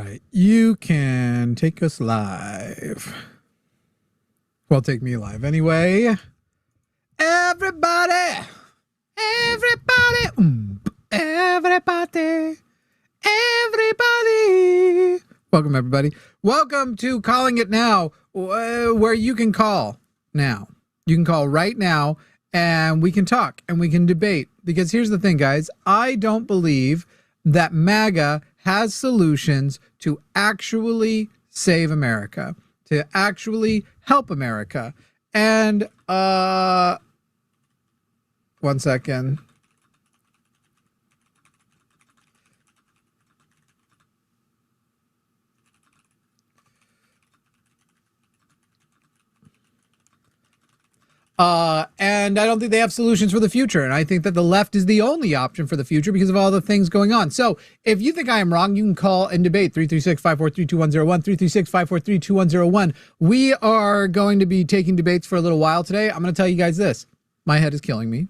right, you can take us live. Well, take me live anyway. Everybody, everybody. Welcome, everybody. Welcome to Calling It Now, where you can call now. You can call right now, and we can talk, and we can debate. Because here's the thing, guys. I don't believe that MAGA has solutions to actually save America, to actually help America. And, 1 second. And I don't think they have solutions for the future. And I think that the left is the only option for the future because of all the things going on. So if you think I am wrong, you can call and debate 336-543-2101, 336-543-2101. We are going to be taking debates for a little while today. I'm going to tell you guys this. My head is killing me.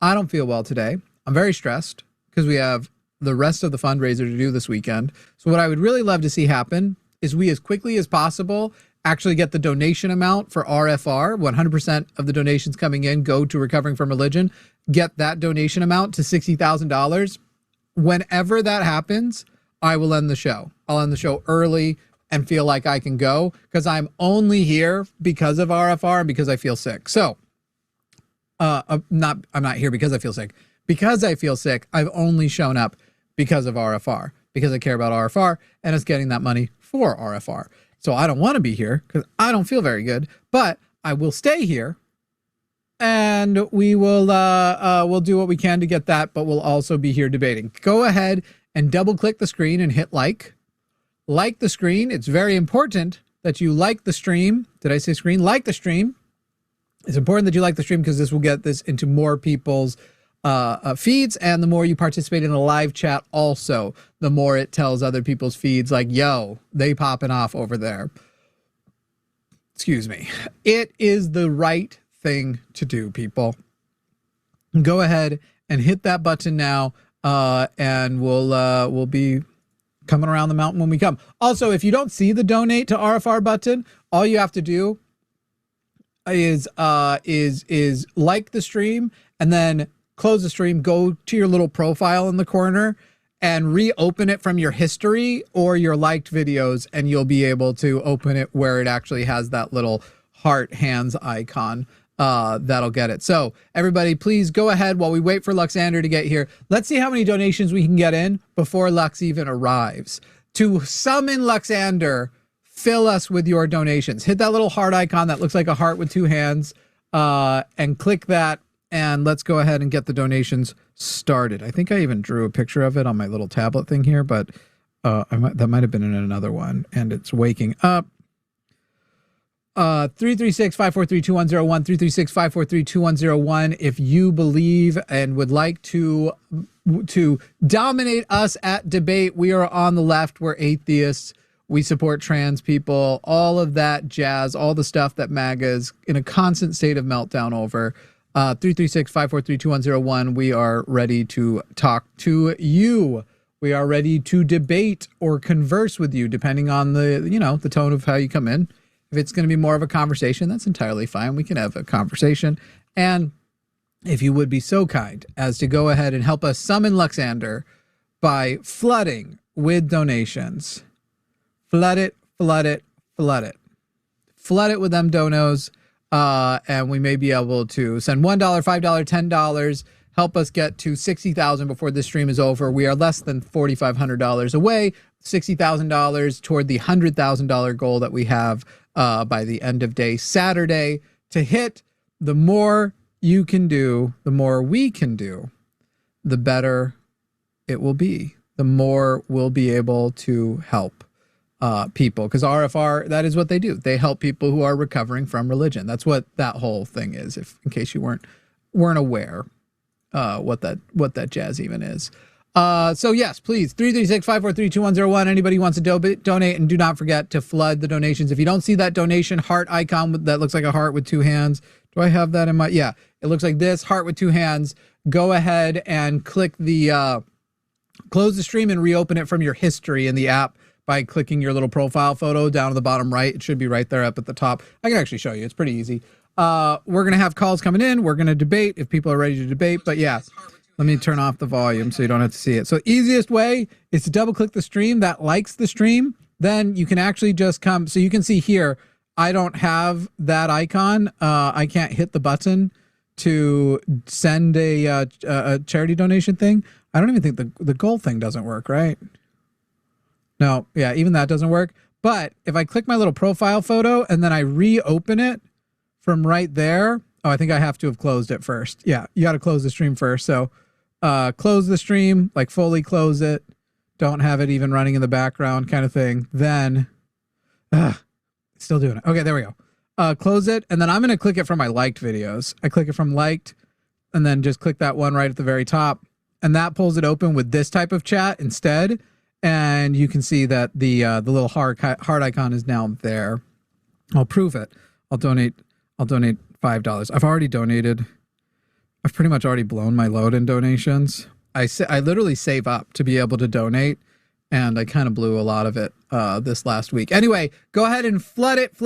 I don't feel well today. I'm very stressed because we have the rest of the fundraiser to do this weekend. So what I would really love to see happen is we, as quickly as possible, actually get the donation amount for RFR. 100% of the donations coming in go to Recovering from Religion. Get that donation amount to $60,000. Whenever that happens, I will end the show. I'll end the show early and feel like I can go because I'm only here because of RFR and because I feel sick. So I'm not here because I feel sick. Because I feel sick, I've only shown up because of RFR, because I care about RFR and it's getting that money for RFR. So I don't want to be here because I don't feel very good, but I will stay here and we will we'll do what we can to get that, but we'll also be here debating. Go ahead and double click the screen and hit like. Like the screen. It's very important that you like the stream. Did I say screen? Like the stream. It's important that you like the stream because this will get this into more people's feeds, and the more you participate in a live chat also, the more it tells other people's feeds like, yo, they popping off over there. Excuse me. It is the right thing to do, people. Go ahead and hit that button now, and we'll be coming around the mountain when we come. Also, if you don't see the donate to RFR button, all you have to do is like the stream and then close the stream, go to your little profile in the corner and reopen it from your history or your liked videos, and you'll be able to open it where it actually has that little heart hands icon. That'll get it. So everybody, please go ahead while we wait for Luxander to get here. Let's see how many donations we can get in before Lux even arrives. To summon Luxander, fill us with your donations. Hit that little heart icon that looks like a heart with two hands, and click that. And let's go ahead and get the donations started. I think I even drew a picture of it on my little tablet thing here, but that might have been in another one. And it's waking up. 336-543-2101, 336-543-2101. If you believe and would like to dominate us at debate, we are on the left. We're atheists. We support trans people. All of that jazz, all the stuff that MAGA is in a constant state of meltdown over. 336-543-2101. We are ready to talk to you. We are ready to debate or converse with you, depending on the tone of how you come in. If it's going to be more of a conversation, that's entirely fine. We can have a conversation. And if you would be so kind as to go ahead and help us summon Luxander by flooding with donations. Flood it, flood it, flood it. Flood it with them donos. And we may be able to send $1, $5, $10, help us get to 60,000 before this stream is over. We are less than $4,500 away, $60,000 toward the $100,000 goal that we have by the end of day Saturday to hit. The more you can do, the more we can do, the better it will be. The more we'll be able to help people, because RFR, that is what they do. They help people who are recovering from religion. That's what that whole thing is. If in case you weren't aware what that jazz even is. So yes, please, 336-543-2101. Anybody who wants to donate, and do not forget to flood the donations. If you don't see that donation heart icon that looks like a heart with two hands, do I have that in my? Yeah, it looks like this heart with two hands. Go ahead and click the close the stream and reopen it from your history in the app by clicking your little profile photo down at the bottom right. It should be right there up at the top. I can actually show you. It's pretty easy. We're going to have calls coming in. We're going to debate if people are ready to debate. But yeah, let me turn off the volume so you don't have to see it. So easiest way is to double click the stream that likes the stream. Then you can actually just come. So you can see here, I don't have that icon. I can't hit the button to send a charity donation thing. I don't even think the gold thing doesn't work, right? No, yeah, even that doesn't work. But if I click my little profile photo and then I reopen it from right there, oh, I think I have to have closed it first. Yeah, you got to close the stream first. So close the stream, like fully close it. Don't have it even running in the background kind of thing. Then, still doing it. Okay, there we go. Close it, and then I'm going to click it from my liked videos. I click it from liked, and then just click that one right at the very top, and that pulls it open with this type of chat instead. And you can see that the little heart icon is now there. I'll prove it. I'll donate $5. I've already donated. I've pretty much already blown my load in donations. I literally save up to be able to donate, and I kind of blew a lot of it this last week. Anyway, go ahead and flood it.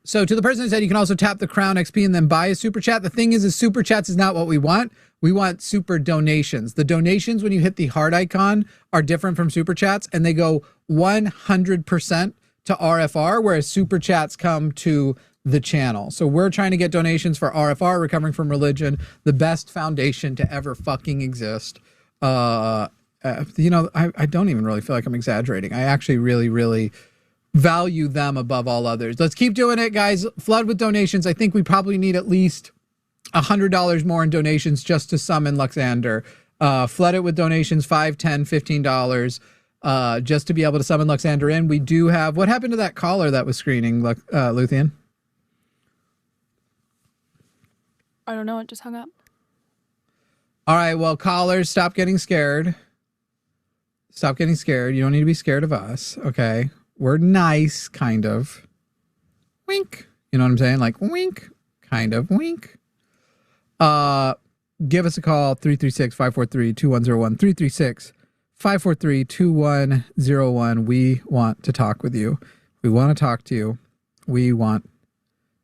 So to the person who said you can also tap the Crown XP and then buy a super chat. The thing is super chats is not what we want. We want super donations. The donations, when you hit the heart icon, are different from super chats, and they go 100% to RFR, whereas super chats come to the channel. So we're trying to get donations for RFR, Recovering from Religion, the best foundation to ever fucking exist. I don't even really feel like I'm exaggerating. I actually really value them above all others. Let's keep doing it, guys. Flood with donations. I think we probably need at least $100 more in donations just to summon Luxander. Flood it with donations, $5, $10, $15, just to be able to summon Luxander in. We do have, what happened to that caller that was screening, Luthien? I don't know, it just hung up. All right, well, callers, stop getting scared. Stop getting scared. You don't need to be scared of us, okay? We're nice, kind of. Wink. You know what I'm saying? Like, wink, kind of, wink. Give us a call, 336-543-2101, 336-543-2101. We want to talk with you. We want to talk to you. We want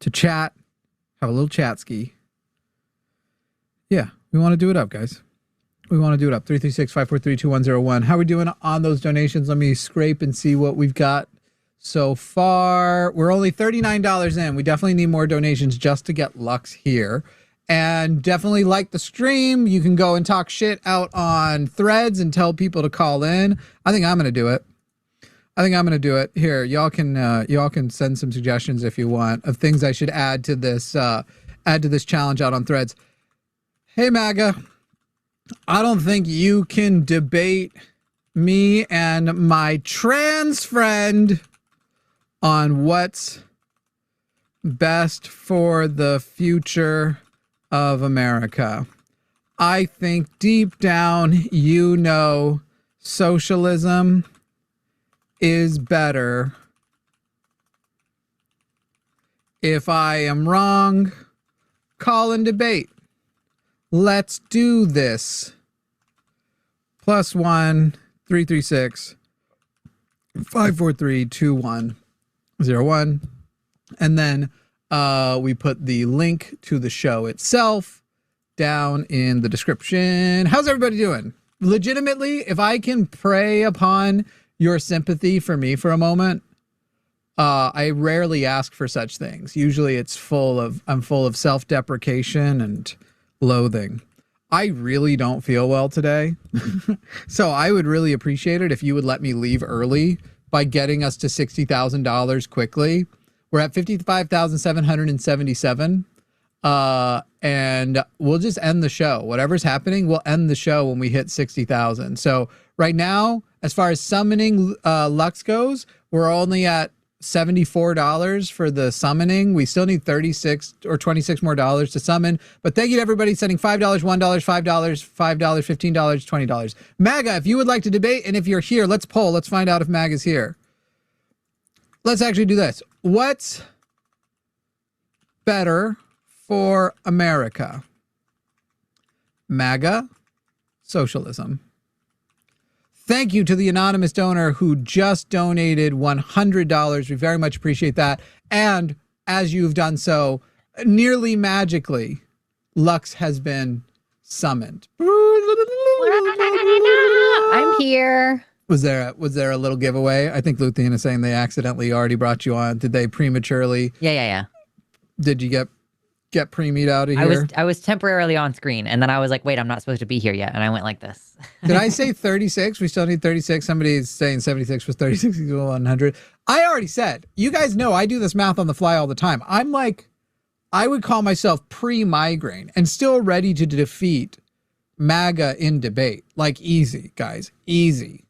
to chat, have a little chat ski. Yeah, we want to do it up, guys. We want to do it up. 336-543-2101. How are we doing on those donations? Let me scrape and see what we've got so far. We're only $39 in. We definitely need more donations just to get Lux here. And definitely like the stream. You can go and talk shit out on threads and tell people to call in. I think I'm going to do it. Here, y'all can send some suggestions if you want of things I should add to this challenge out on threads. Hey, MAGA. I don't think you can debate me and my trans friend on what's best for the future of America. I think deep down, you know, socialism is better. If I am wrong, call and debate. Let's do this. +1 336 543 2101. And then we put the link to the show itself down in the description. How's everybody doing? Legitimately, if I can prey upon your sympathy for me for a moment, I rarely ask for such things. Usually I'm full of self-deprecation and loathing. I really don't feel well today. So I would really appreciate it if you would let me leave early by getting us to $60,000 quickly. We're at 55,777. And we'll just end the show. Whatever's happening, we'll end the show when we hit 60,000. So right now, as far as summoning Lux goes, we're only at $74 for the summoning. We still need 36 or 26 more dollars to summon. But thank you to everybody sending $5, $1, $5, $5, $15, $20. MAGA, if you would like to debate, and if you're here, let's poll. Let's find out if MAGA's here. Let's actually do this. What's better for America? MAGA, socialism. Thank you to the anonymous donor who just donated $100. We very much appreciate that. And as you've done so, nearly magically, Lux has been summoned. I'm here. Was there a little giveaway? I think Luthien is saying they accidentally already brought you on. Did they prematurely? Yeah. Did you get pre-meet out of here? I was temporarily on screen, and then I was like, wait, I'm not supposed to be here yet, and I went like this. Did I say 36? We still need 36. Somebody's saying 76 was 36 equal 100. I already said. You guys know I do this math on the fly all the time. I'm like, I would call myself pre-migraine and still ready to defeat MAGA in debate. Like easy, guys. Easy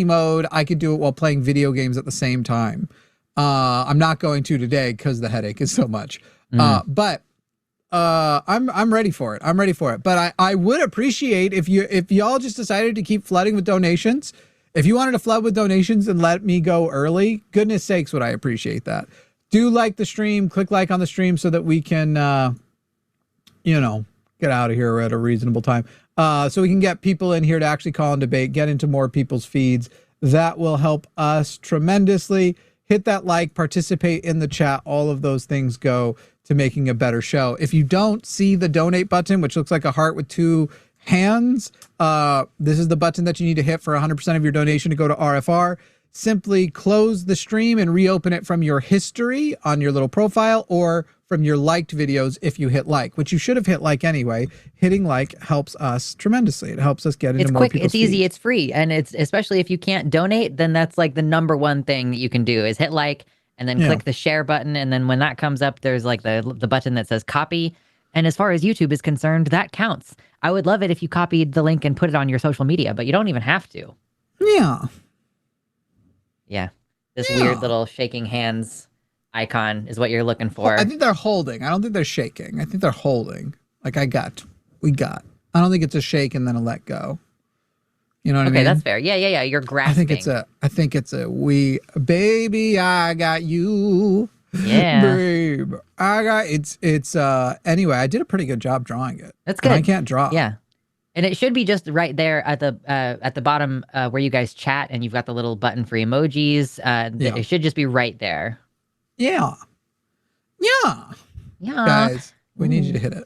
mode. I could do it while playing video games at the same time. I'm not going to today because the headache is so much. But I'm ready for it. I'm ready for it. But I would appreciate if y'all just decided to keep flooding with donations. If you wanted to flood with donations and let me go early, goodness sakes, would I appreciate that. Do like the stream, click like on the stream so that we can, get out of here at a reasonable time. So we can get people in here to actually call and debate, get into more people's feeds. That will help us tremendously. Hit that like, participate in the chat. All of those things go to making a better show. If you don't see the donate button, which looks like a heart with two hands, this is the button that you need to hit for 100% of your donation to go to RFR. Simply close the stream and reopen it from your history on your little profile or from your liked videos if you hit like, which you should have hit like anyway. Hitting like helps us tremendously. It helps us get into more people's feeds. It's easy, it's free, and it's especially if you can't donate, then that's like the number one thing that you can do is hit like and then click the share button, and then when that comes up, there's like the button that says copy. And as far as YouTube is concerned, that counts. I would love it if you copied the link and put it on your social media, but you don't even have to. Yeah. This weird little shaking hands icon is what you're looking for. I think they're holding. I don't think they're shaking. I think they're holding. Like we got. I don't think it's a shake and then a let go. You know what I mean? Okay, that's fair. Yeah. You're grasping. I think it's a we, baby, I got you. Yeah. Babe, I got it's anyway, I did a pretty good job drawing it. That's good. I can't draw. Yeah. And it should be just right there at the bottom where you guys chat, and you've got the little button for emojis. It should just be right there. Yeah. Guys, we need you to hit it.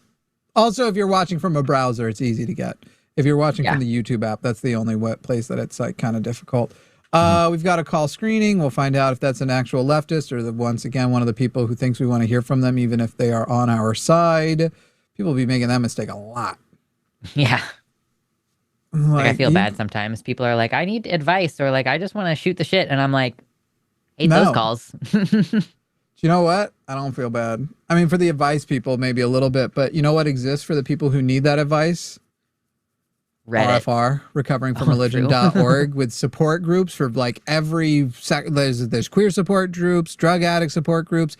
Also, if you're watching from a browser, it's easy to get. If you're watching from the YouTube app, that's the only place that it's like kind of difficult. We've got a call screening. We'll find out if that's an actual leftist or once again one of the people who thinks we want to hear from them, even if they are on our side. People be making that mistake a lot. Yeah. Like I feel bad sometimes. People are like, I need advice, or like, I just want to shoot the shit. And I'm like, hate those calls. You know what? I don't feel bad. I mean, for the advice people, maybe a little bit, but you know what exists for the people who need that advice? Reddit. RFR, recoveringfromreligion.org, with support groups for like there's queer support groups, drug addict support groups,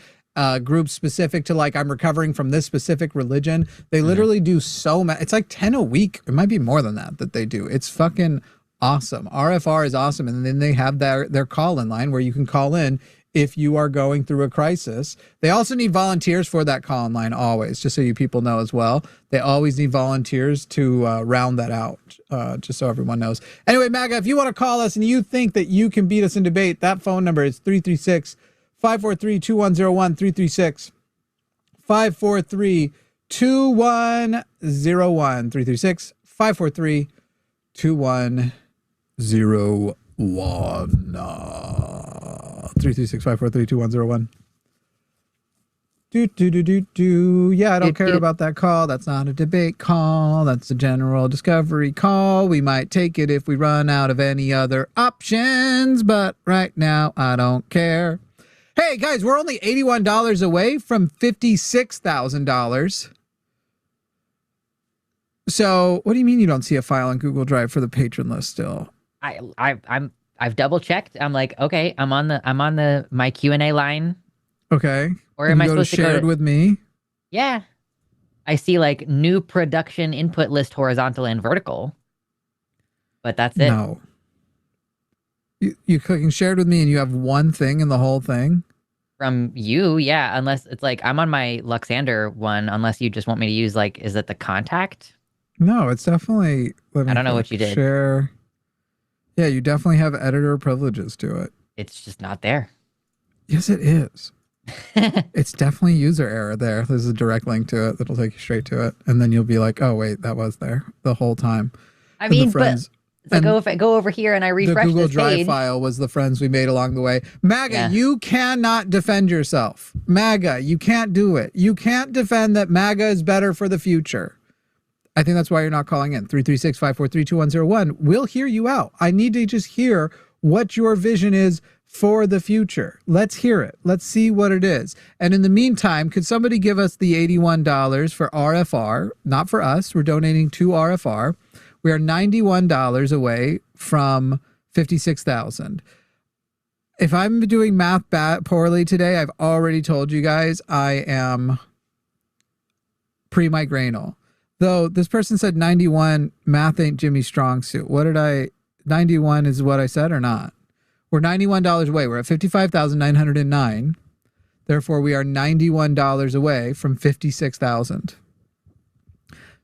groups specific to like, I'm recovering from this specific religion. They literally do so much. It's like 10 a week. It might be more than that they do. It's fucking awesome. RFR is awesome. And then they have their call-in line where you can call in if you are going through a crisis. They also need volunteers for that call-in line always, just so you people know as well. They always need volunteers to round that out, just so everyone knows. Anyway, MAGA, if you want to call us and you think that you can beat us in debate, that phone number is 336-543-2101, 336-543-2101, 336-543-2101. 336-543-2101. Yeah, I don't care about that call. That's not a debate call. That's a general discovery call. We might take it if we run out of any other options, but right now I don't care. Hey guys, we're only $81 away from $56,000. So what do you mean you don't see a file on Google Drive for the patron list still? I've double checked. I'm like, okay, I'm on the my Q&A line. Okay. Or am I supposed to go shared with me? Yeah. I see like new production input list horizontal and vertical. But that's it. No. You clicking shared with me and you have one thing in the whole thing? From you, yeah, unless it's like I'm on my Luxander one, unless you just want me to use like, is it the contact? No, it's definitely I don't know what you did. Share. Yeah, you definitely have editor privileges to it. It's just not there. Yes, it is. It's definitely user error there. There's a direct link to it that'll take you straight to it. And then you'll be like, oh, wait, that was there the whole time. I mean, but if I go over here and I refresh the Google this Drive page, file was the friends we made along the way. MAGA, you cannot defend yourself. MAGA, you can't do it. You can't defend that MAGA is better for the future. I think that's why you're not calling in. 336-543-2101. We'll hear you out. I need to just hear what your vision is for the future. Let's hear it. Let's see what it is. And in the meantime, could somebody give us the $81 for RFR? Not for us. We're donating to RFR. We are $91 away from 56,000. If I'm doing math poorly today, I've already told you guys I am pre-migrainal. Though this person said 91, math ain't Jimmy's strong suit. 91 is what I said or not? We're $91 away. We're at 55,909. Therefore, we are $91 away from 56,000.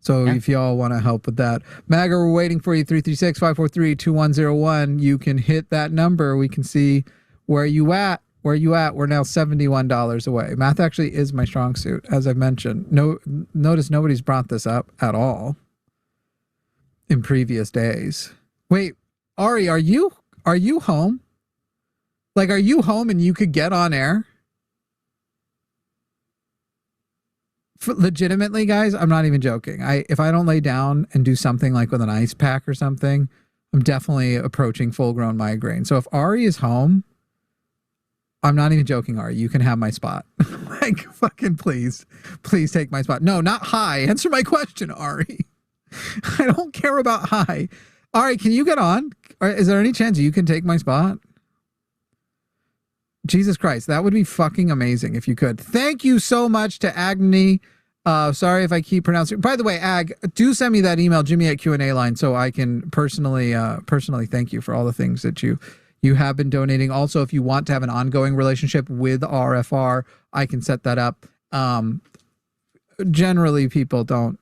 So if y'all want to help with that. MAGA, we're waiting for you, 336-543-2101. You can hit that number. We can see where you at. We're now $71 away. Math actually is my strong suit, as I've mentioned. Notice nobody's brought this up at all in previous days. Wait, Ari, are you home? Like, are you home and you could get on air? Legitimately, guys, I'm not even joking. If I don't lay down and do something like with an ice pack or something, I'm definitely approaching full-grown migraine. So if Ari is home, I'm not even joking, Ari. You can have my spot. Like, fucking please take my spot. No, not hi. Answer my question, Ari. I don't care about hi. Ari, can you get on? Is there any chance you can take my spot? Jesus Christ, that would be fucking amazing if you could. Thank you so much to Agni. Sorry if I keep pronouncing. By the way, Ag, do send me that email, Jimmy at Q&A line, so I can personally thank you for all the things that you have been donating. Also, if you want to have an ongoing relationship with RFR, I can set that up. Generally, people don't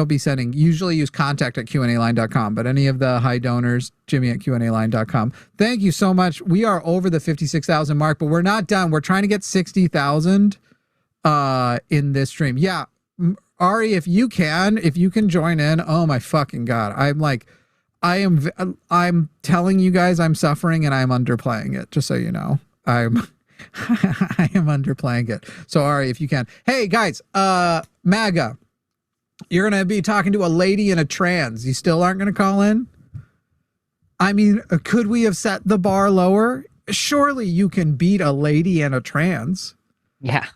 be sending. Usually use contact at QAnaline.com, but any of the high donors, Jimmy at QAnaline.com. Thank you so much. We are over the 56,000 mark, but we're not done. We're trying to get 60,000 in this stream. Yeah, Ari, if you can join in. Oh my fucking God. I'm telling you guys I'm suffering and I'm underplaying it, just so you know. I am underplaying it. So Ari, if you can. Hey guys, MAGA. You're going to be talking to a lady in a trans. You still aren't going to call in? I mean, could we have set the bar lower? Surely you can beat a lady and a trans. Yeah.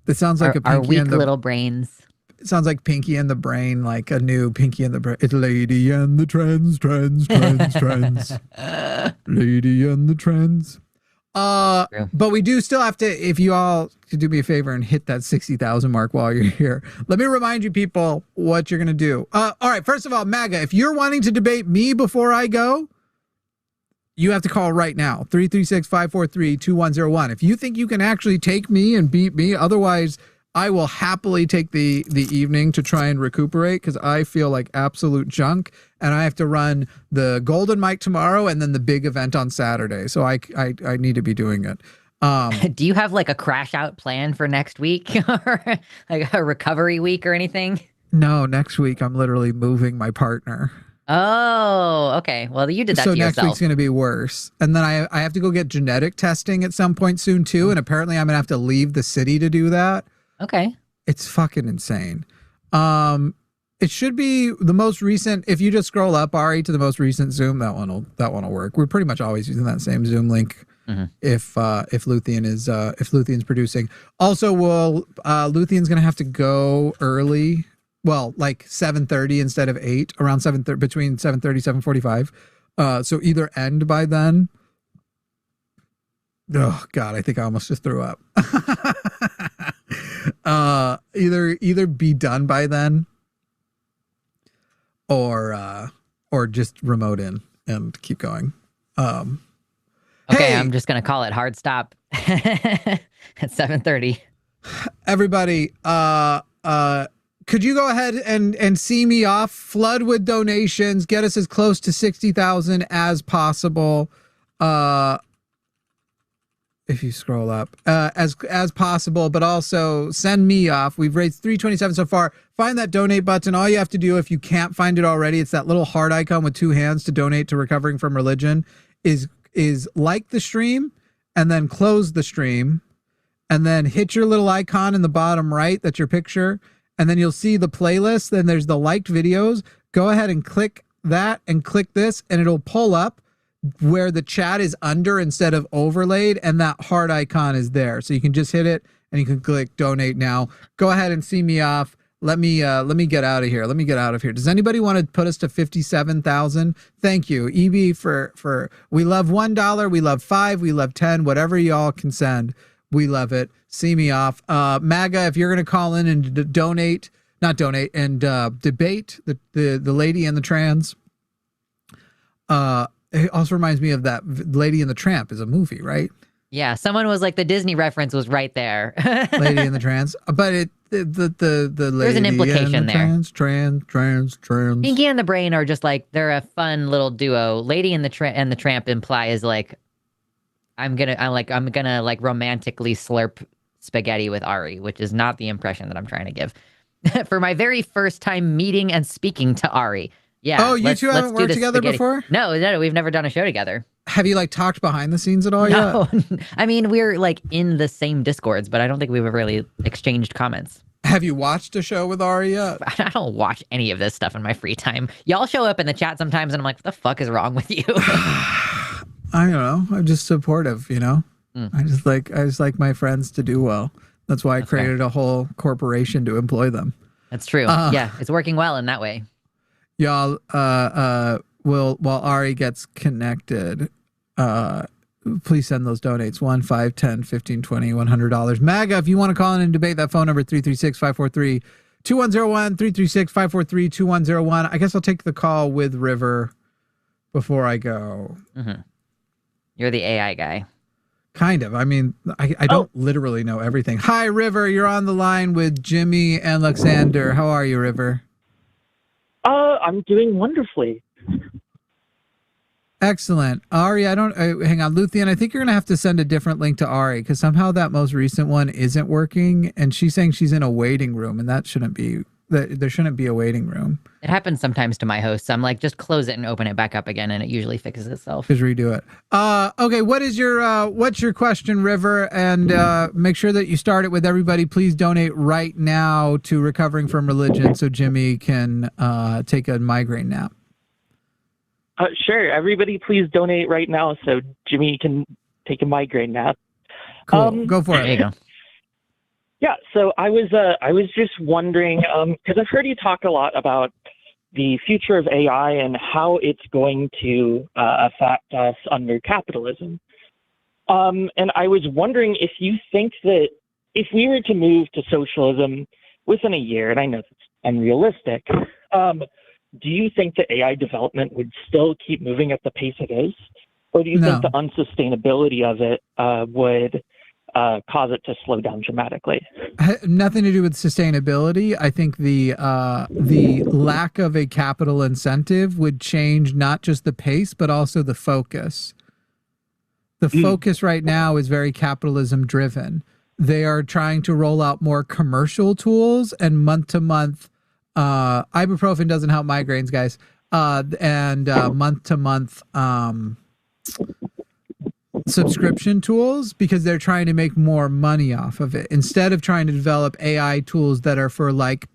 It sounds like our weak little brains. It sounds like Pinky and the Brain, like a new Pinky and the Brain. It's Lady and the Trans. Lady and the Trans. But we do still have to, if you all could do me a favor and hit that 60,000 mark while you're here. Let me remind you people what you're going to do. All right. First of all, MAGA, if you're wanting to debate me before I go, you have to call right now. 336-543-2101. If you think you can actually take me and beat me, otherwise I will happily take the evening to try and recuperate because I feel like absolute junk and I have to run the Golden Mike tomorrow and then the big event on Saturday. So I need to be doing it. Do you have like a crash out plan for next week or like a recovery week or anything? No, next week I'm literally moving my partner. Oh, okay. Well, you did that to yourself. So next week's going to be worse. And then I have to go get genetic testing at some point soon too. And apparently I'm going to have to leave the city to do that. Okay. It's fucking insane. It should be the most recent. If you just scroll up, Ari, to the most recent Zoom, that one will work. We're pretty much always using that same Zoom link. Mm-hmm. If Luthien's producing. Also, Luthien's gonna have to go early. Well, like 7:30 instead of 8. Around 7:30, between 7:30 7:45. So either end by then. Oh God, I think I almost just threw up. Either be done by then, or just remote in and keep going. Okay, hey, I'm just gonna call it hard stop at 7:30. Everybody, could you go ahead and see me off, flood with donations, get us as close to 60,000 as possible. If you scroll up, as possible, but also send me off. We've raised 327 so far. Find that donate button. All you have to do, if you can't find it already, it's that little heart icon with 2 hands to donate to Recovering from Religion, is like the stream and then close the stream and then hit your little icon in the bottom right. That's your picture. And then you'll see the playlist. Then there's the liked videos. Go ahead and click that and click this, and it'll pull up where the chat is under instead of overlaid, and that heart icon is there. So you can just hit it and you can click donate now. Go ahead and see me off. Let me get out of here. Let me get out of here. Does anybody want to put us to 57,000? Thank you, EB, for we love $1, we love 5, we love 10, whatever y'all can send. We love it. See me off. MAGA, if you're going to call in and debate the lady and the trans. It also reminds me of that Lady and the Tramp is a movie, right? Yeah, someone was like, the Disney reference was right there. Lady and the Trans, but the lady. There's an implication and the there. Trans. Pinky and the Brain are just like, they're a fun little duo. Lady and the Tramp implies like, I'm gonna romantically slurp spaghetti with Ari, which is not the impression that I'm trying to give. For my very first time meeting and speaking to Ari. Yeah. Oh, you two haven't worked together before? No, we've never done a show together. Have you like talked behind the scenes at all No. yet? I mean, we're like in the same Discords, but I don't think we've ever really exchanged comments. Have you watched a show with Ari yet? I don't watch any of this stuff in my free time. Y'all show up in the chat sometimes and I'm like, what the fuck is wrong with you? I don't know. I'm just supportive, you know? I just like my friends to do well. That's why I created a whole corporation to employ them. That's true. Yeah, it's working well in that way. Y'all, while Ari gets connected, please send those donates. 1, 5, 10, 15, 20, $100. MAGA, if you want to call in and debate, that phone number 336-543-2101, 336-543-2101. I guess I'll take the call with River before I go. Mm-hmm. You're the AI guy. Kind of. I mean, I don't literally know everything. Hi, River. You're on the line with Jimmy and Luxander. How are you, River? I'm doing wonderfully. Excellent. Ari, hang on, Luthien, I think you're going to have to send a different link to Ari because somehow that most recent one isn't working, and she's saying she's in a waiting room, and that shouldn't be, there shouldn't be a waiting room. It happens sometimes to my hosts. I'm like, just close it and open it back up again, and it usually fixes itself. Just redo it. Okay, what's your question, River? And make sure that you start it with everybody. Please donate right now to Recovering from Religion so Jimmy can take a migraine nap. Sure. Everybody, please donate right now so Jimmy can take a migraine nap. Cool. Go for it. There you go. Yeah. So I was just wondering, because I've heard you talk a lot about the future of AI and how it's going to affect us under capitalism. And I was wondering if you think that if we were to move to socialism within a year, and I know that's unrealistic, do you think that AI development would still keep moving at the pace it is? Or do you think the unsustainability of it would cause it to slow down dramatically? Nothing to do with sustainability. I think the lack of a capital incentive would change not just the pace, but also the focus. The focus right now is very capitalism driven. They are trying to roll out more commercial tools and month to month. Ibuprofen doesn't help migraines, guys. And month to month subscription tools because they're trying to make more money off of it instead of trying to develop AI tools that are for like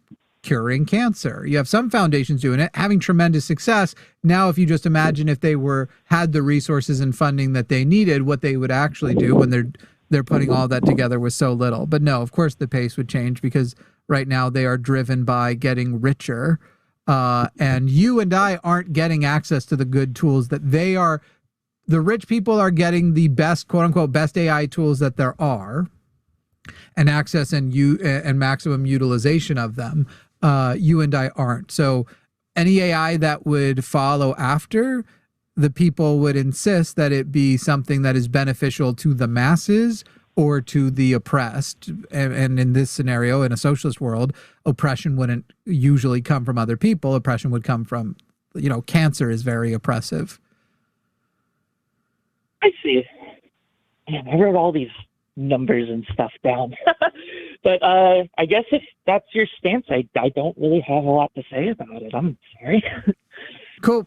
curing cancer. You have some foundations doing it, having tremendous success. Now, if you just imagine if they had the resources and funding that they needed, what they would actually do when they're putting all that together with so little. But no, of course the pace would change because right now they are driven by getting richer. And you and I aren't getting access to the good tools that they are. The rich people are getting the best, quote unquote, best AI tools that there are and access and maximum utilization of them. You and I aren't. So any AI that would follow after, the people would insist that it be something that is beneficial to the masses or to the oppressed. And in this scenario, in a socialist world, oppression wouldn't usually come from other people. Oppression would come from, cancer is very oppressive. I see. Man, I wrote all these numbers and stuff down. But I guess if that's your stance, I don't really have a lot to say about it. I'm sorry. Cool.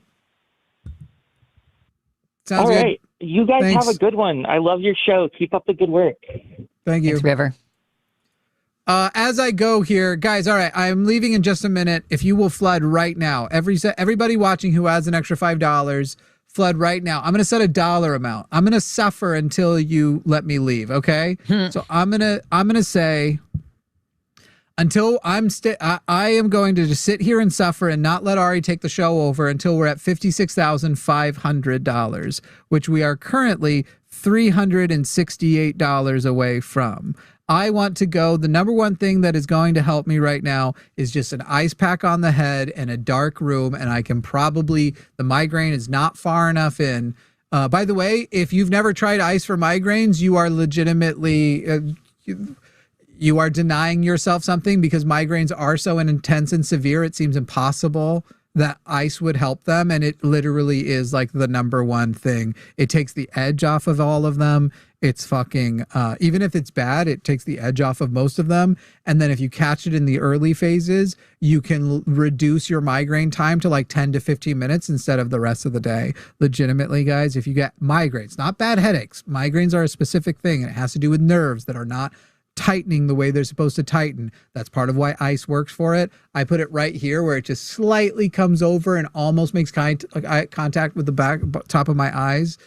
Sounds all good. right. You guys Thanks. have a good one. I love your show. Keep up the good work. Thank you. Thanks, River. As I go here, guys, all right, I'm leaving in just a minute. If you will flood right now, everybody watching who has an extra $5, flood right now. I'm going to set a dollar amount. I'm going to suffer until you let me leave, okay? So I'm going to say until I am going to just sit here and suffer and not let Ari take the show over until we're at $56,500, which we are currently $368 away from. I want to go. The number one thing that is going to help me right now is just an ice pack on the head and a dark room. And I can probably, the migraine is not far enough in. By the way, if you've never tried ice for migraines, you are legitimately, you are denying yourself something, because migraines are so intense and severe. It seems impossible that ice would help them. And it literally is like the number one thing. It takes the edge off of all of them. It's fucking, even if it's bad, it takes the edge off of most of them. And then if you catch it in the early phases, you can reduce your migraine time to like 10 to 15 minutes instead of the rest of the day. Legitimately, guys, if you get migraines, not bad headaches, migraines are a specific thing, and it has to do with nerves that are not tightening the way they're supposed to tighten. That's part of why ice works for it. I put it right here where it just slightly comes over and almost makes contact with the top of my eyes.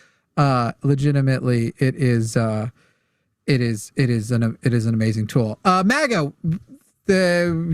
Legitimately, it is an amazing tool. MAGA,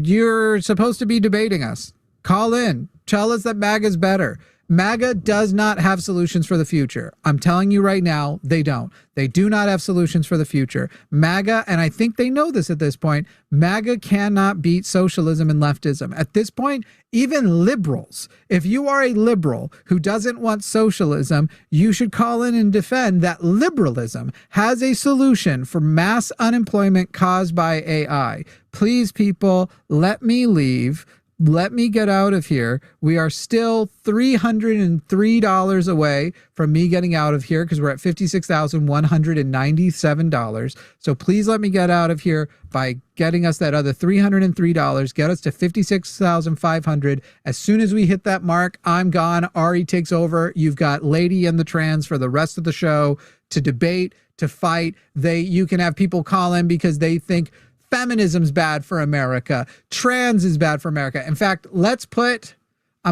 you're supposed to be debating us. Call in. Tell us that MAGA is better. MAGA does not have solutions for the future. I'm telling you right now, they don't. They do not have solutions for the future. MAGA, and I think they know this at this point, MAGA cannot beat socialism and leftism. At this point, even liberals, if you are a liberal who doesn't want socialism, you should call in and defend that liberalism has a solution for mass unemployment caused by AI. Please, people, let me leave. Let me get out of here. We are still $303 away from me getting out of here, because we're at $56,197. So please let me get out of here by getting us that other $303. Get us to $56,500. As soon as we hit that mark, I'm gone. Ari takes over. You've got Lady and the Trans for the rest of the show to debate, to fight. You can have people call in because they think feminism's bad for America. Trans is bad for America. In fact, I'm going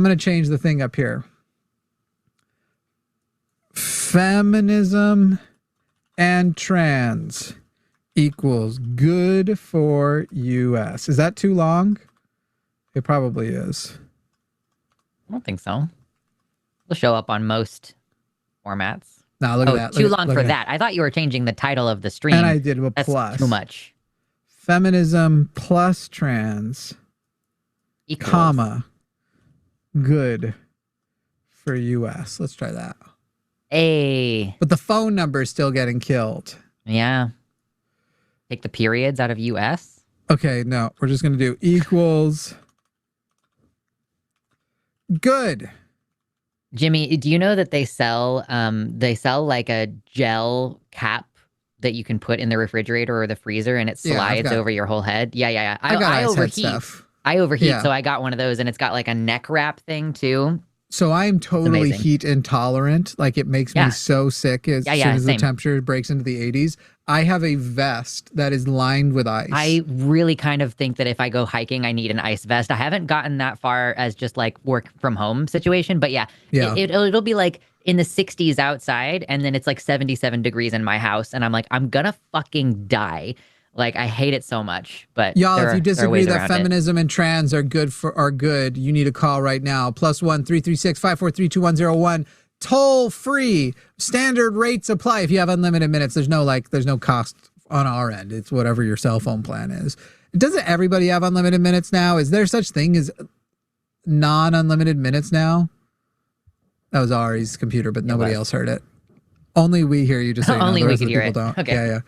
to change the thing up here. Feminism and trans equals good for U.S. Is that too long? It probably is. I don't think so. It'll show up on most formats. No, look at that. Too long for that. I thought you were changing the title of the stream. And I did a That's plus. Too much. Feminism plus trans, Equals. comma, good for U.S. Let's try that. Hey. But the phone number is still getting killed. Yeah. Take the periods out of US. Okay, no, we're just going to do equals good. Jimmy, do you know that they sell like a gel cap that you can put in the refrigerator or the freezer, and it slides over your whole head? Yeah. I overheat. I overheat, so I got one of those, and it's got like a neck wrap thing too. So I'm totally heat intolerant. Like, it makes me so sick as soon as the temperature breaks into the 80s. I have a vest that is lined with ice. I really kind of think that if I go hiking, I need an ice vest. I haven't gotten that far as just like work from home situation, but it'll be like in the 60s outside, and then it's like 77 degrees in my house, and I'm like, I'm gonna fucking die. Like, I hate it so much. But y'all, if you disagree that feminism and trans are good, you need to call right now. +1 336 543 2101. Toll free. Standard rates apply. If you have unlimited minutes, there's no cost on our end. It's whatever your cell phone plan is. Doesn't everybody have unlimited minutes now? Is there such thing as non-unlimited minutes now? That was Ari's computer, but nobody else heard it. Only we hear you just saying. Only we could hear it. Don't. Okay. Yeah.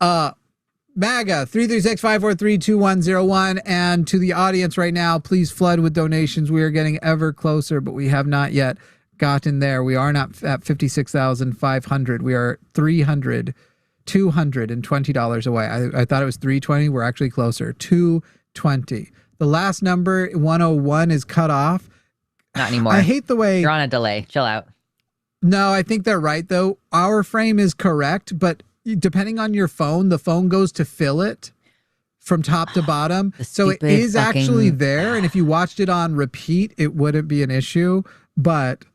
MAGA 336-543-2101, and to the audience right now, please flood with donations. We are getting ever closer, but we have not yet gotten there. We are not at 56,500. We are $220 away. I thought it was 320. We're actually closer. 220. The last number 101 is cut off. Not anymore. I hate the way you're on a delay. Chill out. No, I think they're right though. Our frame is correct, but depending on your phone, the phone goes to fill it from top to bottom. So it is actually there. And if you watched it on repeat, it wouldn't be an issue. But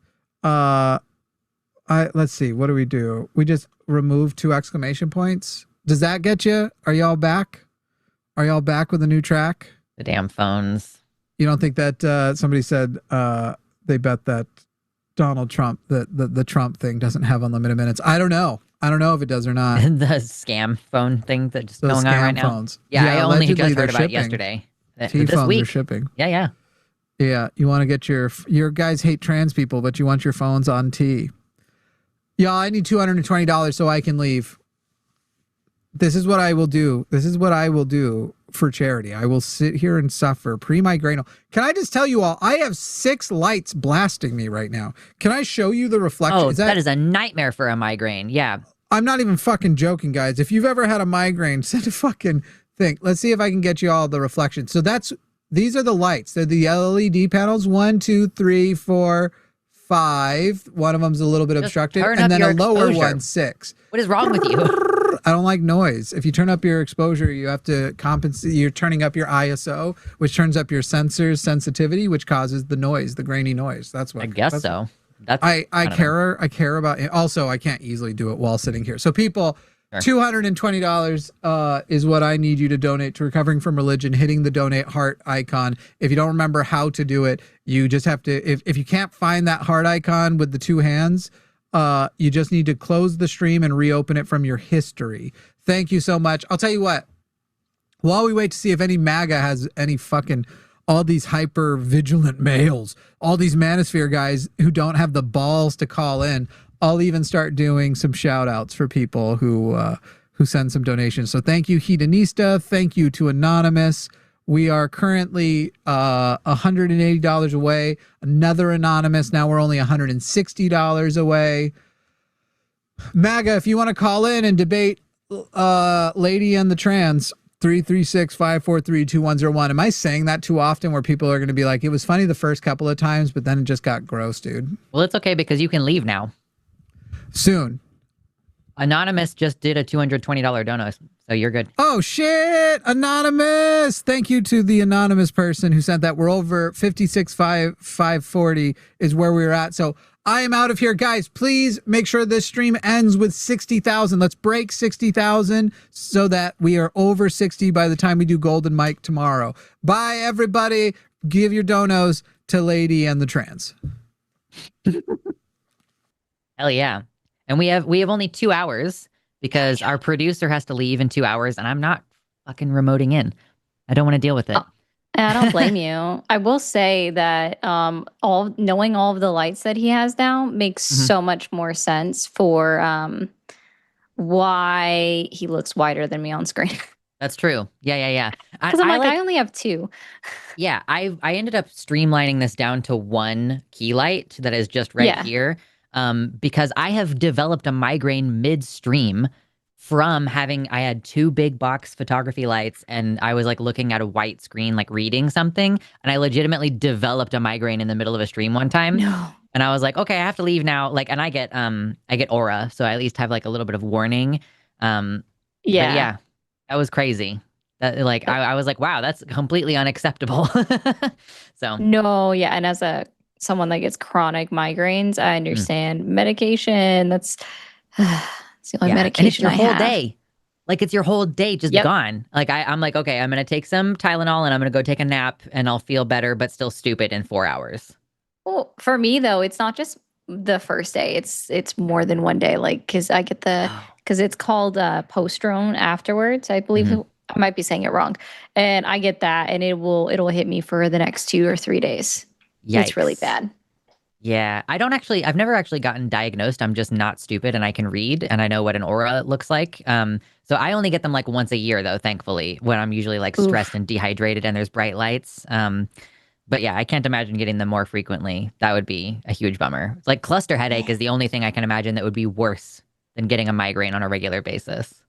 let's see. What do? We just remove 2 exclamation points. Does that get you? Are y'all back? Are y'all back with a new track? The damn phones. You don't think that somebody said they bet that Donald Trump, the Trump thing doesn't have unlimited minutes? I don't know. I don't know if it does or not. The scam phone thing that's just going on right now. Phones. Yeah, I only just heard about it yesterday. T-phones are shipping. Yeah. Yeah, you want to get your guys hate trans people, but you want your phones on T. Yeah, I need $220 so I can leave. This is what I will do. This is what I will do for charity. I will sit here and suffer pre-migrainal. Can I just tell you all, I have 6 lights blasting me right now. Can I show you the reflection? Oh, that is a nightmare for a migraine. Yeah. I'm not even fucking joking, guys. If you've ever had a migraine, send a fucking thing. Let's see if I can get you all the reflection. So these are the lights. They're the LED panels. 1, 2, 3, 4, 5. One of them's a little bit obstructed. And then a lower one, 6. What is wrong with you? I don't like noise. If you turn up your exposure, you have to compensate. You're turning up your ISO, which turns up your sensors sensitivity, which causes the noise, the grainy noise. That's what I guess so. I care about it. Also, I can't easily do it while sitting here. So people, sure. $220 is what I need you to donate to Recovering from Religion, hitting the donate heart icon. If you don't remember how to do it, you just have to, if you can't find that heart icon with the 2 hands, you just need to close the stream and reopen it from your history. Thank you so much. I'll tell you what, while we wait to see if any MAGA has any fucking, all these hyper vigilant males, all these manosphere guys who don't have the balls to call in, I'll even start doing some shout outs for people who send some donations. So thank you, Hedonista. Thank you to Anonymous. We are currently $180 away. Another Anonymous. Now we're only $160 away. MAGA, if you want to call in and debate Lady and the Trans, 336-543-2101. Am I saying that too often where people are going to be like, it was funny the first couple of times, but then it just got gross, dude? Well, it's okay because you can leave now. Soon. Anonymous just did a $220 dono, so you're good. Oh, shit. Anonymous. Thank you to the anonymous person who sent that. We're over 56,540 is where we're at. So I am out of here. Guys, please make sure this stream ends with 60,000. Let's break 60,000 so that we are over 60 by the time we do Golden Mike tomorrow. Bye, everybody. Give your donos to Lady and the Trans. Hell yeah. And we have only 2 hours because our producer has to leave in 2 hours and I'm not fucking remoting in. I don't want to deal with it. I don't blame you. I will say that knowing all of the lights that he has now makes so much more sense for why he looks wider than me on screen. That's true. Yeah. Because I only have 2. Yeah, I ended up streamlining this down to 1 key light that is just here. Because I have developed a migraine midstream from I had 2 big box photography lights and I was like looking at a white screen, like reading something. And I legitimately developed a migraine in the middle of a stream one time. No. And I was like, okay, I have to leave now. Like, and I get aura. So I at least have like a little bit of warning. Yeah, that was crazy. That I was like, wow, that's completely unacceptable. So no. Yeah. And as someone that gets chronic migraines, I understand medication. That's the only medication and it's your whole have. Day. Like it's your whole day just gone. Like I'm like, okay, I'm gonna take some Tylenol and I'm gonna go take a nap and I'll feel better, but still stupid in 4 hours. Well, for me though, it's not just the first day. It's more than one day. Like because I get because it's called postrone afterwards. I believe I might be saying it wrong, and I get that, and it'll hit me for the next 2 or 3 days. Yikes. It's really bad. Yeah, I've never actually gotten diagnosed. I'm just not stupid and I can read and I know what an aura looks like. So I only get them like once a year though, thankfully, when I'm usually like stressed Oof. and dehydrated and there's bright lights. But yeah, I can't imagine getting them more frequently. That would be a huge bummer. It's like cluster headache is the only thing I can imagine that would be worse than getting a migraine on a regular basis.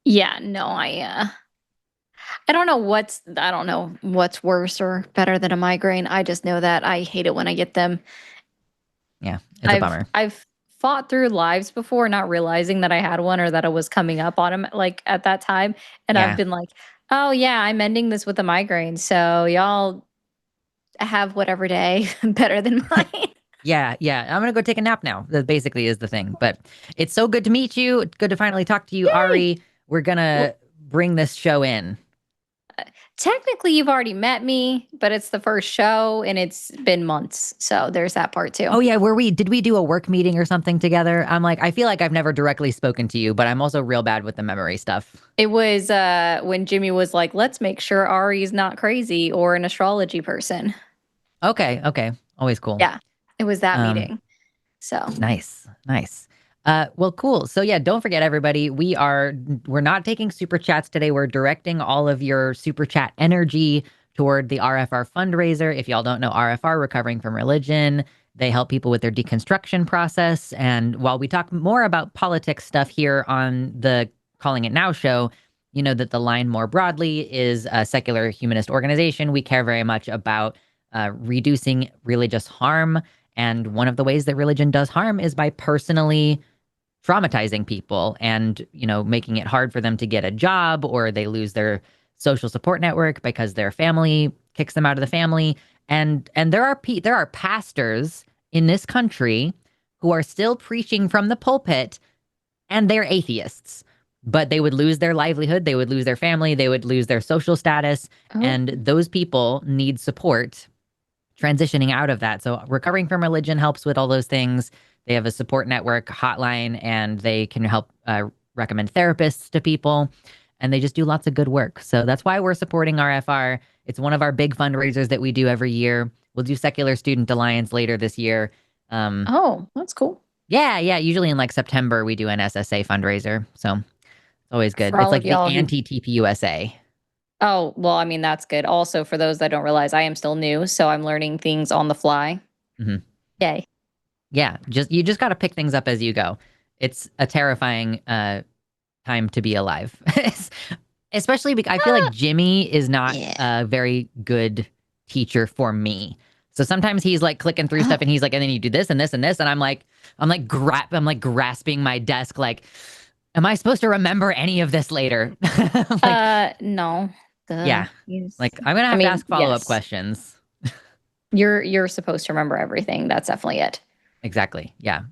Yeah, no, I don't know what's worse or better than a migraine. I just know that I hate it when I get them. Yeah, it's a bummer. I've fought through lives before not realizing that I had one or that it was coming up on him like at that time. And I've Yeah. been like, oh yeah, I'm ending this with a migraine. So y'all have whatever day better than mine. Yeah, I'm gonna go take a nap now. That basically is the thing. But it's so good to meet you. It's good to finally talk to you, Yay! Ari. We're Well, gonna bring this show in. technically you've already met me, but it's the first show and it's been months. So there's that part too. Oh yeah, did we do a work meeting or something together? I'm like, I feel like I've never directly spoken to you, but I'm also real bad with the memory stuff. It was when Jimmy was like, let's make sure Ari's not crazy or an astrology person. Okay. Always cool. Yeah, it was that Um, meeting. So, Nice. Well, cool. So yeah, don't forget everybody, we're not taking super chats today. We're directing all of your super chat energy toward the RFR fundraiser. If y'all don't know RFR, Recovering from Religion, they help people with their deconstruction process. And while we talk more about politics stuff here on the Calling It Now show, you know that the line more broadly is a secular humanist organization. We care very much about reducing religious harm. And one of the ways that religion does harm is by personally traumatizing people and, making it hard for them to get a job, or they lose their social support network because their family kicks them out of the family. And there are pastors in this country who are still preaching from the pulpit, and they're atheists. But they would lose their livelihood, they would lose their family, they would lose their social status, oh, and those people need support transitioning out of that. So Recovering from Religion helps with all those things. They have a support network hotline, and they can help recommend therapists to people, and they just do lots of good work. So that's why we're supporting RFR. It's one of our big fundraisers that we do every year. We'll do Secular Student Alliance later this year. oh, that's cool. Yeah. Usually in like September, we do an SSA fundraiser. So it's always good. For It's all like of the y'all who, anti-TPUSA. oh, well, I mean, that's good. Also, for those that don't realize, I am still new, so I'm learning things on the fly. Mhm. Yay. Yeah, you just got to pick things up as you go. It's a terrifying time to be alive. Especially because I feel like Jimmy is not Yeah. a very good teacher for me. So sometimes he's like clicking through stuff, and he's like, and then you do this and this and this, and I'm like grasping my desk, like, am I supposed to remember any of this later? Like, No. Duh. yeah, Yes. like I'm gonna I have to mean, ask follow-up yes. questions. You're supposed to remember everything. That's definitely it. Exactly. Yeah.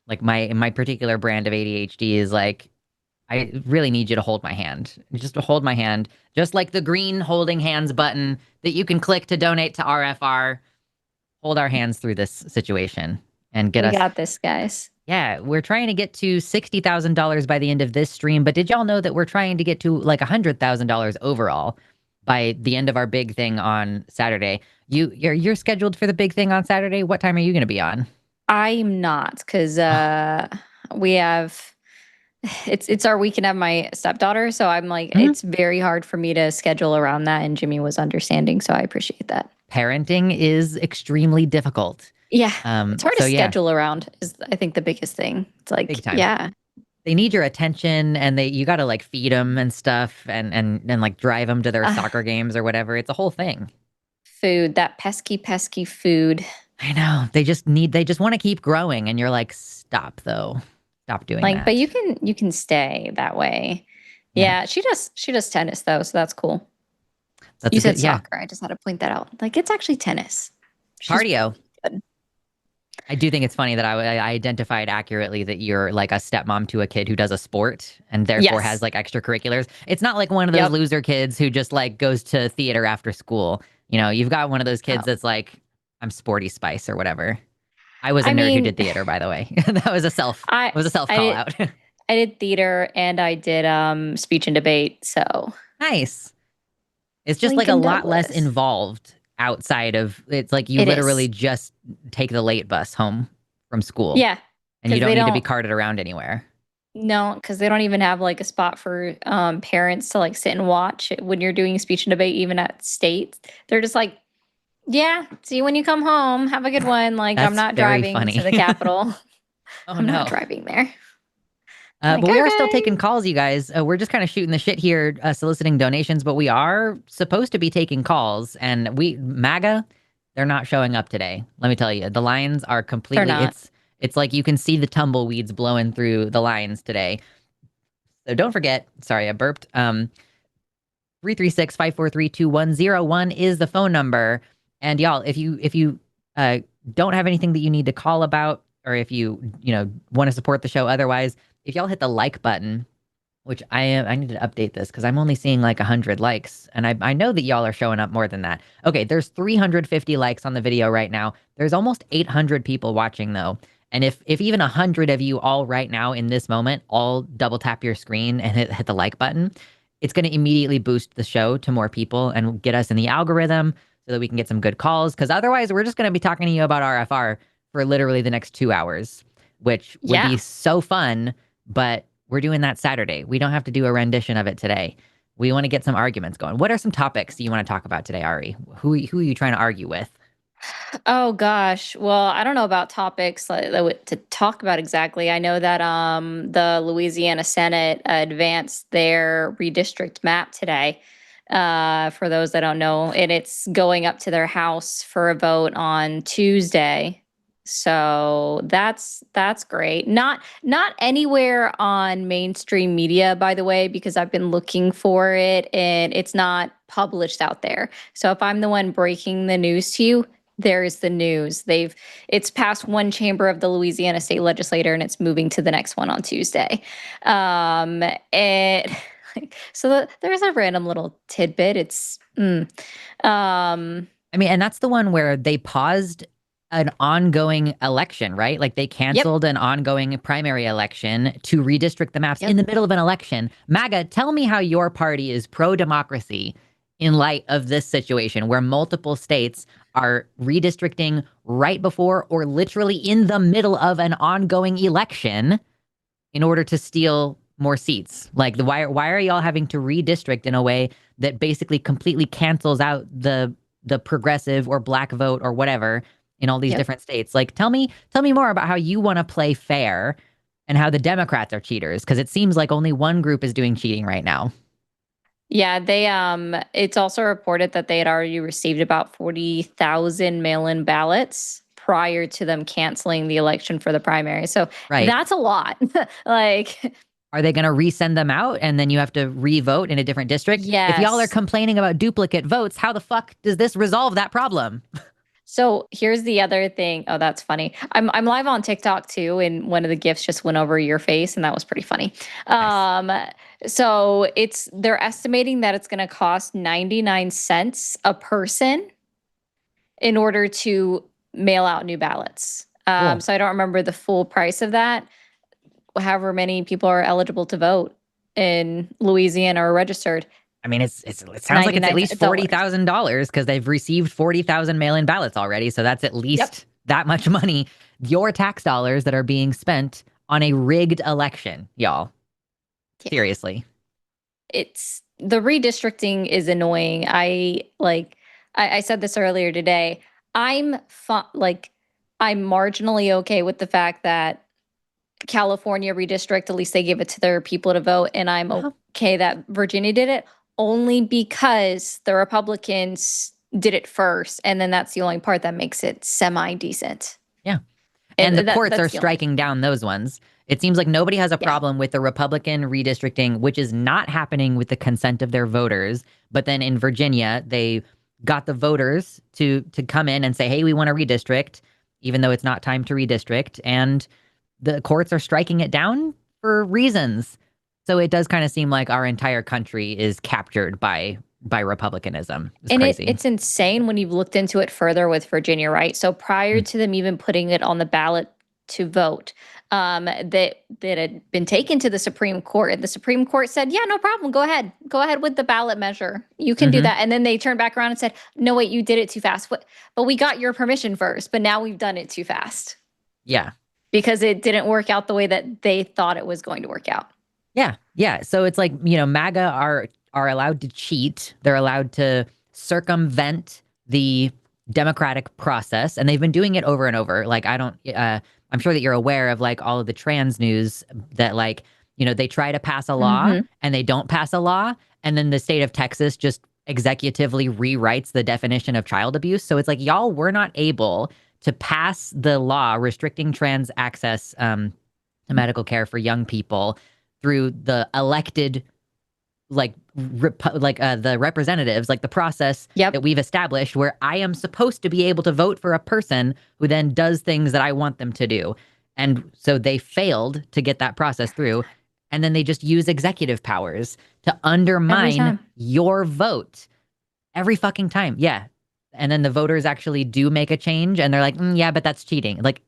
Like my particular brand of ADHD is like, I really need you to hold my hand. Just to hold my hand. Just like the green holding hands button that you can click to donate to RFR. Hold our hands through this situation and get We us. got this, guys. Yeah, we're trying to get to $60,000 by the end of this stream. But did y'all know that we're trying to get to like $100,000 overall by the end of our big thing on Saturday? You're scheduled for the big thing on Saturday. What time are you going to be on? I'm not, because we have it's our weekend of my stepdaughter, so I'm like, Mhm. it's very hard for me to schedule around that, and Jimmy was understanding, so I appreciate that. Parenting is extremely difficult. Yeah, it's hard to So yeah, schedule around is I think the biggest thing. It's like, big time. yeah, They need your attention, and you got to like feed them and stuff, and like drive them to their uh, soccer games or whatever. It's a whole thing. food, that pesky food. I know. They just want to keep growing, and you're like, stop though. Stop doing Like, but that. you can stay that way. Yeah. Yeah, she does tennis though, so that's cool. That's You a said good, yeah. soccer. I just had to point that out. Like, it's actually tennis. She's Cardio. good. I do think it's funny that I identified accurately that you're like a stepmom to a kid who does a sport and therefore Yes. has like extracurriculars. It's not like one of those Yep. loser kids who just like goes to theater after school. You've got one of those kids Oh. that's like, I'm sporty spice or whatever. I was a I nerd who mean, did theater, by the way. That was a self I call did out. I did theater and I did speech and debate. So Nice. It's just like a Lincoln lot less Douglas. involved outside of, it's like you It literally is. just take the late bus home from school. Yeah, And you 'cause don't they need to be don't carted around anywhere. no, because they don't even have like a spot for parents to like sit and watch when you're doing speech and debate, even at states. They're just like, yeah, see you when you come home. Have a good one. Like, I'm That's not very driving to funny. the Capitol. Oh I'm not no. driving there. Like, But we are still okay. taking calls, you guys. We're just kind of shooting the shit here, soliciting donations, but we are supposed to be taking calls. And MAGA, they're not showing up today. Let me tell you, the lines are They're completely, not. it's like you can see the tumbleweeds blowing through the lines today. So don't forget, sorry, I burped. 336-543-2101 is the phone number. And y'all, if you don't have anything that you need to call about, or if you want to support the show otherwise, if y'all hit the like button, which I need to update this because I'm only seeing like 100 likes, and I know that y'all are showing up more than that. Okay, there's 350 likes on the video right now. There's almost 800 people watching though. And if even 100 of you all right now in this moment all double tap your screen and hit the like button, it's going to immediately boost the show to more people and get us in the algorithm so that we can get some good calls. Because otherwise, we're just going to be talking to you about RFR for literally the next 2 hours, which would Yeah. be so fun. But we're doing that Saturday. We don't have to do a rendition of it today. We want to get some arguments going. What are some topics you want to talk about today, Ari? Who are you trying to argue with? Oh gosh. Well, I don't know about topics to talk about exactly. I know that the Louisiana Senate advanced their redistrict map today. For those that don't know, and it's going up to their house for a vote on Tuesday. So that's great. Not anywhere on mainstream media, by the way, because I've been looking for it and it's not published out there. So if I'm the one breaking the news to you, there's the news. It's passed one chamber of the Louisiana state legislature and it's moving to the next one on Tuesday. And so there's a random little tidbit. I mean, and that's the one where they paused an ongoing election, right? Like they canceled an ongoing primary election to redistrict the maps in the middle of an election. MAGA, tell me how your party is pro-democracy in light of this situation where multiple states are redistricting right before or literally in the middle of an ongoing election in order to steal more seats. Like why are y'all having to redistrict in a way that basically completely cancels out the progressive or black vote or whatever in all these different states? Like tell me more about how you want to play fair and how the Democrats are cheaters, because it seems like only one group is doing cheating right now. Yeah, it's also reported that they had already received about 40,000 mail-in ballots prior to them canceling the election for the primary. So that's a lot. Like, are they going to resend them out and then you have to re-vote in a different district? yes. If y'all are complaining about duplicate votes, how the fuck does this resolve that problem? So here's the other thing. Oh, that's funny. I'm live on TikTok too, and one of the gifts just went over your face, and that was pretty funny. Nice. So they're estimating that it's going to cost 99 cents a person in order to mail out new ballots. Cool. So I don't remember the full price of that. However many people are eligible to vote in Louisiana or registered. I mean, it sounds like it's at least $40,000 because they've received 40,000 mail-in ballots already. So that's at least that much money. Your tax dollars that are being spent on a rigged election, y'all. Yeah. Seriously. It's the redistricting is annoying. I said this earlier today. I'm marginally okay with the fact that California redistrict, at least they give it to their people to vote, and I'm okay that Virginia did it. Only because the Republicans did it first, and then that's the only part that makes it semi-decent. Yeah. And the courts are striking down those ones. It seems like nobody has a problem with the Republican redistricting, which is not happening with the consent of their voters. But then in Virginia, they got the voters to come in and say, hey, we want to redistrict, even though it's not time to redistrict. And the courts are striking it down for reasons. So it does kind of seem like our entire country is captured by Republicanism. It's crazy. It's insane when you've looked into it further with Virginia, right? So prior to them even putting it on the ballot to vote that had been taken to the Supreme Court. And the Supreme Court said, yeah, no problem. Go ahead with the ballot measure. You can do that. And then they turned back around and said, no, wait, you did it too fast. But we got your permission first, but now we've done it too fast. Yeah. Because it didn't work out the way that they thought it was going to work out. Yeah. Yeah. So it's like, MAGA are allowed to cheat. They're allowed to circumvent the democratic process. And they've been doing it over and over. Like, I'm sure that you're aware of like all of the trans news that like, they try to pass a law and they don't pass a law. And then the state of Texas just executively rewrites the definition of child abuse. So it's like, y'all were not able to pass the law restricting trans access to medical care for young people through the elected the representatives, like the process that we've established where I am supposed to be able to vote for a person who then does things that I want them to do. And so they failed to get that process through. And then they just use executive powers to undermine your vote every fucking time. Yeah. And then the voters actually do make a change and they're like, yeah, but that's cheating. Like,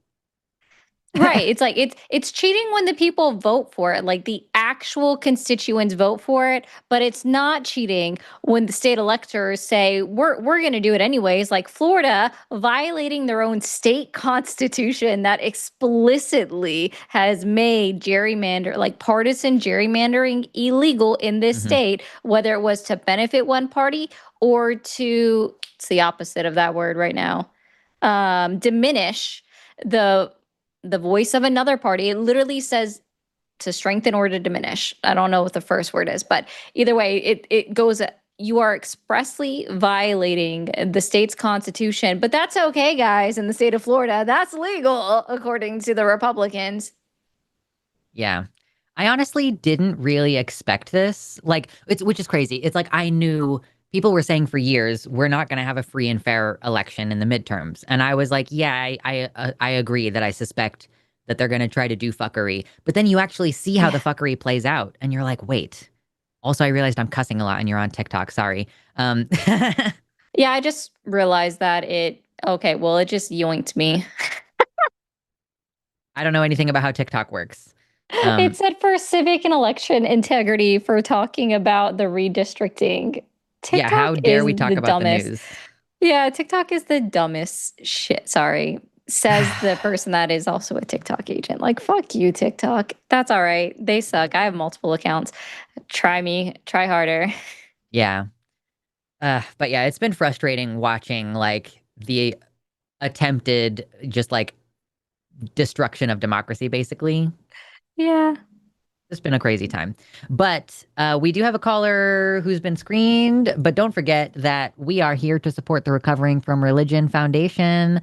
right. It's like it's cheating when the people vote for it, like the actual constituents vote for it, but it's not cheating when the state electors say we're going to do it anyways, like Florida violating their own state constitution that explicitly has made partisan gerrymandering illegal in this state, whether it was to benefit one party or to, it's the opposite of that word right now, diminish the voice of another party. It literally says to strengthen or to diminish. I don't know what the first word is, but either way, it goes, you are expressly violating the state's constitution, but that's okay, guys. In the state of Florida, that's legal, according to the Republicans. Yeah. I honestly didn't really expect this, which is crazy. It's like, I knew people were saying for years, we're not going to have a free and fair election in the midterms. And I was like, yeah, I agree that I suspect that they're going to try to do fuckery. But then you actually see how the fuckery plays out. And you're like, wait. Also, I realized I'm cussing a lot and you're on TikTok. Sorry. Yeah, I just realized that it just yoinked me. I don't know anything about how TikTok works. It said for civic and election integrity for talking about the redistricting. TikTok how dare we talk about the news? Yeah, TikTok is the dumbest shit. Sorry, says the person that is also a TikTok agent. Like, fuck you, TikTok. That's all right. They suck. I have multiple accounts. Try me. Try harder. Yeah. But yeah, it's been frustrating watching like the attempted just like destruction of democracy, basically. Yeah. It's been a crazy time. But we do have a caller who's been screened. But don't forget that we are here to support the Recovering from Religion Foundation.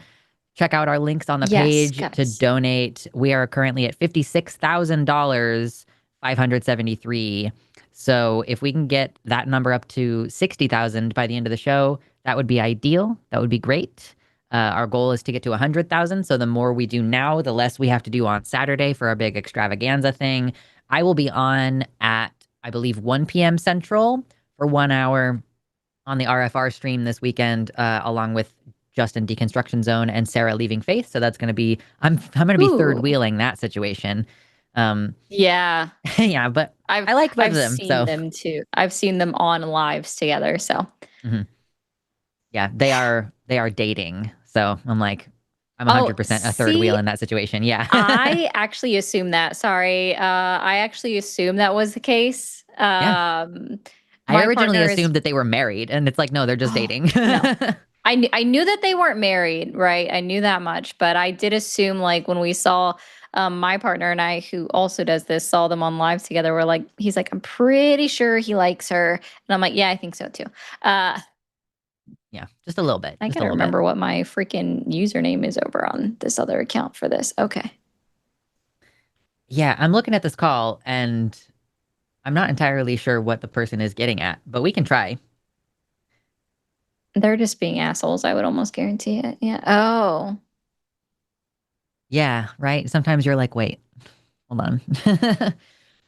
Check out our links on the page to donate. We are currently at $56,000, 573. So if we can get that number up to 60,000 by the end of the show, that would be ideal. That would be great. Our goal is to get to 100,000. So the more we do now, the less we have to do on Saturday for our big extravaganza thing. I will be on at, I believe, 1 p.m. Central for 1 hour on the RFR stream this weekend, along with Justin Deconstruction Zone and Sarah Leaving Faith. So that's going to be, I'm going to be third wheeling that situation. Yeah. Yeah, but I like both of them. I've seen them too. I've seen them on lives together. So yeah, they are dating. So I'm like, I'm 100% a third wheel in that situation. Yeah. I actually assumed that. Sorry. I actually assumed that was the case. I originally assumed that they were married, and it's like, no, they're just dating. No. I knew that they weren't married, right? I knew that much, but I did assume, like, when we saw my partner and I, who also does this, saw them on live together, he's like, I'm pretty sure he likes her. And I'm like, yeah, I think so too. Yeah, just a little bit. I gotta remember what my freaking username is over on this other account for this. Okay. Yeah, I'm looking at this call and I'm not entirely sure what the person is getting at, but we can try. They're just being assholes. I would almost guarantee it. Yeah. Oh. Yeah, right. Sometimes you're like, wait, hold on.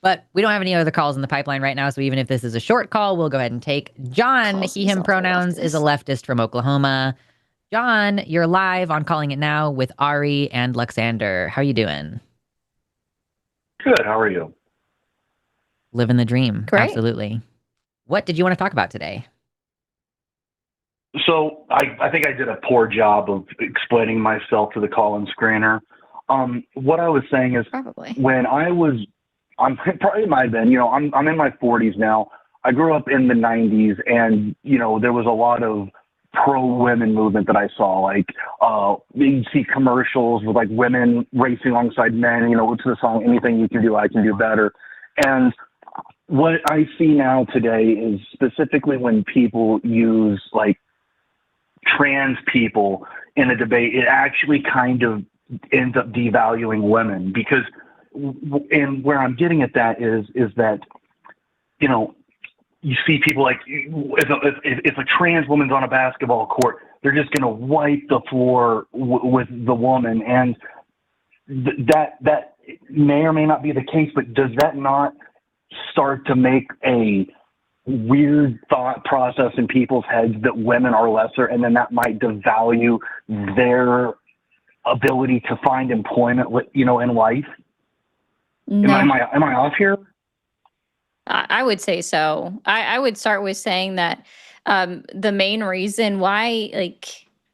But we don't have any other calls in the pipeline right now. So even if this is a short call, we'll go ahead and take John. He, him pronouns, is a leftist from Oklahoma. John, you're live on Calling It Now with Ari and Luxander. How are you doing? Good. How are you? Living the dream. Great. Absolutely. What did you want to talk about today? So I think I did a poor job of explaining myself to the call-in screener. What I was saying is Probably. when I'm probably might have been, I'm in my 40s now. I grew up in the 90s, and, there was a lot of pro-women movement that I saw. Like, you'd see commercials with, like, women racing alongside men. What's the song? Anything you can do, I can do better. And what I see now today is specifically when people use, like, trans people in a debate, it actually kind of ends up devaluing women, because and where I'm getting at that is that, you see people like, if a trans woman's on a basketball court, they're just going to wipe the floor with the woman. And that may or may not be the case, but does that not start to make a weird thought process in people's heads that women are lesser, and then that might devalue their ability to find employment, in life? No. Am I off here? I would say so. I would start with saying that the main reason why,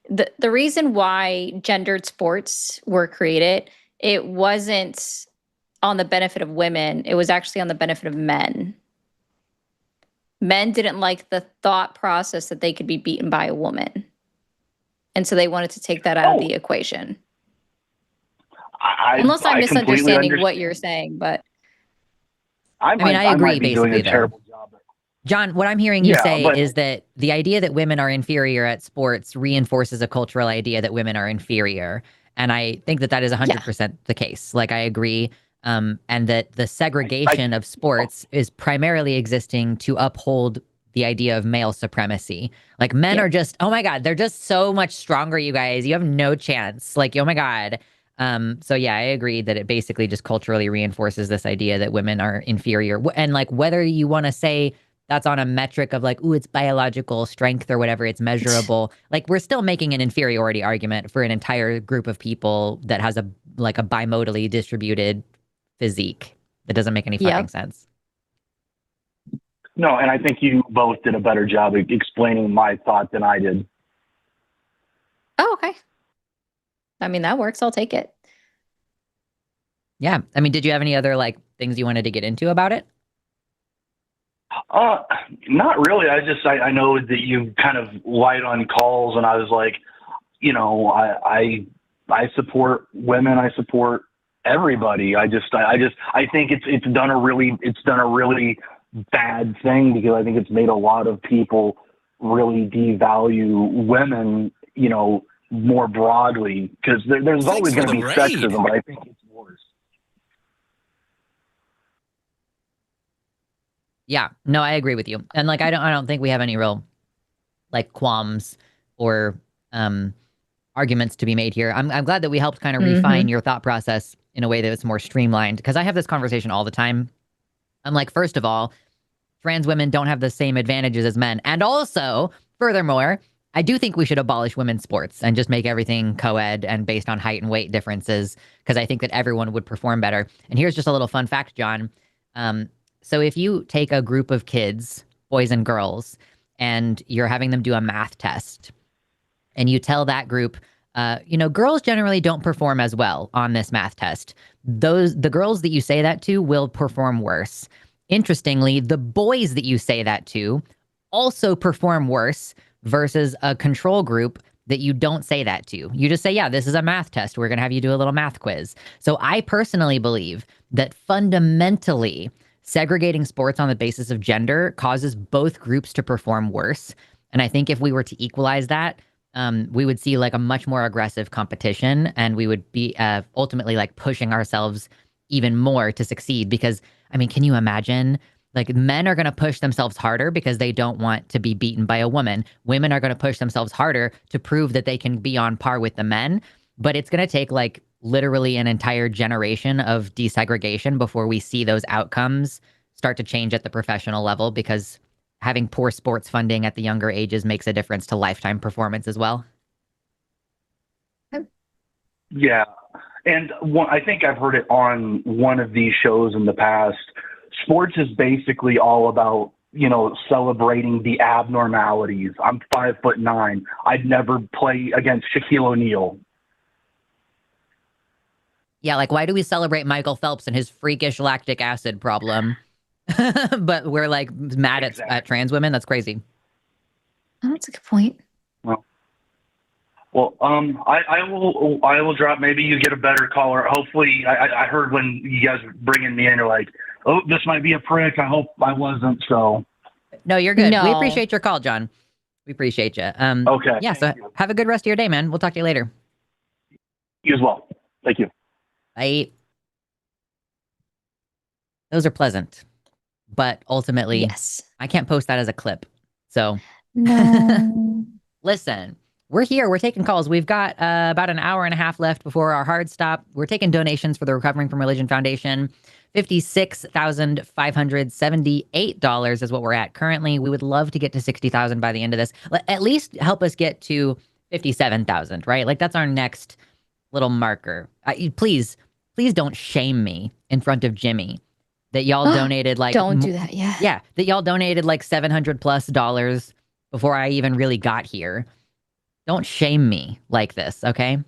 the reason why gendered sports were created, it wasn't on the benefit of women. It was actually on the benefit of men. Men didn't like the thought process that they could be beaten by a woman. And so they wanted to take that out of the equation. Unless I'm misunderstanding what you're saying, but I agree, basically, though. John, what I'm hearing you say is that the idea that women are inferior at sports reinforces a cultural idea that women are inferior. And I think that is 100% the case. Like, I agree. And that the segregation of sports is primarily existing to uphold the idea of male supremacy. Like, men are just, oh my God, they're just so much stronger, you guys. You have no chance. Like, oh my God. So yeah, I agree that it basically just culturally reinforces this idea that women are inferior. And like, whether you want to say that's on a metric of like, ooh, it's biological strength or whatever, it's measurable. Like, we're still making an inferiority argument for an entire group of people that has a bimodally distributed physique. That doesn't make any fucking sense. No, and I think you both did a better job of explaining my thought than I did. Oh, okay. I mean, that works. I'll take it. Yeah. I mean, did you have any other things you wanted to get into about it? Not really. I know that you kind of light on calls, and I was like, I support women. I support everybody. I think it's done a really bad thing, because I think it's made a lot of people really devalue women, more broadly, because there's always going to be sexism, but I think it's worse. Yeah, no, I agree with you. And I don't think we have any real qualms or arguments to be made here. I'm glad that we helped kind of refine your thought process in a way that it's more streamlined, because I have this conversation all the time. I'm like, first of all, trans women don't have the same advantages as men. And also, furthermore, I do think we should abolish women's sports and just make everything co-ed and based on height and weight differences, because I think that everyone would perform better. And here's just a little fun fact, John. So if you take a group of kids, boys and girls, and you're having them do a math test, and you tell that group, girls generally don't perform as well on this math test. The girls that you say that to will perform worse. Interestingly, the boys that you say that to also perform worse versus a control group that you don't say that to. You just say, yeah, this is a math test. We're going to have you do a little math quiz. So I personally believe that fundamentally segregating sports on the basis of gender causes both groups to perform worse. And I think if we were to equalize that, we would see a much more aggressive competition, and we would be ultimately pushing ourselves even more to succeed. Because, I mean, can you imagine? Men are going to push themselves harder because they don't want to be beaten by a woman. Women are going to push themselves harder to prove that they can be on par with the men. But it's going to take literally an entire generation of desegregation before we see those outcomes start to change at the professional level, because having poor sports funding at the younger ages makes a difference to lifetime performance as well. Yeah. And I think I've heard it on one of these shows in the past. Sports is basically all about, celebrating the abnormalities. I'm 5'9". I'd never play against Shaquille O'Neal. Yeah, like why do we celebrate Michael Phelps and his freakish lactic acid problem? But we're like mad at trans women? That's crazy. Oh, that's a good point. Well, I will drop. Maybe you get a better caller. Hopefully, I heard when you guys were bringing me in, you're like, oh, this might be a prick. I hope I wasn't. So. No, you're good. No. We appreciate your call, John. We appreciate you. Okay. Yeah. So have a good rest of your day, man. We'll talk to you later. You as well. Thank you. Bye. Those are pleasant, but ultimately, Yes. I can't post that as a clip. So. No. Listen, we're here. We're taking calls. We've got about an hour and a half left before our hard stop. We're taking donations for the Recovering from Religion Foundation. $56,578 is what we're at currently. We would love to get to 60,000 by the end of this. At least help us get to 57,000, right? Like that's our next little marker. Please don't shame me in front of Jimmy that y'all donated like don't do that. Yeah, that y'all donated like $700+ before I even really got here. Don't shame me like this, okay?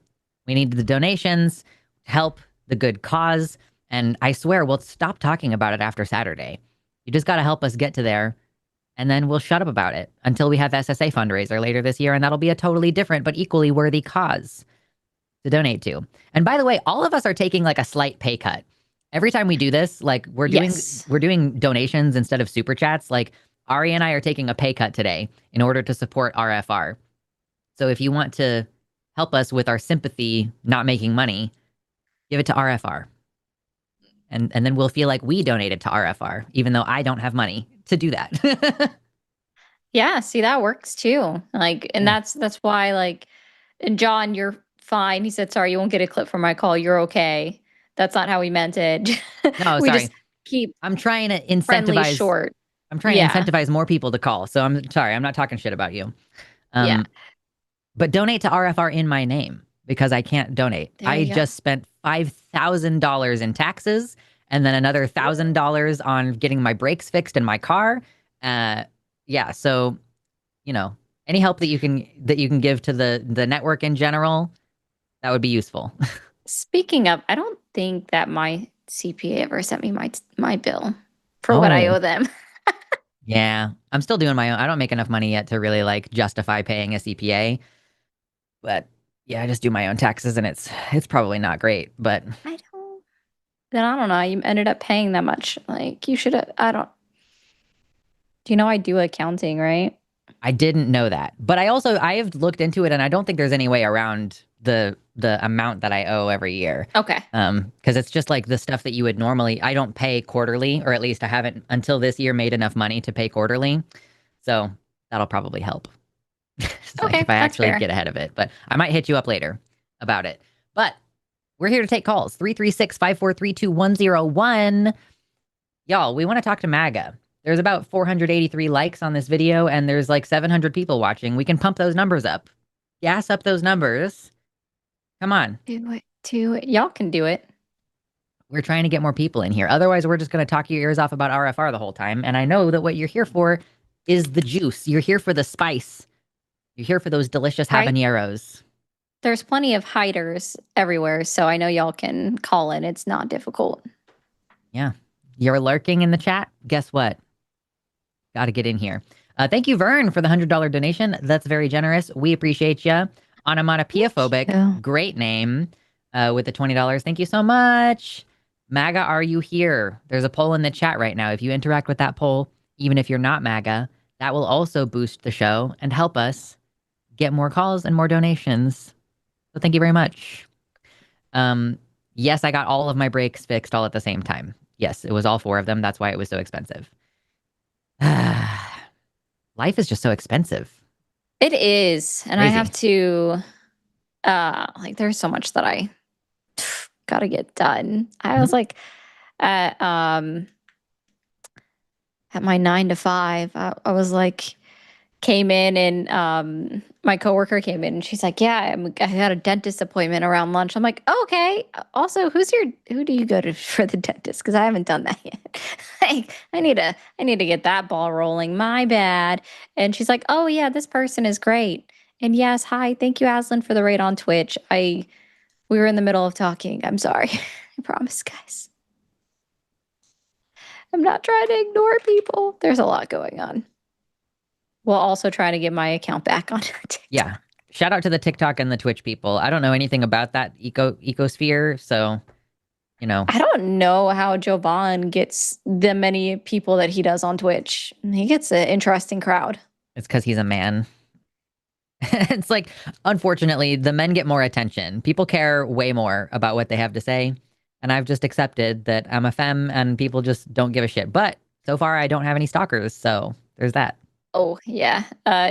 We need the donations, help the good cause, and I swear we'll stop talking about it after Saturday. You just got to help us get to there, and then we'll shut up about it until we have SSA fundraiser later this year, and that'll be a totally different but equally worthy cause to donate to. And by the way, all of us are taking like a slight pay cut. Every time we do this, like we're doing donations instead of super chats. Like Ari and I are taking a pay cut today in order to support RFR. So if you want to help us with our sympathy not making money, give it to RFR. And then we'll feel like we donated to RFR, even though I don't have money to do that. Yeah, see, that works too. Like, and that's why, like, and John, you're fine. He said, sorry, you won't get a clip from my call. You're okay. That's not how he meant it. No, we sorry. just keep I'm trying to friendly incentivize short. I'm trying to incentivize more people to call. So I'm sorry, I'm not talking shit about you. Yeah. But donate to RFR in my name because I can't donate. I just spent $5,000 in taxes and then another $1,000 on getting my brakes fixed in my car. Yeah, so any help that you can give to the network in general, that would be useful. Speaking of, I don't think that my CPA ever sent me my bill for what I owe them. Yeah, I'm still doing my own. I don't make enough money yet to really like justify paying a CPA. But yeah, I just do my own taxes and it's probably not great, but I don't know. You ended up paying that much. Like you should have, do you know I do accounting, right? I didn't know that. But I've looked into it and I don't think there's any way around the amount that I owe every year. Okay. Because it's just like the stuff that you would normally, I don't pay quarterly, or at least I haven't until this year made enough money to pay quarterly. So that'll probably help. Okay, if I actually fair. get ahead of it. But I might hit you up later about it. But we're here to take calls. 336-543-2101. Y'all, we want to talk to MAGA. There's about 483 likes on this video, and there's like 700 people watching. We can pump those numbers up. Gas up those numbers. Come on. Do it. Y'all can do it. We're trying to get more people in here. Otherwise, we're just going to talk your ears off about RFR the whole time. And I know that what you're here for is the juice. You're here for the spice. You're here for those delicious habaneros. There's plenty of hiders everywhere, so I know y'all can call in. It's not difficult. Yeah. You're lurking in the chat? Guess what? Got to get in here. Thank you, Vern, for the $100 donation. That's very generous. We appreciate you. Onomatopoeiaphobic, great name, with the $20. Thank you so much. MAGA, are you here? There's a poll in the chat right now. If you interact with that poll, even if you're not MAGA, that will also boost the show and help us get more calls and more donations. So thank you very much. Yes, I got all of my brakes fixed all at the same time. Yes, it was all 4 of them. That's why it was so expensive. Life is just so expensive. It is. And Crazy. I have to, there's so much that I got to get done. I was like, at my 9 to 5, I was like, came in and my coworker came in and she's like, yeah, I had a dentist appointment around lunch. I'm like, oh, okay. Also, who do you go to for the dentist? Because I haven't done that yet. Like, I need to get that ball rolling. My bad. And she's like, oh yeah, this person is great. And yes, hi, thank you, Aslan, for the raid on Twitch. We were in the middle of talking. I'm sorry. I promise, guys. I'm not trying to ignore people. There's a lot going on. While also trying to get my account back on TikTok. Yeah. Shout out to the TikTok and the Twitch people. I don't know anything about that ecosphere, so, you know. I don't know how Jovan gets the many people that he does on Twitch. He gets an interesting crowd. It's because he's a man. It's like, unfortunately, the men get more attention. People care way more about what they have to say. And I've just accepted that I'm a femme and people just don't give a shit. But so far, I don't have any stalkers, so there's that. Oh, yeah.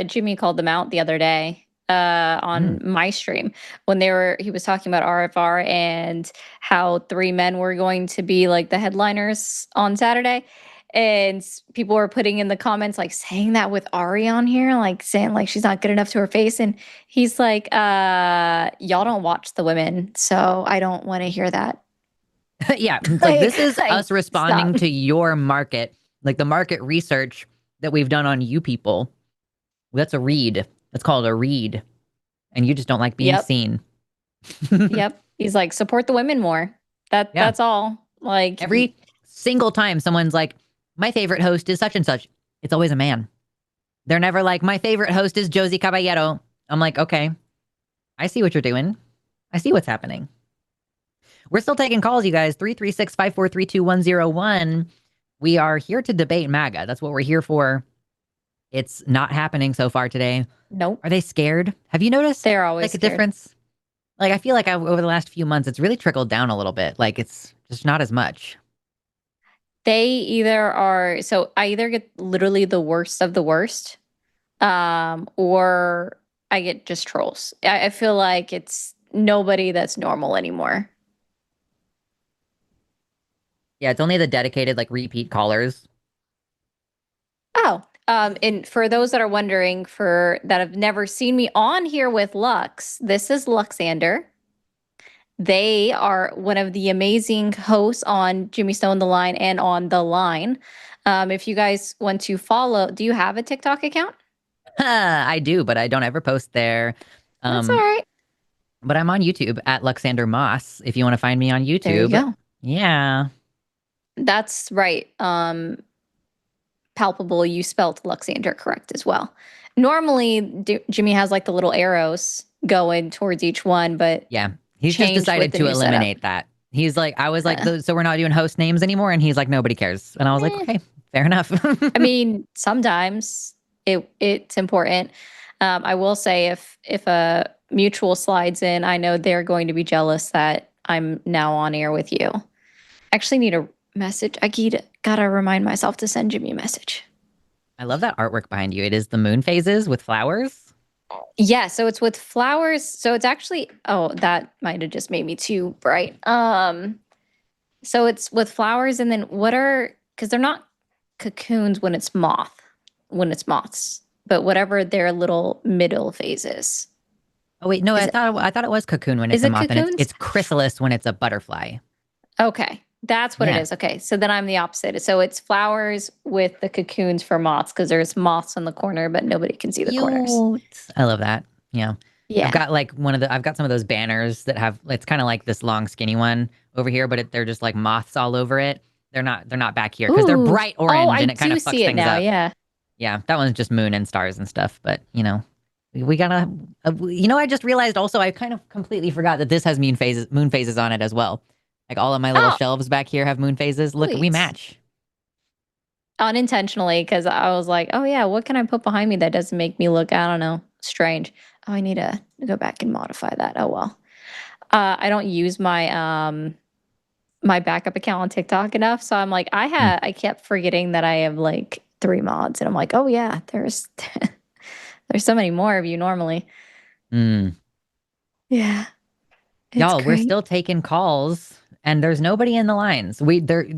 Jimmy called them out the other day on my stream when he was talking about RFR and how 3 men were going to be like the headliners on Saturday. And people were putting in the comments, like saying that with Ari on here, like saying like she's not good enough to her face. And he's like, y'all don't watch the women, so I don't want to hear that. Yeah. Like this is us responding to your market, like the market research that we've done on you people. That's a read. That's called a read. And you just don't like being seen. Yep. He's like, support the women more. That's all. Like every single time someone's like, my favorite host is such and such, it's always a man. They're never like, my favorite host is Josie Caballero. I'm like, okay, I see what you're doing. I see what's happening. We're still taking calls, you guys. 336-543-2101. We are here to debate MAGA. That's what we're here for. It's not happening so far today. Nope. Are they scared? Have you noticed? They're always like a difference? Like I feel like over the last few months, it's really trickled down a little bit. Like it's just not as much. They either are. So I either get literally the worst of the worst, or I get just trolls. I feel like it's nobody that's normal anymore. Yeah, it's only the dedicated, like, repeat callers. Oh, and for those that are wondering, that have never seen me on here with Lux, this is Luxander. They are one of the amazing hosts on Jimmy Stone The Line and on The Line. If you guys want to follow, do you have a TikTok account? I do, but I don't ever post there. That's all right. But I'm on YouTube at Luxander Moss, if you want to find me on YouTube. There you go. Yeah. That's right. Palpable, you spelt Luxander correct as well. Normally, Jimmy has like the little arrows going towards each one, but yeah, he's just decided to eliminate that. He's like, I was like, so we're not doing host names anymore, and he's like, nobody cares, and I was like, okay, fair enough. I mean, sometimes it's important. I will say if a mutual slides in, I know they're going to be jealous that I'm now on air with you. Actually, need a message. I gotta remind myself to send Jimmy a message. I love that artwork behind you. It is the moon phases with flowers. Yeah, so it's with flowers. So it's actually, that might have just made me too bright. So it's with flowers, and then because they're not cocoons when it's moths, but whatever their little middle phases. Oh wait, no, I thought it was cocoon when it's a moth, cocoons? and it's chrysalis when it's a butterfly. Okay. That's what it is. Okay. So then I'm the opposite. So it's flowers with the cocoons for moths, because there's moths in the corner, but nobody can see the corners. I love that. Yeah. Yeah. I've got like I've got some of those banners that have, it's kind of like this long skinny one over here, but they're just like moths all over it. They're not back here because they're bright orange and it kind of fucks things up. Yeah. Yeah. That one's just moon and stars and stuff. But we gotta, I just realized also, I kind of completely forgot that this has moon phases on it as well. Like all of my little shelves back here have moon phases. Look, we match. Unintentionally, because I was like, oh yeah, what can I put behind me that doesn't make me look, I don't know, strange. Oh, I need to go back and modify that. Oh well. I don't use my my backup account on TikTok enough. So I'm like, I kept forgetting that I have like 3 mods. And I'm like, oh yeah, there's so many more of you normally. Yeah. Y'all, we're still taking calls. And there's nobody in the lines.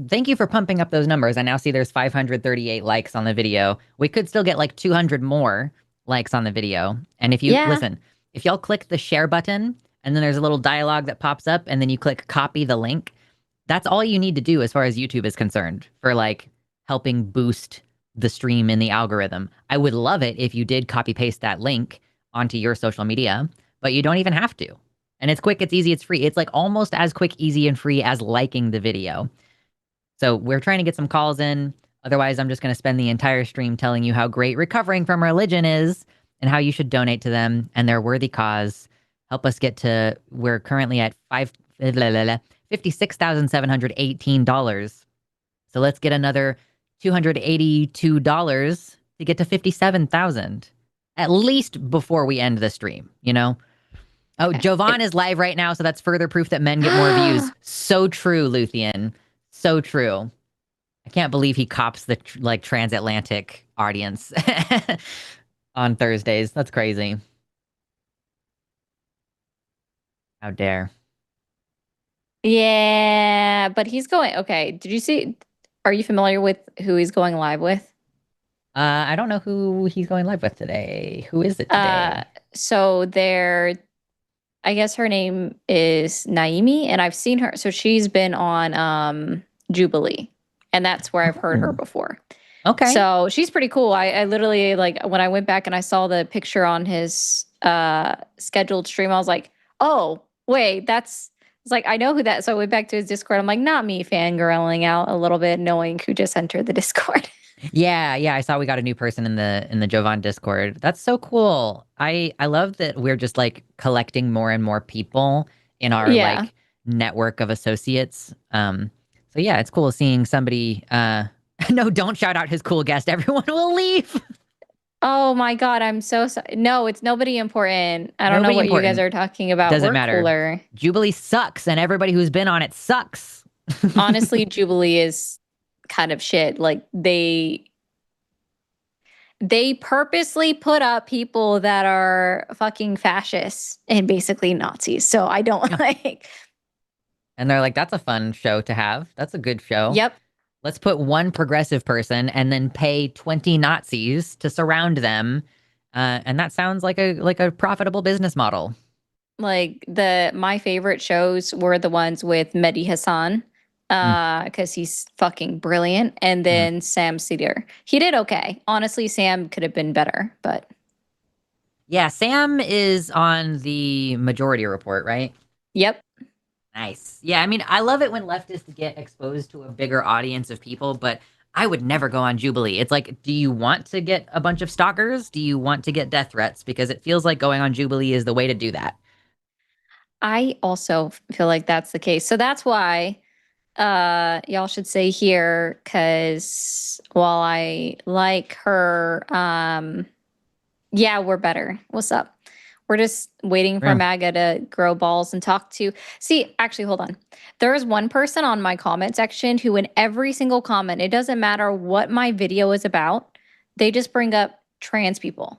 Thank you for pumping up those numbers. I now see there's 538 likes on the video. We could still get like 200 more likes on the video. And if you listen, if y'all click the share button and then there's a little dialogue that pops up and then you click copy the link, that's all you need to do as far as YouTube is concerned for like helping boost the stream in the algorithm. I would love it if you did copy paste that link onto your social media, but you don't even have to. And it's quick, it's easy, it's free. It's like almost as quick, easy, and free as liking the video. So we're trying to get some calls in. Otherwise, I'm just going to spend the entire stream telling you how great recovering from religion is and how you should donate to them and their worthy cause. Help us get to, we're currently at $56,718. So let's get another $282 to get to $57,000, at least before we end the stream, you know? Oh, Jovan is live right now, so that's further proof that men get more views. So true, Luthien. So true. I can't believe he cops the transatlantic audience on Thursdays. That's crazy. How dare. Yeah, but he's going. Okay, did you see? Are you familiar with who he's going live with? I don't know who he's going live with today. Who is it today? So I guess her name is Naimi, and I've seen her. So she's been on Jubilee, and that's where I've heard her before. Okay. So she's pretty cool. I literally, like, when I went back and I saw the picture on his scheduled stream, I was like, oh, wait, it's like, I know who that. So I went back to his Discord. I'm like, not me fangirling out a little bit, knowing who just entered the Discord. Yeah, I saw we got a new person in the Jovan Discord. That's so cool. I love that we're just like collecting more and more people in our like network of associates. So yeah, it's cool seeing somebody no, don't shout out his cool guest. Everyone will leave. Oh my God, I'm so sorry. No, it's nobody important. I don't know what you guys are talking about. Doesn't We're matter. Cooler. Jubilee sucks, and everybody who's been on it sucks. Honestly, Jubilee is kind of shit. Like they purposely put up people that are fucking fascists and basically Nazis. So I don't like. And they're like, that's a fun show to have. That's a good show. Yep. Let's put one progressive person and then pay 20 Nazis to surround them. And that sounds like a profitable business model. Like my favorite shows were the ones with Mehdi Hassan. Because he's fucking brilliant. And then Sam Cedar. He did okay. Honestly, Sam could have been better, but. Yeah, Sam is on the Majority Report, right? Yep. Nice. Yeah, I mean, I love it when leftists get exposed to a bigger audience of people, but I would never go on Jubilee. It's like, do you want to get a bunch of stalkers? Do you want to get death threats? Because it feels like going on Jubilee is the way to do that. I also feel like that's the case. So that's why y'all should stay here, because while I like her, yeah, we're better. What's up? We're just waiting for MAGA to grow balls and talk to. See, actually, hold on. There is one person on my comment section who, in every single comment, it doesn't matter what my video is about, they just bring up trans people.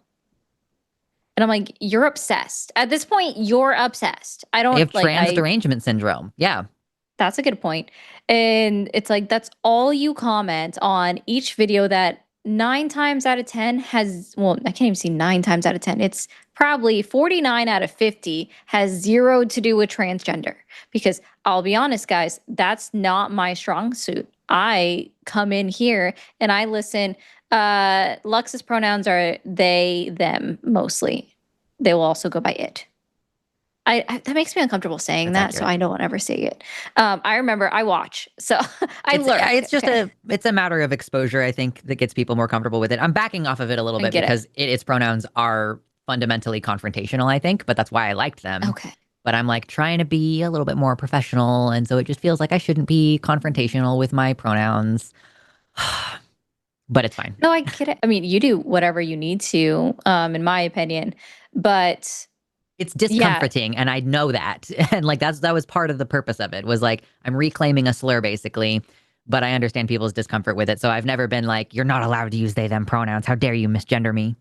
And I'm like, you're obsessed. At this point, you're obsessed. I don't They have like trans derangement syndrome. Yeah. That's a good point. And it's like, that's all you comment on each video that 9 times out of 10 has, well, I can't even see 9 times out of 10. It's probably 49 out of 50 has 0 to do with transgender. Because I'll be honest, guys, that's not my strong suit. I come in here and I listen. Lux's pronouns are they, them, mostly. They will also go by it. That makes me uncomfortable saying That's that, so I don't ever say it. I remember I watch, so I learn. It's just it's a matter of exposure, I think, that gets people more comfortable with it. I'm backing off of it a little bit because its pronouns are fundamentally confrontational, I think, but that's why I liked them. Okay. But I'm like trying to be a little bit more professional, and so it just feels like I shouldn't be confrontational with my pronouns. But it's fine. No, I get it. I mean, you do whatever you need to, in my opinion, but it's discomforting, and I know that. And like that was part of the purpose of it, was like I'm reclaiming a slur basically, but I understand people's discomfort with it. So I've never been like, you're not allowed to use they them pronouns. How dare you misgender me?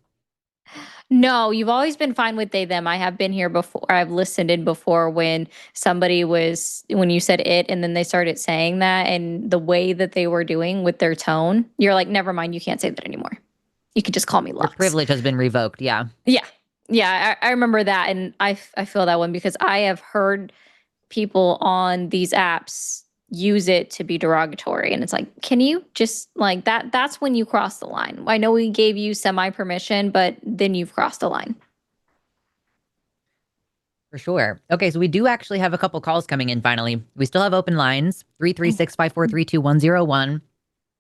No, you've always been fine with they them. I have been here before. I've listened in before when when you said it and then they started saying that, and the way that they were doing with their tone, you're like, never mind, you can't say that anymore. You could just call me Your Lux. privilege has been revoked. Yeah. Yeah, I remember that, and I feel that one because I have heard people on these apps use it to be derogatory, and it's like, can you just like that? That's when you cross the line. I know we gave you semi permission, but then you've crossed the line. For sure. Okay, so we do actually have a couple calls coming in finally. We still have open lines, 336-543-2101.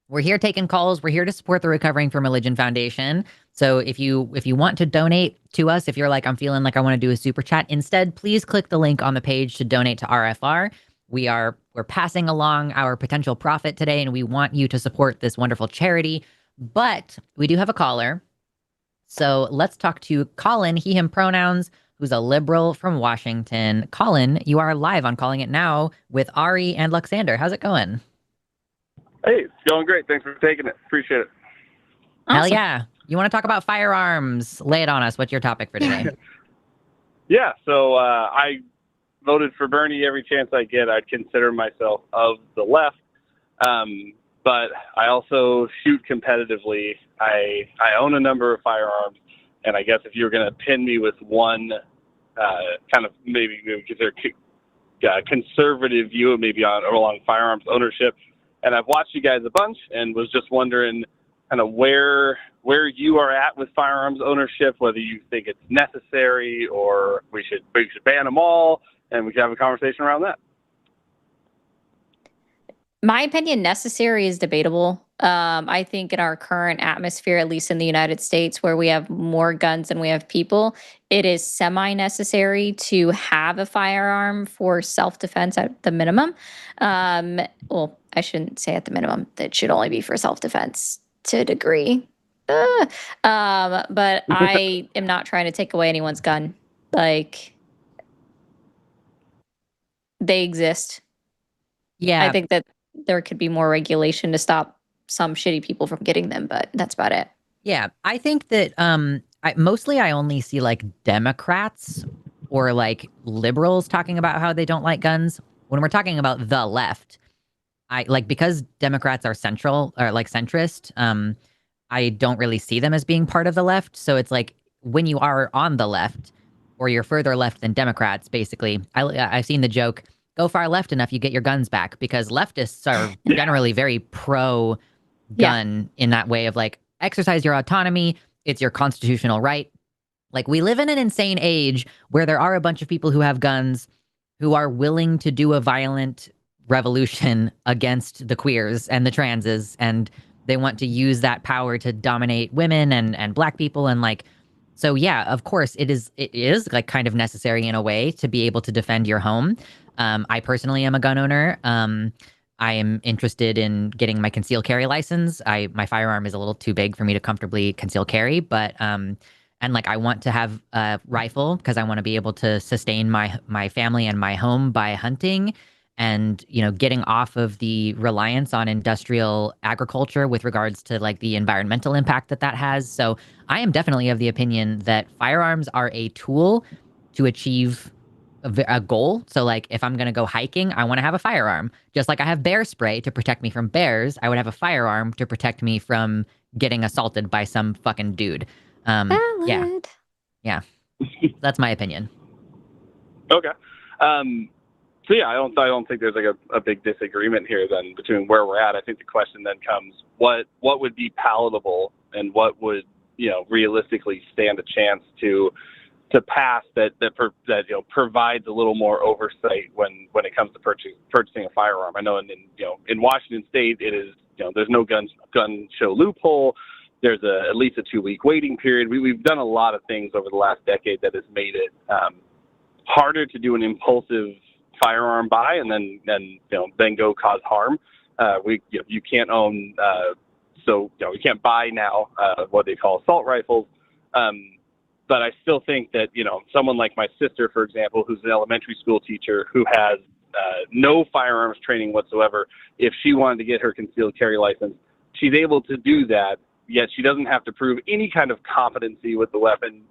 We're here taking calls. We're here to support the Recovering from Religion Foundation. So if you want to donate to us, if you're like, I'm feeling like I want to do a super chat instead, please click the link on the page to donate to RFR. We're passing along our potential profit today, and we want you to support this wonderful charity. But we do have a caller. So let's talk to Colin, he, him pronouns, who's a liberal from Washington. Colin, you are live on Calling It Now with Ari and Luxander. How's it going? Hey, it's going great. Thanks for taking it. Appreciate it. Hell Awesome. yeah. You want to talk about firearms? Lay it on us. What's your topic for today? Yeah, so I voted for Bernie every chance I get. I'd consider myself of the left, but I also shoot competitively. I own a number of firearms, and I guess if you were going to pin me with one kind of maybe consider conservative view, maybe along firearms ownership, and I've watched you guys a bunch and was just wondering kind of where you are at with firearms ownership, whether you think it's necessary or we should ban them all, and we can have a conversation around that. My opinion, necessary is debatable. I think in our current atmosphere, at least in the United States, where we have more guns than we have people, it is semi-necessary to have a firearm for self-defense at the minimum. Well, I shouldn't say at the minimum. That should only be for self-defense to a degree. But I am not trying to take away anyone's gun. Like, they exist. Yeah. I think that there could be more regulation to stop some shitty people from getting them, but that's about it. Yeah. I think that I only see like Democrats or like liberals talking about how they don't like guns. When we're talking about the left, because Democrats are central or like centrist, I don't really see them as being part of the left. So it's like when you are on the left or you're further left than Democrats, basically, I've seen the joke, go far left enough, you get your guns back, because leftists are generally very pro-gun in that way of like, exercise your autonomy. It's your constitutional right. Like, we live in an insane age where there are a bunch of people who have guns who are willing to do a violent revolution against the queers and the transes, and they want to use that power to dominate women and black people. And like, so yeah, of course it is like kind of necessary in a way to be able to defend your home. I personally am a gun owner. I am interested in getting my concealed carry license. My firearm is a little too big for me to comfortably conceal carry, but and like I want to have a rifle because I want to be able to sustain my family and my home by hunting, and getting off of the reliance on industrial agriculture with regards to like the environmental impact that has. So I am definitely of the opinion that firearms are a tool to achieve a goal. So like if I'm going to go hiking, I want to have a firearm. Just like I have bear spray to protect me from bears, I would have a firearm to protect me from getting assaulted by some fucking dude. Valid. Yeah. That's my opinion. Okay. So yeah, I don't think there's like a big disagreement here then between where we're at. I think the question then comes, what would be palatable and what would, realistically stand a chance to pass that provides a little more oversight when it comes to purchasing a firearm. I know in Washington State it is, there's no gun show loophole. There's at least a 2-week waiting period. We've done a lot of things over the last decade that has made it harder to do an impulsive firearm buy and then go cause harm. You can't own you can't buy now what they call assault rifles. But I still think that someone like my sister, for example, who's an elementary school teacher who has no firearms training whatsoever, if she wanted to get her concealed carry license, she's able to do that. Yet she doesn't have to prove any kind of competency with the weapon.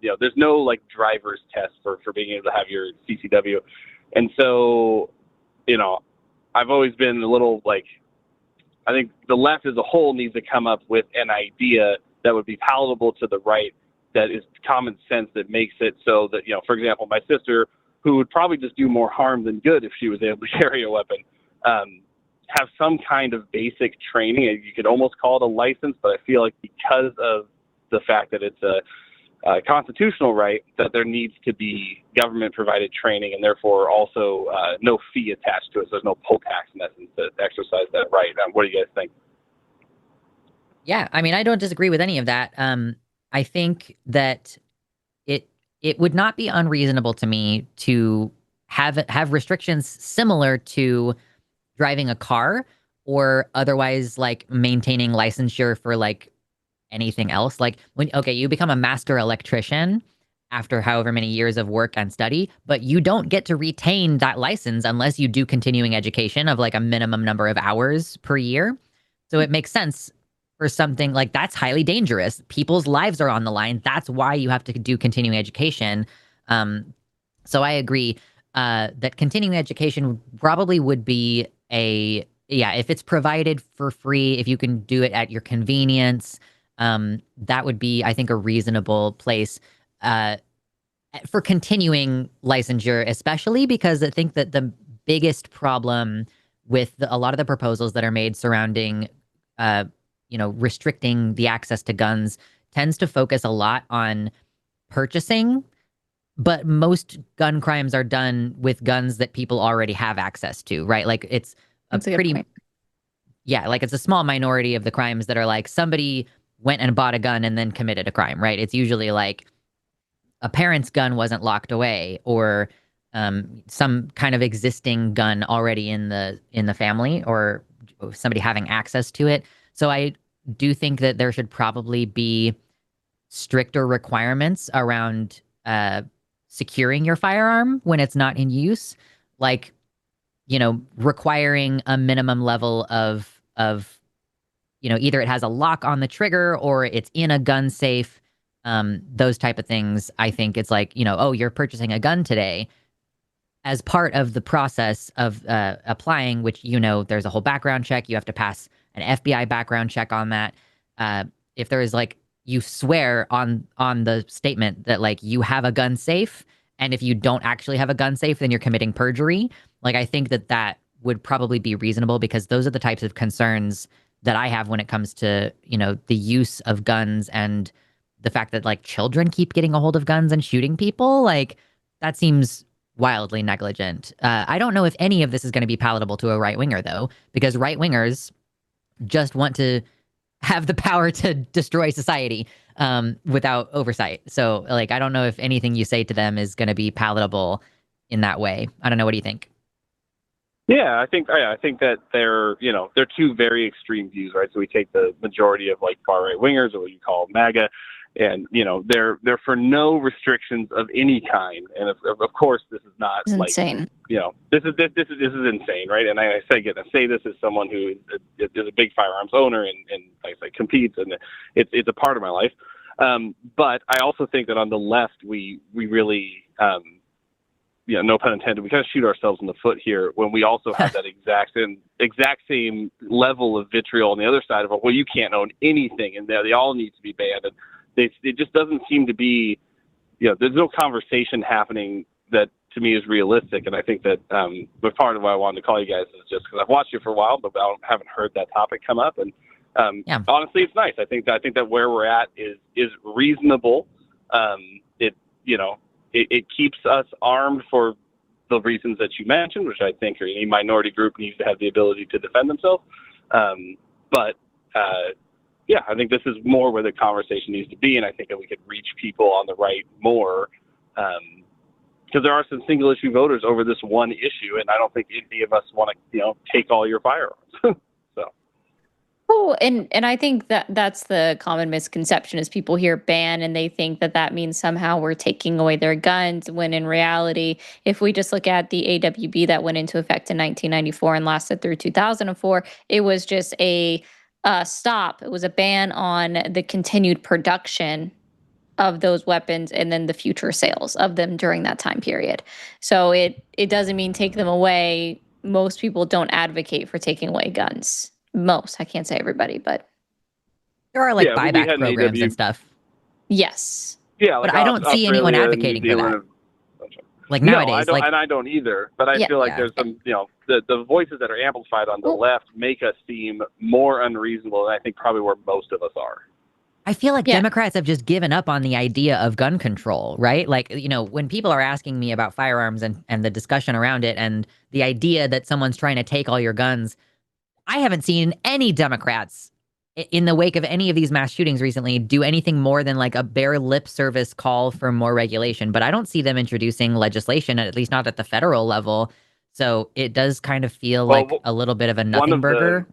There's no like driver's test for being able to have your CCW. And so, I've always been a little like, I think the left as a whole needs to come up with an idea that would be palatable to the right, that is common sense, that makes it so that, for example, my sister, who would probably just do more harm than good if she was able to carry a weapon, have some kind of basic training. You could almost call it a license, but I feel like because of the fact that it's a constitutional right, that there needs to be government-provided training, and therefore also no fee attached to it. So there's no poll tax, in essence, to exercise that right. What do you guys think? Yeah, I mean, I don't disagree with any of that. I think that it would not be unreasonable to me to have restrictions similar to driving a car, or otherwise like maintaining licensure for like anything else. Like you become a master electrician after however many years of work and study, but you don't get to retain that license unless you do continuing education of like a minimum number of hours per year. So it makes sense for something like that's highly dangerous. People's lives are on the line. That's why you have to do continuing education. So I agree that continuing education probably would be if it's provided for free, if you can do it at your convenience, that would be, I think, a reasonable place for continuing licensure, especially because I think that the biggest problem with a lot of the proposals that are made surrounding, restricting the access to guns tends to focus a lot on purchasing, but most gun crimes are done with guns that people already have access to, right? Like it's That's a good point. Like it's a small minority of the crimes that are like somebody went and bought a gun and then committed a crime, right? It's usually like a parent's gun wasn't locked away, or some kind of existing gun already in the family, or somebody having access to it. So I do think that there should probably be stricter requirements around securing your firearm when it's not in use, like requiring a minimum level of either it has a lock on the trigger or it's in a gun safe. Those type of things. I think it's like, you're purchasing a gun today. As part of the process of applying, which, there's a whole background check. You have to pass an FBI background check on that. If there is like, you swear on the statement that like you have a gun safe, and if you don't actually have a gun safe, then you're committing perjury. Like, I think that would probably be reasonable, because those are the types of concerns that I have when it comes to, the use of guns, and the fact that like children keep getting a hold of guns and shooting people. Like, that seems wildly negligent. I don't know if any of this is going to be palatable to a right winger, though, because right wingers just want to have the power to destroy society without oversight. So like, I don't know if anything you say to them is going to be palatable in that way. I don't know. What do you think? Yeah, I think that they're two very extreme views, right? So we take the majority of like far right wingers, or what you call MAGA, and they're for no restrictions of any kind. And of course, this is not it's like insane. This is insane, right? And I say this as someone who is a big firearms owner and like I say, competes, and it's a part of my life. But I also think that on the left, we really no pun intended, we kind of shoot ourselves in the foot here when we also have that exact same level of vitriol on the other side of it. Well, you can't own anything, and they all need to be banned. And it just doesn't seem to be, there's no conversation happening that to me is realistic. And I think that, but part of why I wanted to call you guys is just because I've watched you for a while, but I haven't heard that topic come up. And honestly, it's nice. I think that where we're at is reasonable. It keeps us armed for the reasons that you mentioned, which I think any minority group needs to have the ability to defend themselves. I think this is more where the conversation needs to be, and I think that we could reach people on the right more, because there are some single issue voters over this one issue, and I don't think any of us want to take all your firearms. Oh, and I think that's the common misconception is people hear ban and they think that means somehow we're taking away their guns, when in reality, if we just look at the AWB that went into effect in 1994 and lasted through 2004, it was just a stop. It was a ban on the continued production of those weapons and then the future sales of them during that time period. So it doesn't mean take them away. Most people don't advocate for taking away guns. Most, I can't say everybody, but There are like Yeah, we buyback had an programs AW and stuff. Yes. Yeah, like But I don't see anyone Australia, advocating New for that. Zealand. Like No, nowadays, I don't, like and I don't either. But I Yeah. feel like Yeah. there's some, the voices that are amplified on the Well- left make us seem more unreasonable than I think probably where most of us are. I feel like Yeah. Democrats have just given up on the idea of gun control, right? Like, when people are asking me about firearms and the discussion around it and the idea that someone's trying to take all your guns, I haven't seen any Democrats in the wake of any of these mass shootings recently do anything more than like a bare lip service call for more regulation. But I don't see them introducing legislation, at least not at the federal level. So it does kind of feel like a little bit of a nothing burger.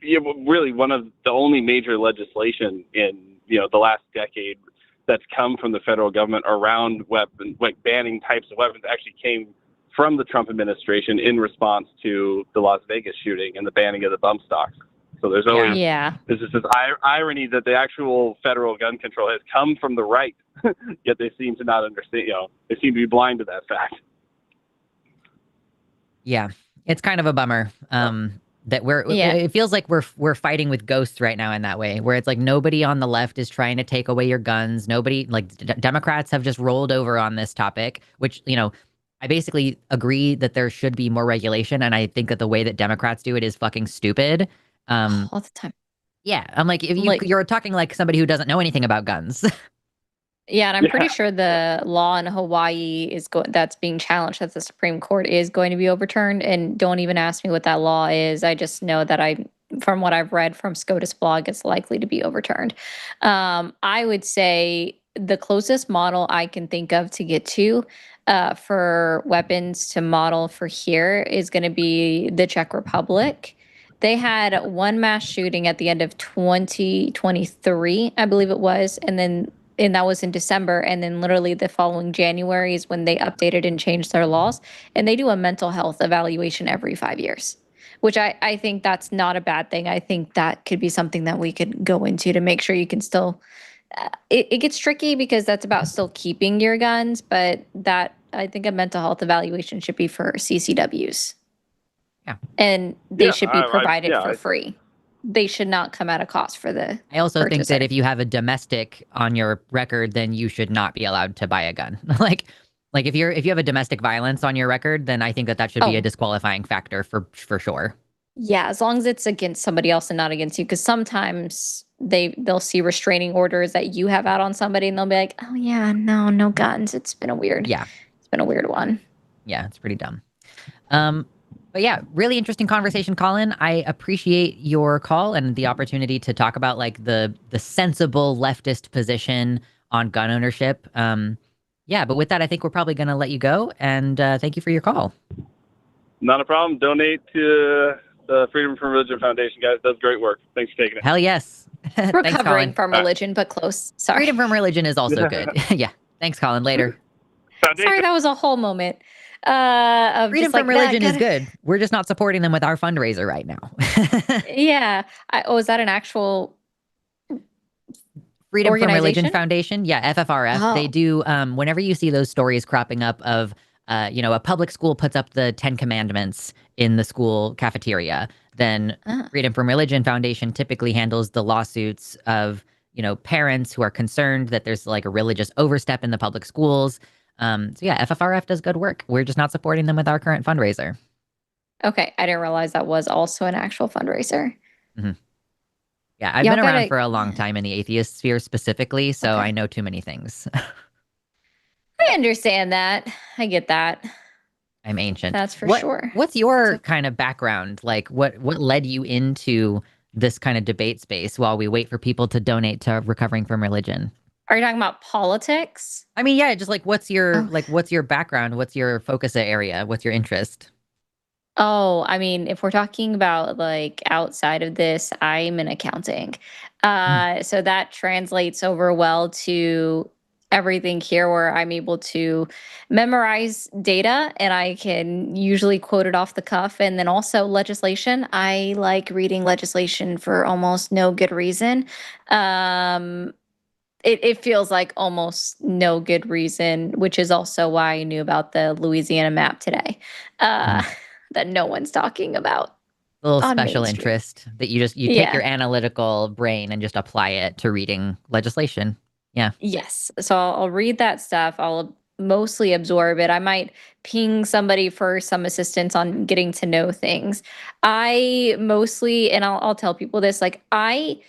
Yeah, well, really, one of the only major legislation in the last decade that's come from the federal government around weapons, like banning types of weapons, actually came from the Trump administration in response to the Las Vegas shooting and the banning of the bump stocks. So there's always Yeah. there's this irony that the actual federal gun control has come from the right, yet they seem to not understand. They seem to be blind to that fact. Yeah, it's kind of a bummer. That it feels like we're fighting with ghosts right now in that way, where it's like nobody on the left is trying to take away your guns. Nobody, like Democrats have just rolled over on this topic, which, I basically agree that there should be more regulation. And I think that the way that Democrats do it is fucking stupid. All the time. Yeah. I'm like, if you're talking like somebody who doesn't know anything about guns. Yeah, and I'm pretty sure the law in Hawaii that's being challenged at the Supreme Court is going to be overturned. And don't even ask me what that law is. I just know that from what I've read from SCOTUS blog, it's likely to be overturned. I would say the closest model I can think of to get to for weapons to model for here is going to be the Czech Republic. They had one mass shooting at the end of 2023, I believe it was, and that was in December. And then literally the following January is when they updated and changed their laws. And they do a mental health evaluation every 5 years, which I think that's not a bad thing. I think that could be something that we could go into to make sure you can still, it gets tricky because that's about still keeping your guns, but I think a mental health evaluation should be for CCWs. Yeah. And they should be provided for free. They should not come at a cost for the I also think purchaser. that if you have a domestic on your record, then you should not be allowed to buy a gun. like if you have a domestic violence on your record, then I think that should be a disqualifying factor for sure. Yeah, as long as it's against somebody else and not against you, because sometimes they'll see restraining orders that you have out on somebody and they'll be like, oh yeah, no guns. It's been a weird one. Yeah, it's pretty dumb. But yeah, really interesting conversation, Colin. I appreciate your call and the opportunity to talk about like the sensible leftist position on gun ownership. Yeah, but with that, I think we're probably going to let you go. And thank you for your call. Not a problem. Donate to the Freedom from Religion Foundation, guys. Does great work. Thanks for taking it. Hell yes. Thanks, Recovering Colin. from religion, but close. Sorry. Freedom from religion is also good. Yeah. Thanks, Colin. Later. Sorry, that was a whole moment. Of Freedom from religion is good. We're just not supporting them with our fundraiser right now. Yeah. Is that an actual Freedom from Religion organization? Foundation? Yeah, FFRF. Oh. They do, whenever you see those stories cropping up of, a public school puts up the 10 Commandments in the school cafeteria, then Freedom from Religion Foundation typically handles the lawsuits of, parents who are concerned that there's like a religious overstep in the public schools. So yeah, FFRF does good work. We're just not supporting them with our current fundraiser. Okay, I didn't realize that was also an actual fundraiser. Mm-hmm. Yeah, I've been around for a long time in the atheist sphere specifically, so I know too many things. I understand that. I get that. I'm ancient. That's for sure. What's your kind of background? Like, what led you into this kind of debate space while we wait for people to donate to Recovering from Religion? Are you talking about politics? I mean, yeah, just like what's your background? What's your focus area? What's your interest? Oh, I mean, if we're talking about like outside of this, I'm in accounting. So that translates over well to everything here where I'm able to memorize data and I can usually quote it off the cuff. And then also legislation. I like reading legislation for almost no good reason. It feels like almost no good reason, which is also why I knew about the Louisiana map today, that no one's talking about. A little On special Main Street. interest that you take Yeah. your analytical brain and just apply it to reading legislation. Yeah. Yes. So I'll read that stuff. I'll mostly absorb it. I might ping somebody for some assistance on getting to know things. I mostly, and I'll tell people this, like I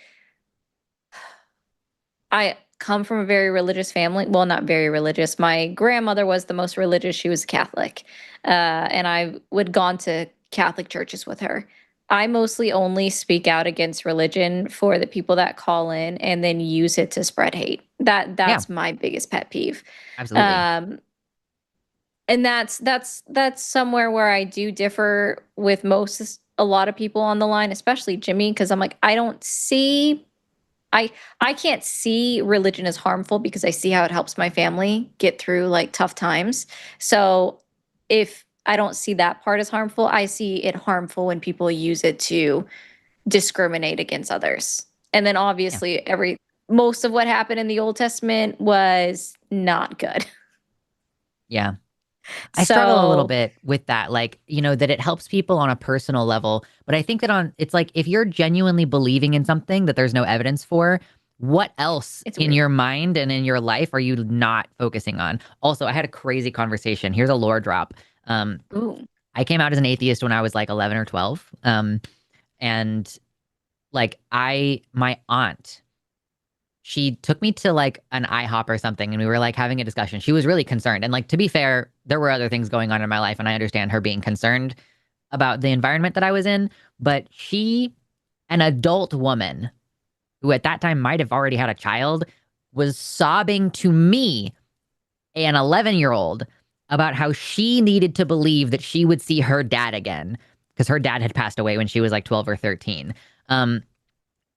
come from a very religious family. Well, not very religious. My grandmother was the most religious. She was Catholic. And I would gone to Catholic churches with her. I mostly only speak out against religion for the people that call in and then use it to spread hate. That's my biggest pet peeve. Absolutely. And that's somewhere where I do differ with a lot of people on the line, especially Jimmy, because I'm like, I can't see religion as harmful because I see how it helps my family get through like tough times. So if I don't see that part as harmful, I see it harmful when people use it to discriminate against others. And then obviously most of what happened in the Old Testament was not good. Yeah. I struggle a little bit with that, like, that it helps people on a personal level. But I think that it's like, if you're genuinely believing in something that there's no evidence for, what else in your mind and in your life are you not focusing on? Also, I had a crazy conversation. Here's a lore drop. Ooh. I came out as an atheist when I was like 11 or 12. And like my aunt, she took me to like an IHOP or something, and we were like having a discussion. She was really concerned. And like, to be fair, there were other things going on in my life, and I understand her being concerned about the environment that I was in. But she, an adult woman who at that time might have already had a child, was sobbing to me, an 11-year-old, about how she needed to believe that she would see her dad again because her dad had passed away when she was like 12 or 13.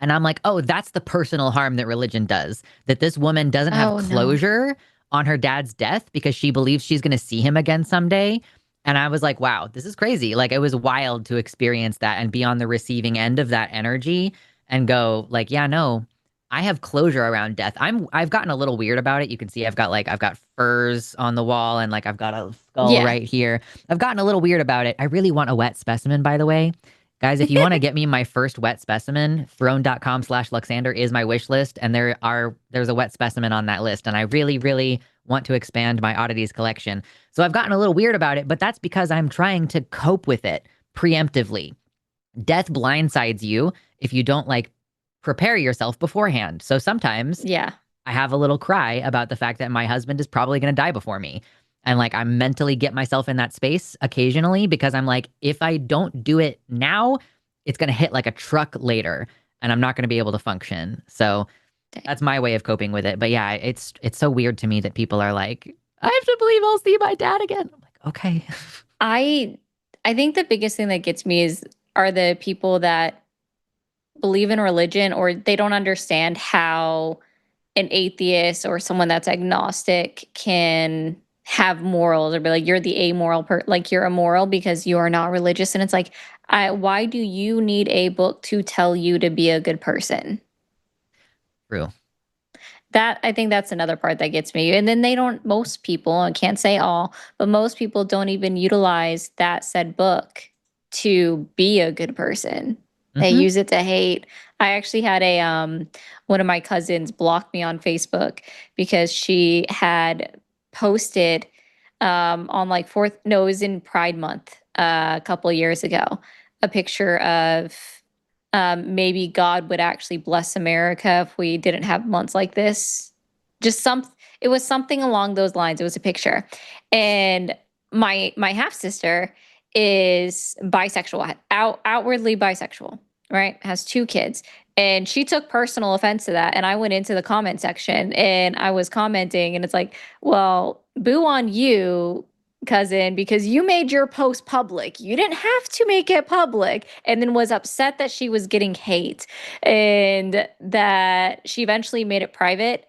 And I'm like, oh, that's the personal harm that religion does. That this woman doesn't have closure on her dad's death because she believes she's going to see him again someday. And I was like, wow, this is crazy. Like, it was wild to experience that and be on the receiving end of that energy and go like, yeah, no, I have closure around death. I've gotten a little weird about it. You can see I've got furs on the wall, and like I've got a skull right here. I've gotten a little weird about it. I really want a wet specimen, by the way. Guys, if you want to get me my first wet specimen, throne.com/Luxander is my wish list. And there's a wet specimen on that list. And I really, really want to expand my oddities collection. So I've gotten a little weird about it, but that's because I'm trying to cope with it preemptively. Death blindsides you if you don't like prepare yourself beforehand. So sometimes I have a little cry about the fact that my husband is probably going to die before me. And like, I mentally get myself in that space occasionally because I'm like, if I don't do it now, it's going to hit like a truck later and I'm not going to be able to function. So that's my way of coping with it. But yeah, it's so weird to me that people are like, I have to believe I'll see my dad again. I'm like, okay. I think the biggest thing that gets me are the people that believe in religion or they don't understand how an atheist or someone that's agnostic can have morals or be like, you're the amoral like you're immoral because you are not religious. And it's like, why do you need a book to tell you to be a good person? True. I think that's another part that gets me. And then most people, I can't say all, but most people don't even utilize that said book to be a good person. They use it to hate. I actually had one of my cousins block me on Facebook because she had posted on like it was in Pride Month a couple of years ago, a picture of maybe God would actually bless America if we didn't have months like this. It was something along those lines. It was a picture. And my half sister is bisexual, outwardly bisexual, right? Has 2 kids. And she took personal offense to that. And I went into the comment section and I was commenting and it's like, well, boo on you, cousin, because you made your post public. You didn't have to make it public. And then was upset that she was getting hate and that she eventually made it private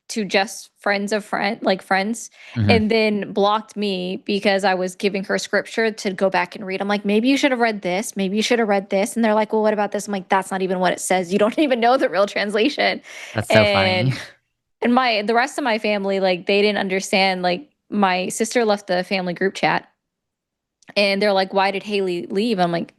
to just friends, and then blocked me because I was giving her scripture to go back and read. I'm like, maybe you should have read this. Maybe you should have read this. And they're like, well, what about this? I'm like, that's not even what it says. You don't even know the real translation. That's so funny. And the rest of my family, like, they didn't understand. Like, my sister left the family group chat and they're like, why did Haley leave? I'm like,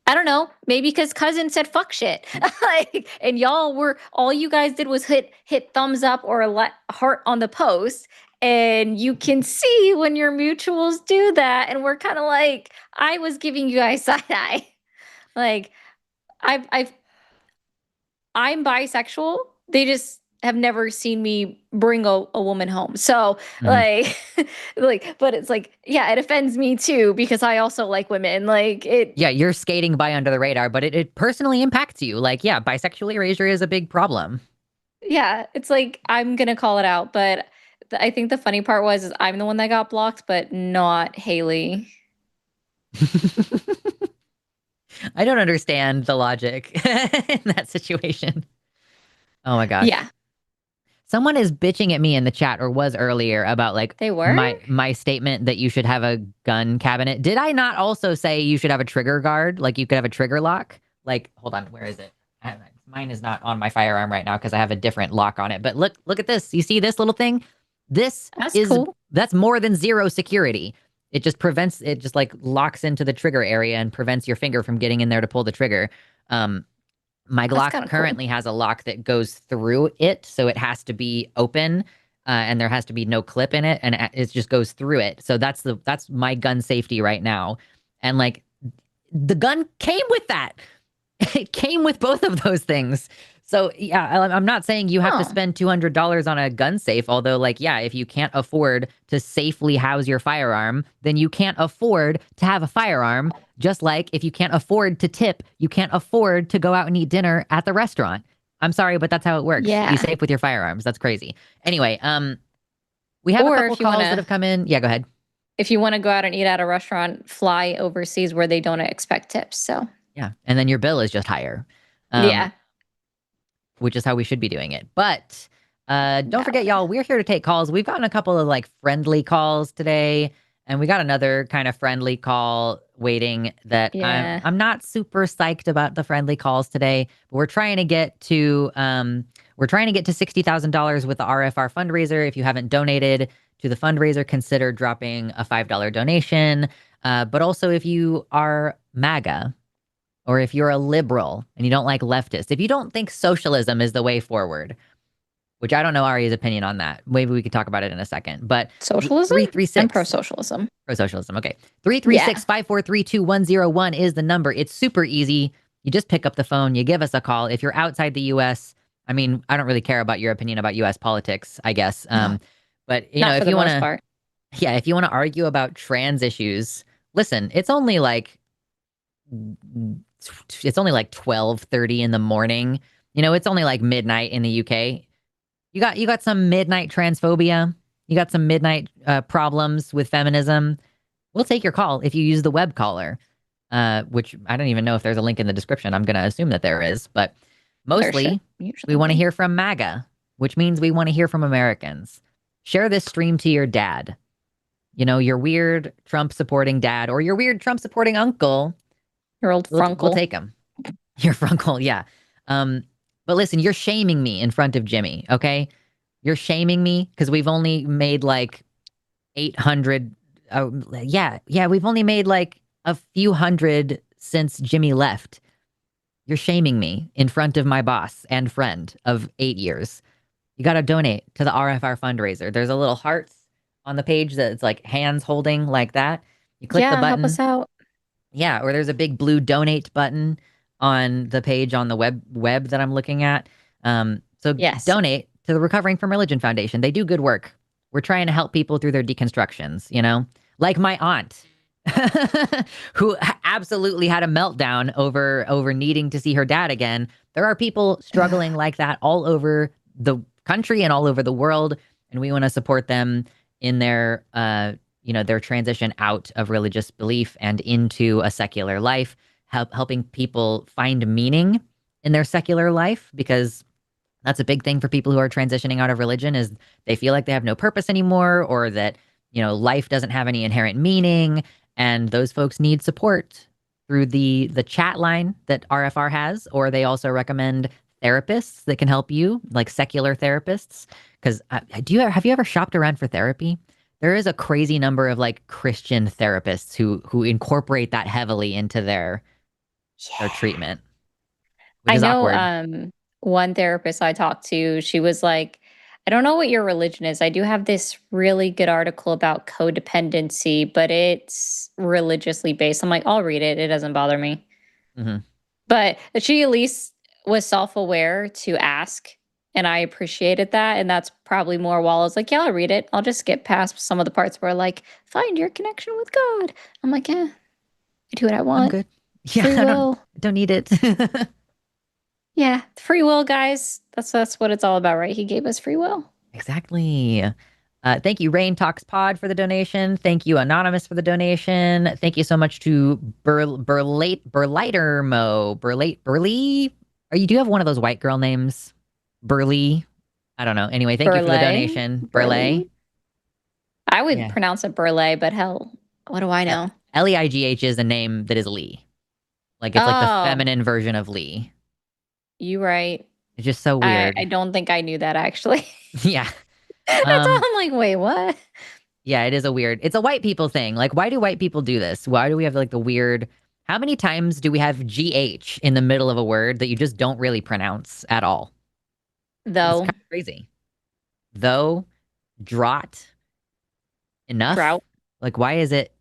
I don't know, maybe because cousin said fuck shit. Like, and all you guys did was hit thumbs up or heart on the post. And you can see when your mutuals do that. And we're kind of like, I was giving you guys side eye. Like, I'm bisexual. They just have never seen me bring a woman home. So like, but it's like, yeah, it offends me too, because I also like women. Like it. Yeah, you're skating by under the radar, but it personally impacts you. Like, yeah, bisexual erasure is a big problem. Yeah, it's like, I'm going to call it out. But I think the funny part is I'm the one that got blocked, but not Haley. I don't understand the logic in that situation. Oh my gosh. Yeah. Someone is bitching at me in the chat, or was earlier, about like They were? my statement that you should have a gun cabinet. Did I not also say you should have a trigger guard? Like you could have a trigger lock? Like, hold on, where is it? Mine is not on my firearm right now because I have a different lock on it. But look at this. You see this little thing? That's cool. That's more than zero security. It just like locks into the trigger area and prevents your finger from getting in there to pull the trigger. My Glock currently has a lock that goes through it, so it has to be open, and there has to be no clip in it, and it just goes through it. So that's my gun safety right now. And like, the gun came with that. It came with both of those things. So yeah, I'm not saying you have to spend $200 on a gun safe, although like, yeah, if you can't afford to safely house your firearm, then you can't afford to have a firearm. Just like if you can't afford to tip, you can't afford to go out and eat dinner at the restaurant. I'm sorry, but that's how it works. Yeah. Be safe with your firearms. That's crazy. Anyway, we have a couple calls that have come in. Yeah, go ahead. If you want to go out and eat at a restaurant, fly overseas where they don't expect tips. So yeah, and then your bill is just higher. Yeah. Which is how we should be doing it. But don't forget, y'all, we're here to take calls. We've gotten a couple of like friendly calls today, and we got another kind of friendly call waiting that I'm not super psyched about the friendly calls today. But we're trying to get to $60,000 with the RFR fundraiser. If you haven't donated to the fundraiser, consider dropping a $5 donation. But also, if you are MAGA, or if you're a liberal and you don't like leftists, if you don't think socialism is the way forward, which I don't know Ari's opinion on that. Maybe we could talk about it in a second. But socialism? 336. I'm pro-socialism. Pro-socialism, okay. 336-543-2101 is the number. It's super easy. You just pick up the phone. You give us a call. If you're outside the U.S., I mean, I don't really care about your opinion about U.S. politics, I guess. But, you know, if you want to... Yeah, if you want to argue about trans issues, listen, it's only like 12:30 in the morning. You know, it's only like midnight in the UK. You got some midnight transphobia. You got some midnight problems with feminism. We'll take your call if you use the web caller, which I don't even know if there's a link in the description. I'm going to assume that there is, but mostly we want to hear from MAGA, which means we want to hear from Americans. Share this stream to your dad. You know, your weird Trump supporting dad, or your weird Trump supporting uncle. Your old frunkle. We'll take him. Your frunkle, yeah. But listen, you're shaming me in front of Jimmy, okay? You're shaming me because we've only made like 800. We've only made like a few hundred since Jimmy left. You're shaming me in front of my boss and friend of 8 years. You got to donate to the RFR fundraiser. There's a little heart on the page that's like hands holding like that. You click the button. Help us out. Yeah, or there's a big blue donate button on the page on the web that I'm looking at. So yes, donate to the Recovering from Religion Foundation. They do good work. We're trying to help people through their deconstructions, you know? Like my aunt, who absolutely had a meltdown over needing to see her dad again. There are people struggling like that all over the country and all over the world, and we want to support them in their their transition out of religious belief and into a secular life, helping people find meaning in their secular life, because that's a big thing for people who are transitioning out of religion, is they feel like they have no purpose anymore, or that, you know, life doesn't have any inherent meaning. And those folks need support through the chat line that RFR has, or they also recommend therapists that can help you, like secular therapists. Because have you ever shopped around for therapy? There is a crazy number of like Christian therapists who incorporate that heavily into their their treatment, which I is know awkward. one therapist I talked to, she was like, I don't know what your religion is. I do have this really good article about codependency, but it's religiously based. I'm like, I'll read it. It doesn't bother me. Hmm. But she at least was self-aware to ask, and I appreciated that. And that's probably more while I was like, yeah, I'll read it. I'll just skip past some of the parts where like, find your connection with God. I'm like, yeah, I do what I I'm want. good. Yeah, Free will. I don't need it. Yeah, free will, guys. That's what it's all about, right? He gave us free will. Exactly. Thank you, Rain Talks Pod, for the donation. Thank you, Anonymous, for the donation. Thank you so much to Burley. Do you have one of those white girl names? Burley? I don't know. Anyway, thank you for the Burley. donation. Burley. I would Yeah. pronounce it Burley, but hell, what do I know? Leigh is a name that is Lee. Like it's like the feminine version of Lee. You right. It's just so weird. I don't think I knew that actually. Yeah. That's all. I'm like, wait, what? Yeah, it's a white people thing. Like, why do white people do this? Why do we have like the weird, how many times do we have GH in the middle of a word that you just don't really pronounce at all? It's Though. kind of crazy. Though, draught, enough. Drought. Like, why is it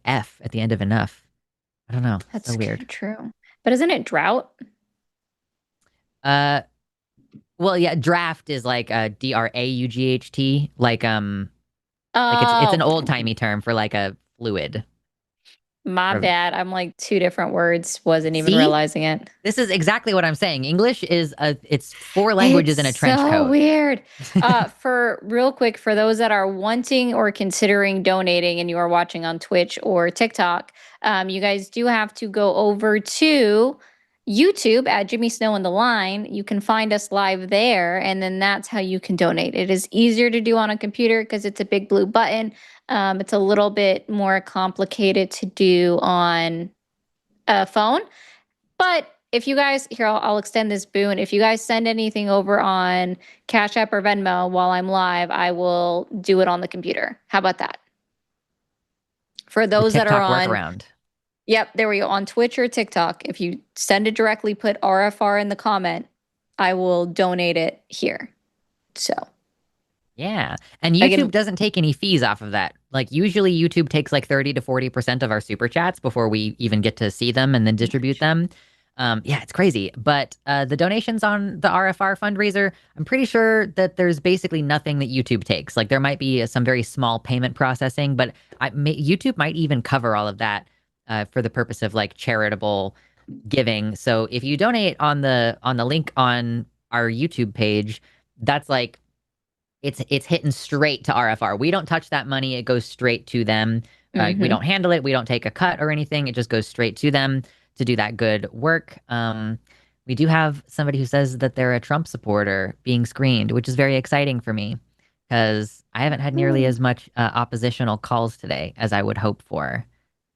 F at the end of enough? I don't know. That's so weird. True. But isn't it drought? Well, yeah, draft is like DRAUGHT. Like it's an old timey term for like a fluid. My bad. I'm like two different words. Wasn't even See? realizing it. This is exactly what I'm saying. English is it's 4 languages in a trench coat. So weird. For real quick, for those that are wanting or considering donating and you are watching on Twitch or TikTok, you guys do have to go over to YouTube at Jimmy Snow and the Line. You can find us live there, and then that's how you can donate. It is easier to do on a computer because it's a big blue button. It's a little bit more complicated to do on a phone. But if you guys, here, I'll extend this boon. If you guys send anything over on Cash App or Venmo while I'm live, I will do it on the computer. How about that? For those that are on workaround. Yep, there we go. On Twitch or TikTok, if you send it directly, put RFR in the comment, I will donate it here. So. Yeah. And YouTube doesn't take any fees off of that. Like usually YouTube takes like 30 to 40% of our super chats before we even get to see them and then distribute them. Yeah, it's crazy. But the donations on the RFR fundraiser, I'm pretty sure that there's basically nothing that YouTube takes. Like there might be some very small payment processing, but YouTube might even cover all of that for the purpose of like charitable giving. So if you donate on the link on our YouTube page, that's like it's hitting straight to RFR. We don't touch that money. It goes straight to them. We don't handle it. We don't take a cut or anything. It just goes straight to them to do that good work. We do have somebody who says that they're a Trump supporter being screened, which is very exciting for me because I haven't had nearly as much oppositional calls today as I would hope for.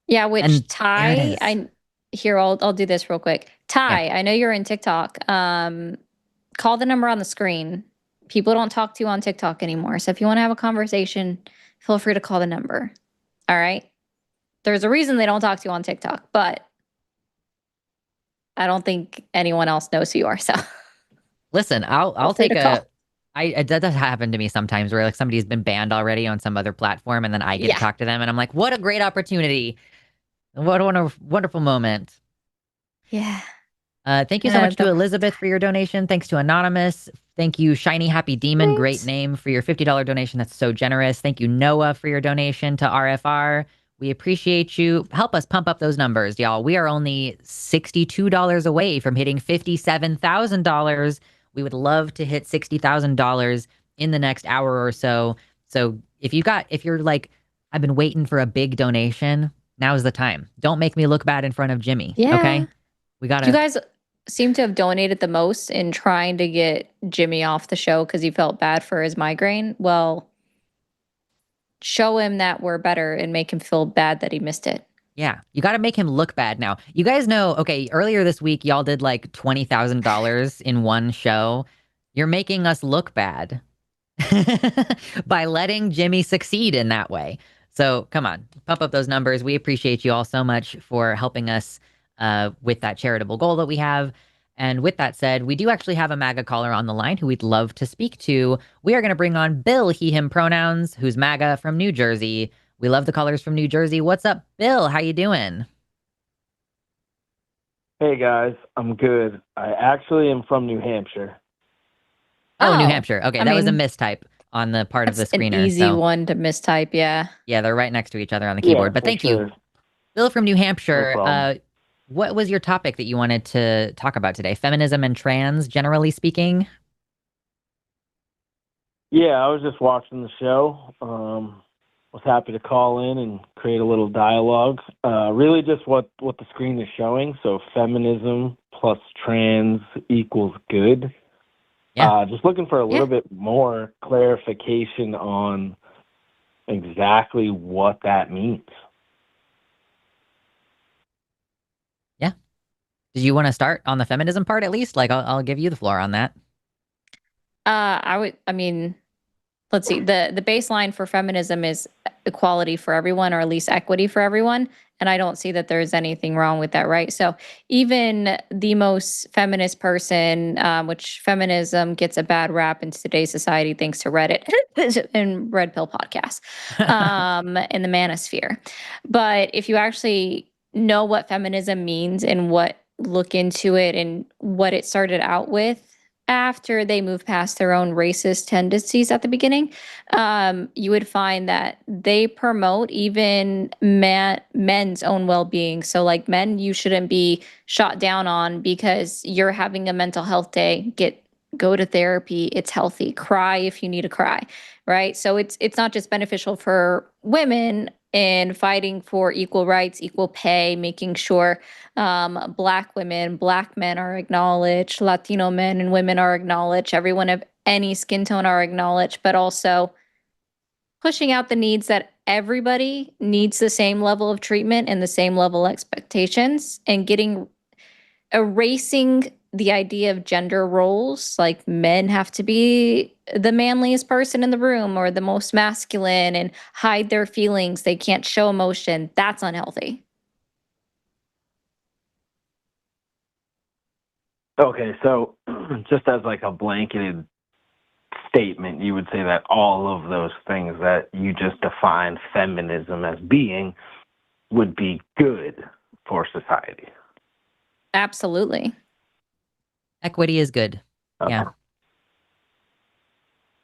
Yeah, which Ty, I'll do this real quick. Ty, yeah. I know you're in TikTok. Call the number on the screen. People don't talk to you on TikTok anymore. So if you want to have a conversation, feel free to call the number. All right. There's a reason they don't talk to you on TikTok, but I don't think anyone else knows who you are. So listen, I'll take it does happen to me sometimes where like somebody's been banned already on some other platform and then I get to talk to them and I'm like, what a great opportunity. What a wonderful moment. Yeah. Thank you so much to Elizabeth for your donation. Thanks to Anonymous. Thank you, Shiny Happy Demon. Great name for your $50 donation. That's so generous. Thank you, Noah, for your donation to RFR. We appreciate you. Help us pump up those numbers, y'all. We are only $62 away from hitting $57,000. We would love to hit $60,000 in the next hour or so. So if you're like, I've been waiting for a big donation, now's the time. Don't make me look bad in front of Jimmy. Yeah. Okay. You guys seem to have donated the most in trying to get Jimmy off the show because he felt bad for his migraine. Well, show him that we're better and make him feel bad that he missed it. Yeah. You got to make him look bad now. You guys know, okay, earlier this week, y'all did like $20,000 in one show. You're making us look bad by letting Jimmy succeed in that way. So come on, pump up those numbers. We appreciate you all so much for helping us with that charitable goal that we have. And with that said, we do actually have a MAGA caller on the line who we'd love to speak to. We are going to bring on Bill, he, him pronouns, who's MAGA from New Jersey. We love the callers from New Jersey. What's up, Bill? How you doing? Hey guys, I'm good. I actually am from New Hampshire. Oh, New Oh, Hampshire. Okay, I that was a mean, mistype on the part of the that's an screener. easy one to mistype. Yeah. Yeah, they're right next to each other on the Yeah, keyboard. But for thank sure. you, Bill from New No Hampshire. problem. What was your topic that you wanted to talk about today? Feminism and trans, generally speaking. Yeah, I was just watching the show. Was happy to call in and create a little dialogue. Really just what the screen is showing. So feminism plus trans equals good. Yeah. Just looking for a little bit more clarification on exactly what that means. Yeah. Did you want to start on the feminism part at least? Like, I'll give you the floor on that. I mean, let's see. The baseline for feminism is equality for everyone, or at least equity for everyone. And I don't see that there's anything wrong with that, right? So even the most feminist person, which feminism gets a bad rap in today's society thanks to Reddit and Red Pill podcasts, in the manosphere. But if you actually know what feminism means and look into it and what it started out with, after they move past their own racist tendencies at the beginning, you would find that they promote even men's own well-being. So like, men, you shouldn't be shot down on because you're having a mental health day. Go to therapy. It's healthy. Cry if you need to cry, right? So it's not just beneficial for women in fighting for equal rights, equal pay, making sure Black women, Black men are acknowledged, Latino men and women are acknowledged, everyone of any skin tone are acknowledged, but also pushing out the needs that everybody needs the same level of treatment and the same level of expectations, and erasing the idea of gender roles, like men have to be the manliest person in the room or the most masculine and hide their feelings. They can't show emotion. That's unhealthy. Okay, so just as like a blanketed statement, you would say that all of those things that you just defined feminism as being would be good for society. Absolutely. Equity is good. Yeah.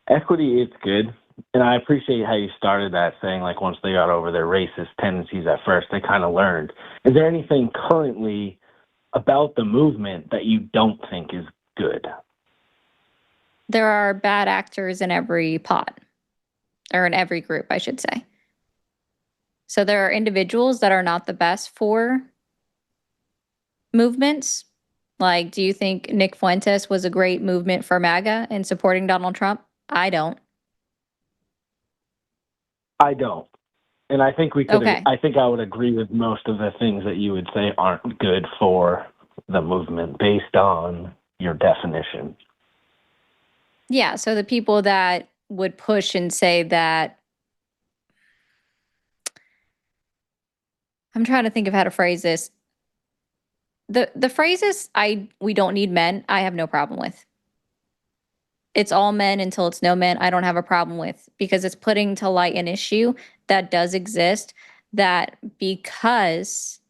Equity is good. And I appreciate how you started that, saying like once they got over their racist tendencies at first, they kind of learned. Is there anything currently about the movement that you don't think is good? There are bad actors in every pot, or in every group, I should say. So there are individuals that are not the best for movements. Like, do you think Nick Fuentes was a great movement for MAGA in supporting Donald Trump? I don't. I don't. And I think we could. Okay. I think I would agree with most of the things that you would say aren't good for the movement based on your definition. Yeah, so the people that would push and say that, I'm trying to think of how to phrase this. The phrases we don't need men, I have no problem with. It's all men until it's no men, I don't have a problem with, because it's putting to light an issue that does exist, that because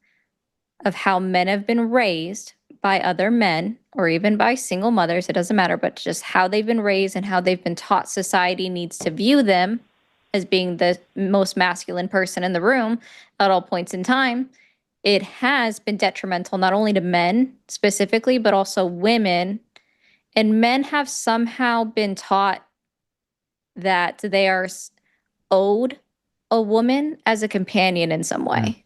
of how men have been raised by other men or even by single mothers, it doesn't matter, but just how they've been raised and how they've been taught society needs to view them as being the most masculine person in the room at all points in time, it has been detrimental not only to men specifically, but also women. And men have somehow been taught that they are owed a woman as a companion in some way.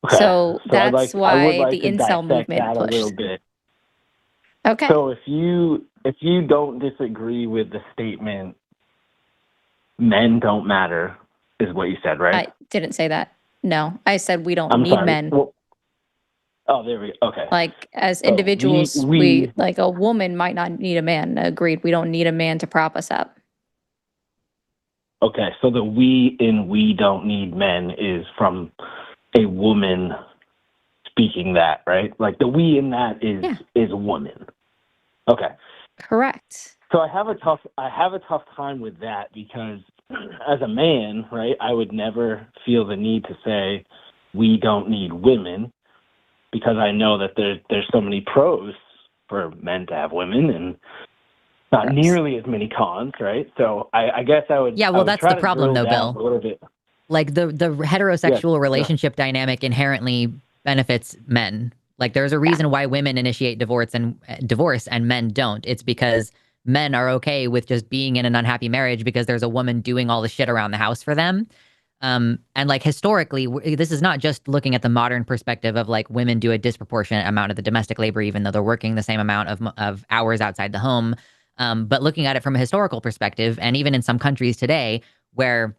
Okay. So that's I would why like the to incel dissect movement that pushed. a little bit. Okay. So if you don't disagree with the statement, men don't matter, is what you said, right? I didn't say that. No, I said we don't I'm need sorry. men. Well, oh, there we go. Okay. Like, as So individuals, we we like, a woman might not need a man. Agreed. We don't need a man to prop us up. Okay, so the we in "we don't need men" is from a woman speaking that, right? Like the "we" in that is a woman. Okay. Correct. So I have a tough time with that because as a man, right, I would never feel the need to say we don't need women because I know that there's so many pros for men to have women and not nearly as many cons, right? So I guess I would. Yeah, well, that's the problem, though, Bill. A little bit. Like the heterosexual relationship dynamic inherently benefits men. Like there's a reason why women initiate divorce and men don't. It's because men are okay with just being in an unhappy marriage because there's a woman doing all the shit around the house for them. And like historically, this is not just looking at the modern perspective of like women do a disproportionate amount of the domestic labor, even though they're working the same amount of hours outside the home. But looking at it from a historical perspective, and even in some countries today where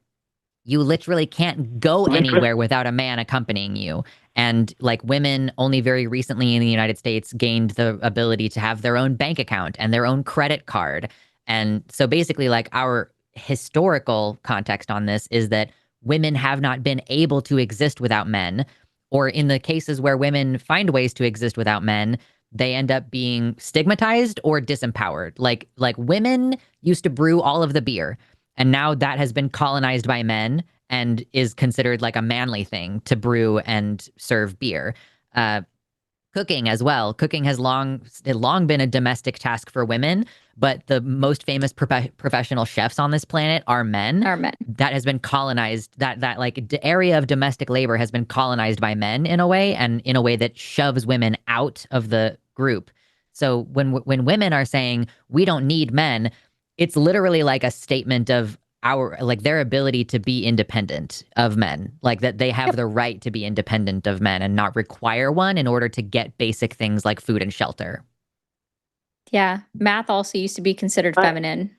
you literally can't go anywhere without a man accompanying you. And like women only very recently in the United States gained the ability to have their own bank account and their own credit card. And so basically like our historical context on this is that women have not been able to exist without men, or in the cases where women find ways to exist without men, they end up being stigmatized or disempowered. Like women used to brew all of the beer. And now that has been colonized by men and is considered like a manly thing to brew and serve beer. Cooking as well. Cooking has long been a domestic task for women, but the most famous professional chefs on this planet are men. That has been colonized. That like the area of domestic labor has been colonized by men in a way, and in a way that shoves women out of the group. So when women are saying we don't need men, it's literally like a statement of their ability to be independent of men, like that they have the right to be independent of men and not require one in order to get basic things like food and shelter. Yeah. Math also used to be considered feminine.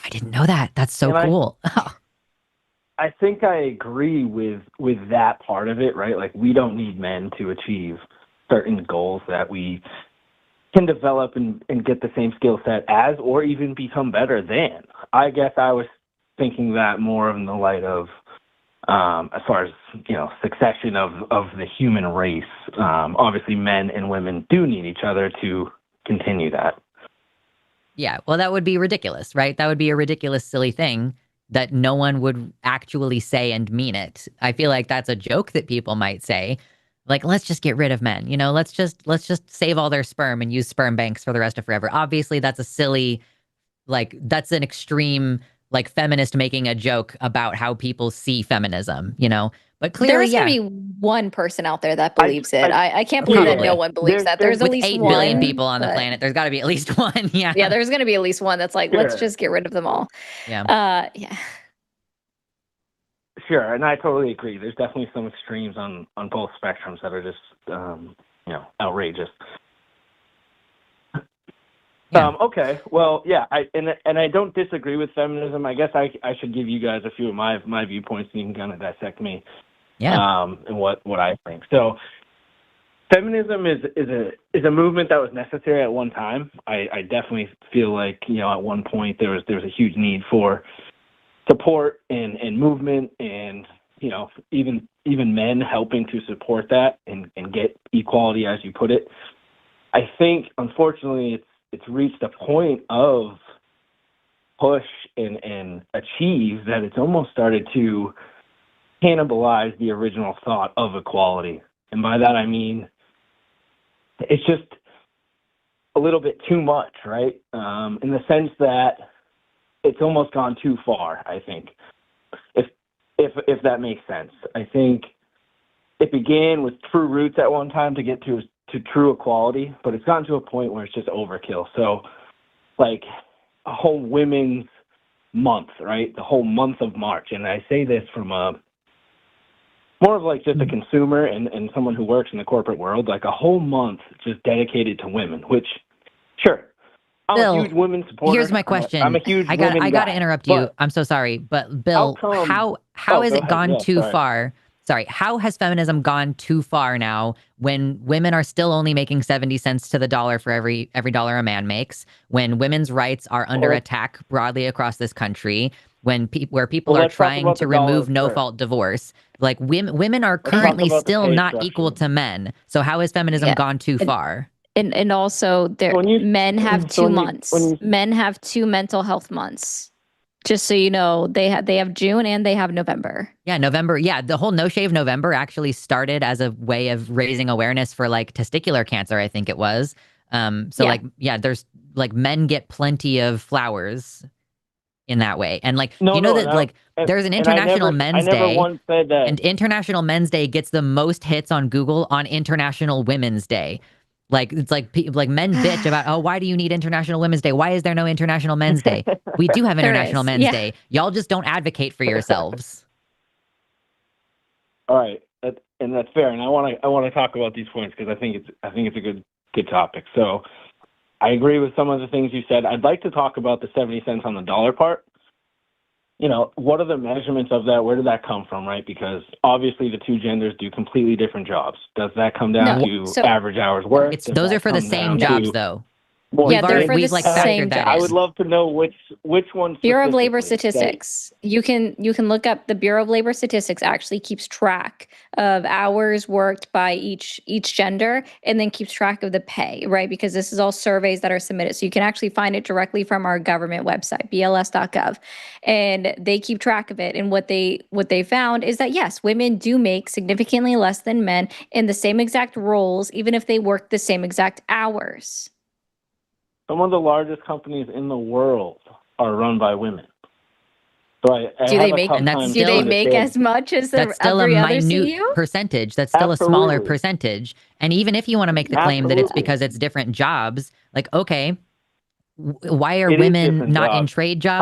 I didn't know that. That's so cool. I think I agree with that part of it, right? Like we don't need men to achieve certain goals that we can develop and get the same skill set as, or even become better than. I guess I was thinking that more in the light of, as far as, succession of the human race. Obviously, men and women do need each other to continue that. Yeah, well, that would be ridiculous, right? That would be a ridiculous, silly thing that no one would actually say and mean it. I feel like that's a joke that people might say. Like, let's just get rid of men, let's just save all their sperm and use sperm banks for the rest of forever. Obviously, that's a silly, that's an extreme, feminist making a joke about how people see feminism, But clearly, there's gonna be one person out there that believes it. I can't believe that no one believes that. There's at least 8 one, billion people on the planet. There's got to be at least one. Yeah. Yeah, there's gonna be at least one that's like, let's just get rid of them all. Yeah. Yeah. Sure, and I totally agree. There's definitely some extremes on both spectrums that are just, outrageous. Yeah. Okay, well, yeah, I don't disagree with feminism. I guess I should give you guys a few of my viewpoints, and you can kind of dissect me. Yeah. And what I think. So, feminism is a movement that was necessary at one time. I definitely feel like at one point there was a huge need for support and movement, and even men helping to support that and get equality, as you put it. I think unfortunately it's reached a point of push and achieve that it's almost started to cannibalize the original thought of equality. And by that I mean it's just a little bit too much, right? In the sense that it's almost gone too far, I think, if that makes sense. I think it began with true roots at one time to get to true equality, but it's gotten to a point where it's just overkill. So, like a whole women's month, right? The whole month of March. And I say this from more of like just a consumer and someone who works in the corporate world, like a whole month just dedicated to women, which, sure, I'm Bill, a huge women supporter. Here's my question. I'm a huge I got to interrupt you. I'm so sorry, but Bill, how has it gone too far? how has feminism gone too far now when women are still only making 70 cents to the dollar for every dollar a man makes, when women's rights are under attack broadly across this country, when where people are trying to remove no-fault divorce? Like women are currently still not equal to men. So how has feminism gone too far? And also men have 2 months. Men have 2 mental health months. Just so you know, they have June and they have November. Yeah, November. Yeah, the whole No Shave November actually started as a way of raising awareness for like testicular cancer, I think it was. There's like men get plenty of flowers in that way. And like there's an International Men's Day. I never once said that. And International Men's Day gets the most hits on Google on International Women's Day. Like, it's like men bitch about, oh, why do you need International Women's Day? Why is there no International Men's Day? We do have International Men's Day. Y'all just don't advocate for yourselves. All right, and that's fair. And I want to talk about these points because I think it's a good topic. So I agree with some of the things you said. I'd like to talk about the 70 cents on the dollar part. You know, what are the measurements of that? Where did that come from, right? Because obviously the two genders do completely different jobs. Does that come down to average hours worked? Those are for the same jobs, though. They're for the same jobs. I would love to know which one. Bureau of Labor Statistics. You can look up the Bureau of Labor Statistics. Actually keeps track of hours worked by each gender, and then keeps track of the pay, right? Because this is all surveys that are submitted, so you can actually find it directly from our government website, bls.gov, and they keep track of it. And what they found is that yes, women do make significantly less than men in the same exact roles, even if they work the same exact hours. Some of the largest companies in the world are run by women. So do they make as much as that's still a minute CEO? Percentage? That's still a smaller percentage. And even if you want to make the claim that it's because it's different jobs, like, okay, why are women not in trade jobs?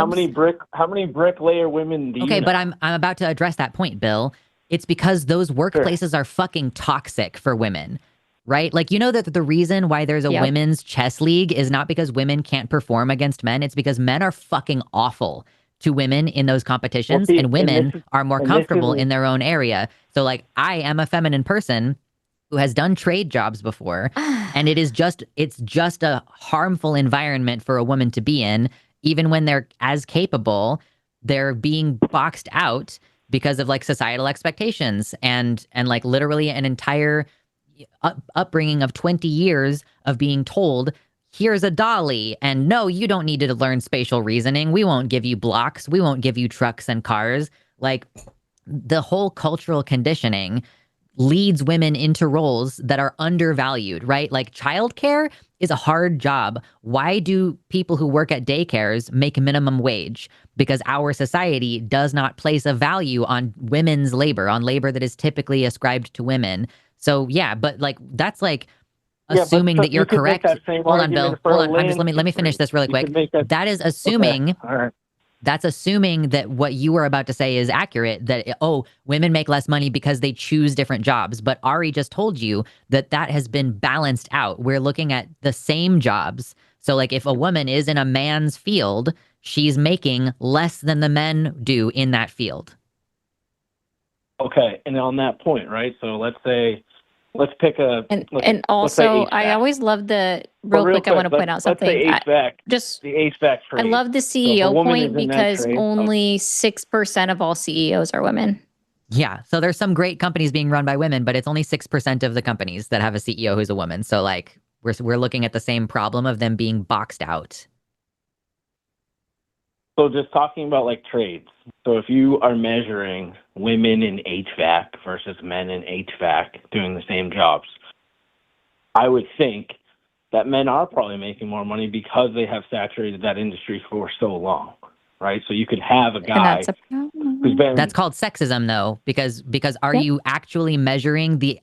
How many bricklayer women do you know? But I'm about to address that point, Bill. It's because those workplaces are fucking toxic for women. Right? Like, you know that the reason why there's a women's chess league is not because women can't perform against men. It's because men are fucking awful to women in those competitions, and women are more comfortable in their own area. So, like, I am a feminine person who has done trade jobs before, and it's just a harmful environment for a woman to be in. Even when they're as capable, they're being boxed out because of like societal expectations and like literally an entire upbringing of 20 years of being told, here's a dolly, and no, you don't need to learn spatial reasoning. We won't give you blocks. We won't give you trucks and cars. Like, the whole cultural conditioning leads women into roles that are undervalued, right? Like, childcare is a hard job. Why do people who work at daycares make minimum wage? Because our society does not place a value on women's labor, on labor that is typically ascribed to women. So yeah, but like that's like assuming that you're correct. Hold on, Bill. Hold on. Let me finish this really quick. That is assuming. Okay. All right. That's assuming that what you were about to say is accurate. That women make less money because they choose different jobs. But Ari just told you that has been balanced out. We're looking at the same jobs. So like if a woman is in a man's field, she's making less than the men do in that field. Okay, and on that point, right? So let's pick a... And also, I always love the... Real quick, I want to point out something. Let's say HVAC, the HVAC trade. I love the CEO point because only 6% of all CEOs are women. Yeah, so there's some great companies being run by women, but it's only 6% of the companies that have a CEO who's a woman. So like, we're looking at the same problem of them being boxed out. So just talking about like trades. So if you are measuring women in HVAC versus men in HVAC doing the same jobs, I would think that men are probably making more money because they have saturated that industry for so long, right? So you could have a guy who's been... That's called sexism, though, because are you actually measuring the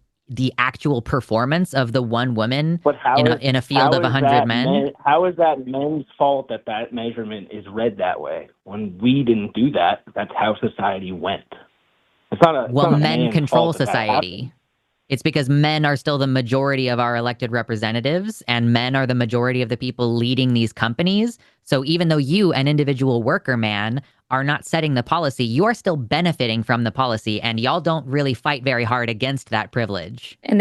actual performance of the one woman in a field of 100 men? How is that men's fault that measurement is read that way? When we didn't do that, that's how society went. It's not a... men control society. It's because men are still the majority of our elected representatives, and men are the majority of the people leading these companies. So even though you, an individual worker man, are not setting the policy, you are still benefiting from the policy, and y'all don't really fight very hard against that privilege. And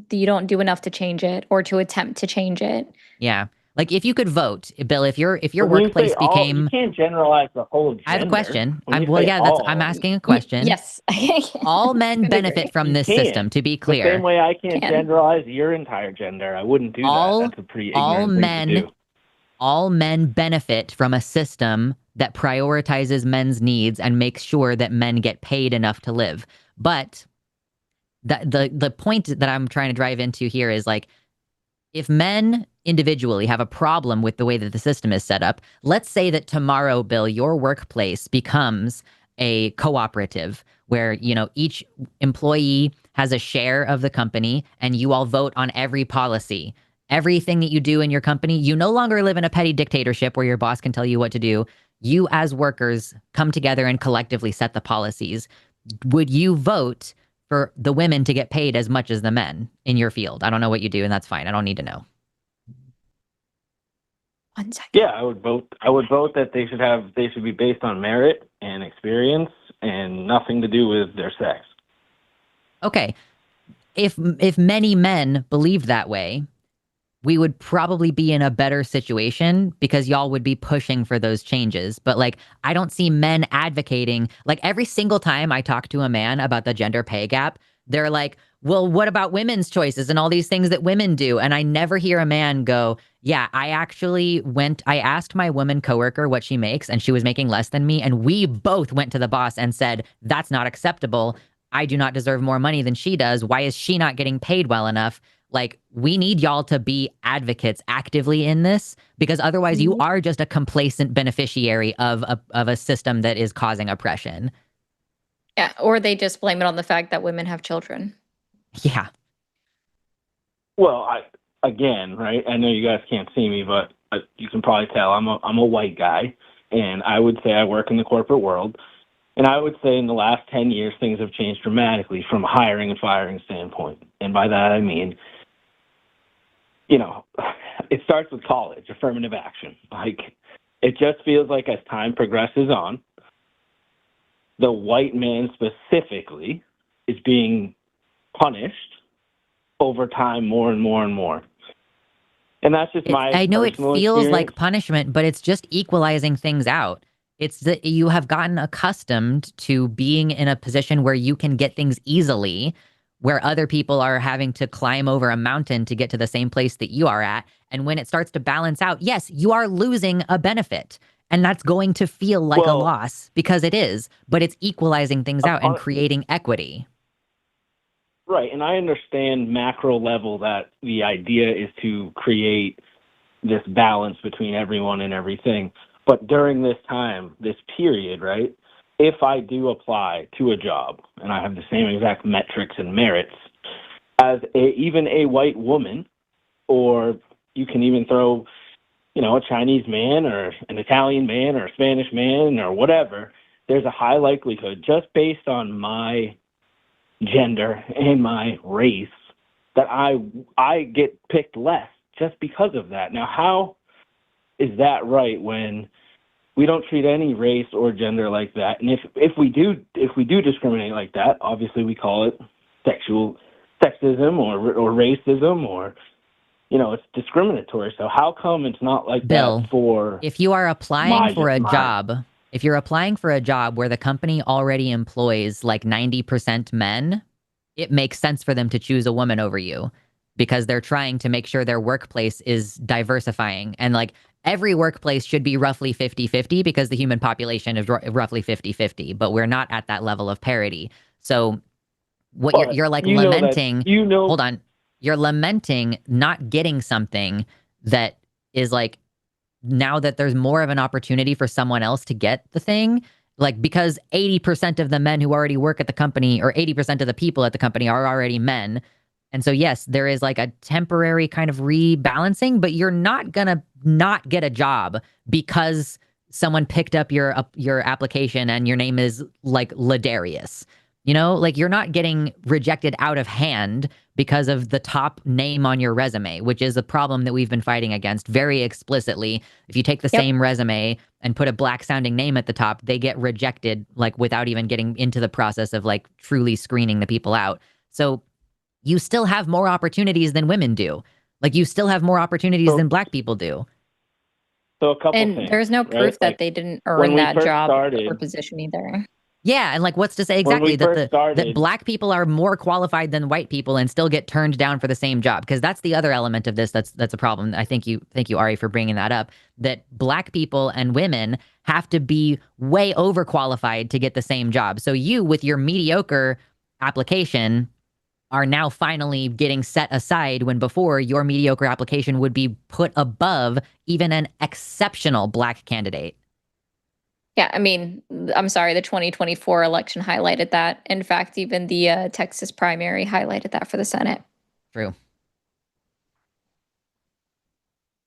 you don't do enough to change it or to attempt to change it. Yeah. Like if you could vote, Bill, if your When you workplace say all, you became can't generalize the whole gender. I have a question. When you say I'm asking a question. Yes. All men benefit from You this can. system, to be The clear. same way I can't Can. generalize your entire gender. I wouldn't do that. That's a pretty ignorant thing to do. All men benefit from a system that prioritizes men's needs and makes sure that men get paid enough to live. But the point that I'm trying to drive into here is like, if men individually have a problem with the way that the system is set up, let's say that tomorrow, Bill, your workplace becomes a cooperative where, you know, each employee has a share of the company and you all vote on every policy. Everything that you do in your company, you no longer live in a petty dictatorship where your boss can tell you what to do. You as workers come together and collectively set the policies. Would you vote for the women to get paid as much as the men in your field? I don't know what you do, and that's fine. I don't need to know. 1 second. Yeah, I would vote. I would vote that they should be based on merit and experience and nothing to do with their sex. Okay. If many men believed that way, we would probably be in a better situation because y'all would be pushing for those changes. But like, I don't see men advocating. Like every single time I talk to a man about the gender pay gap, they're like, well, what about women's choices and all these things that women do? And I never hear a man go, yeah, I asked my woman coworker what she makes and she was making less than me. And we both went to the boss and said, that's not acceptable. I do not deserve more money than she does. Why is she not getting paid well enough? Like, we need y'all to be advocates actively in this, because otherwise you are just a complacent beneficiary of a system that is causing oppression. Yeah, or they just blame it on the fact that women have children. Yeah. Well, right? I know you guys can't see me, but you can probably tell I'm a white guy, and I would say I work in the corporate world. And I would say in the last 10 years, things have changed dramatically from a hiring and firing standpoint. And by that, I mean, you know, it starts with college, affirmative action. Like, it just feels like as time progresses on, the white man specifically is being punished over time more and more and more. And that's just I know it feels experience. like punishment, but it's just equalizing things out. It's that you have gotten accustomed to being in a position where you can get things easily, where other people are having to climb over a mountain to get to the same place that you are at. And when it starts to balance out, yes, you are losing a benefit. And that's going to feel like a loss, because it is, but it's equalizing things out and creating equity. Right. And I understand macro level that the idea is to create this balance between everyone and everything. But during this time, this period, right, if I do apply to a job and I have the same exact metrics and merits as even a white woman, or you can even throw, you know, a Chinese man or an Italian man or a Spanish man or whatever, there's a high likelihood just based on my gender and my race that I get picked less just because of that. Now, how is that right when we don't treat any race or gender like that? And if we do discriminate like that, obviously we call it sexism or racism, or, you know, it's discriminatory. So how come it's not like Bill, that for if you are applying for a job, if you're applying for a job where the company already employs like 90% men, it makes sense for them to choose a woman over you, because they're trying to make sure their workplace is diversifying. And like, every workplace should be roughly 50-50 because the human population is roughly 50-50, but we're not at that level of parity. So what you're like lamenting, hold on, you're lamenting not getting something that is like, now that there's more of an opportunity for someone else to get the thing, like, because 80% of the men who already work at the company, or 80% of the people at the company, are already men. And so, yes, there is like a temporary kind of rebalancing, but you're not going to not get a job because someone picked up your application and your name is like Ladarius. You know, like you're not getting rejected out of hand because of the top name on your resume, which is a problem that we've been fighting against very explicitly. If you take the Yep. same resume and put a black sounding name at the top, they get rejected like without even getting into the process of like truly screening the people out. So you still have more opportunities than women do. Like you still have more opportunities than black people do. So a couple And things. there's no right? proof that Like, they didn't when earn we that first job or started, position either. Yeah, and like what's to say when we exactly that first that started, black people are more qualified than white people and still get turned down for the same job? Because that's the other element of this that's a problem. I thank you, Ari, for bringing that up. That black people and women have to be way overqualified to get the same job. So you, with your mediocre application, are now finally getting set aside when before your mediocre application would be put above even an exceptional black candidate. Yeah, I mean, I'm sorry, the 2024 election highlighted that. In fact, even the Texas primary highlighted that for the Senate. True.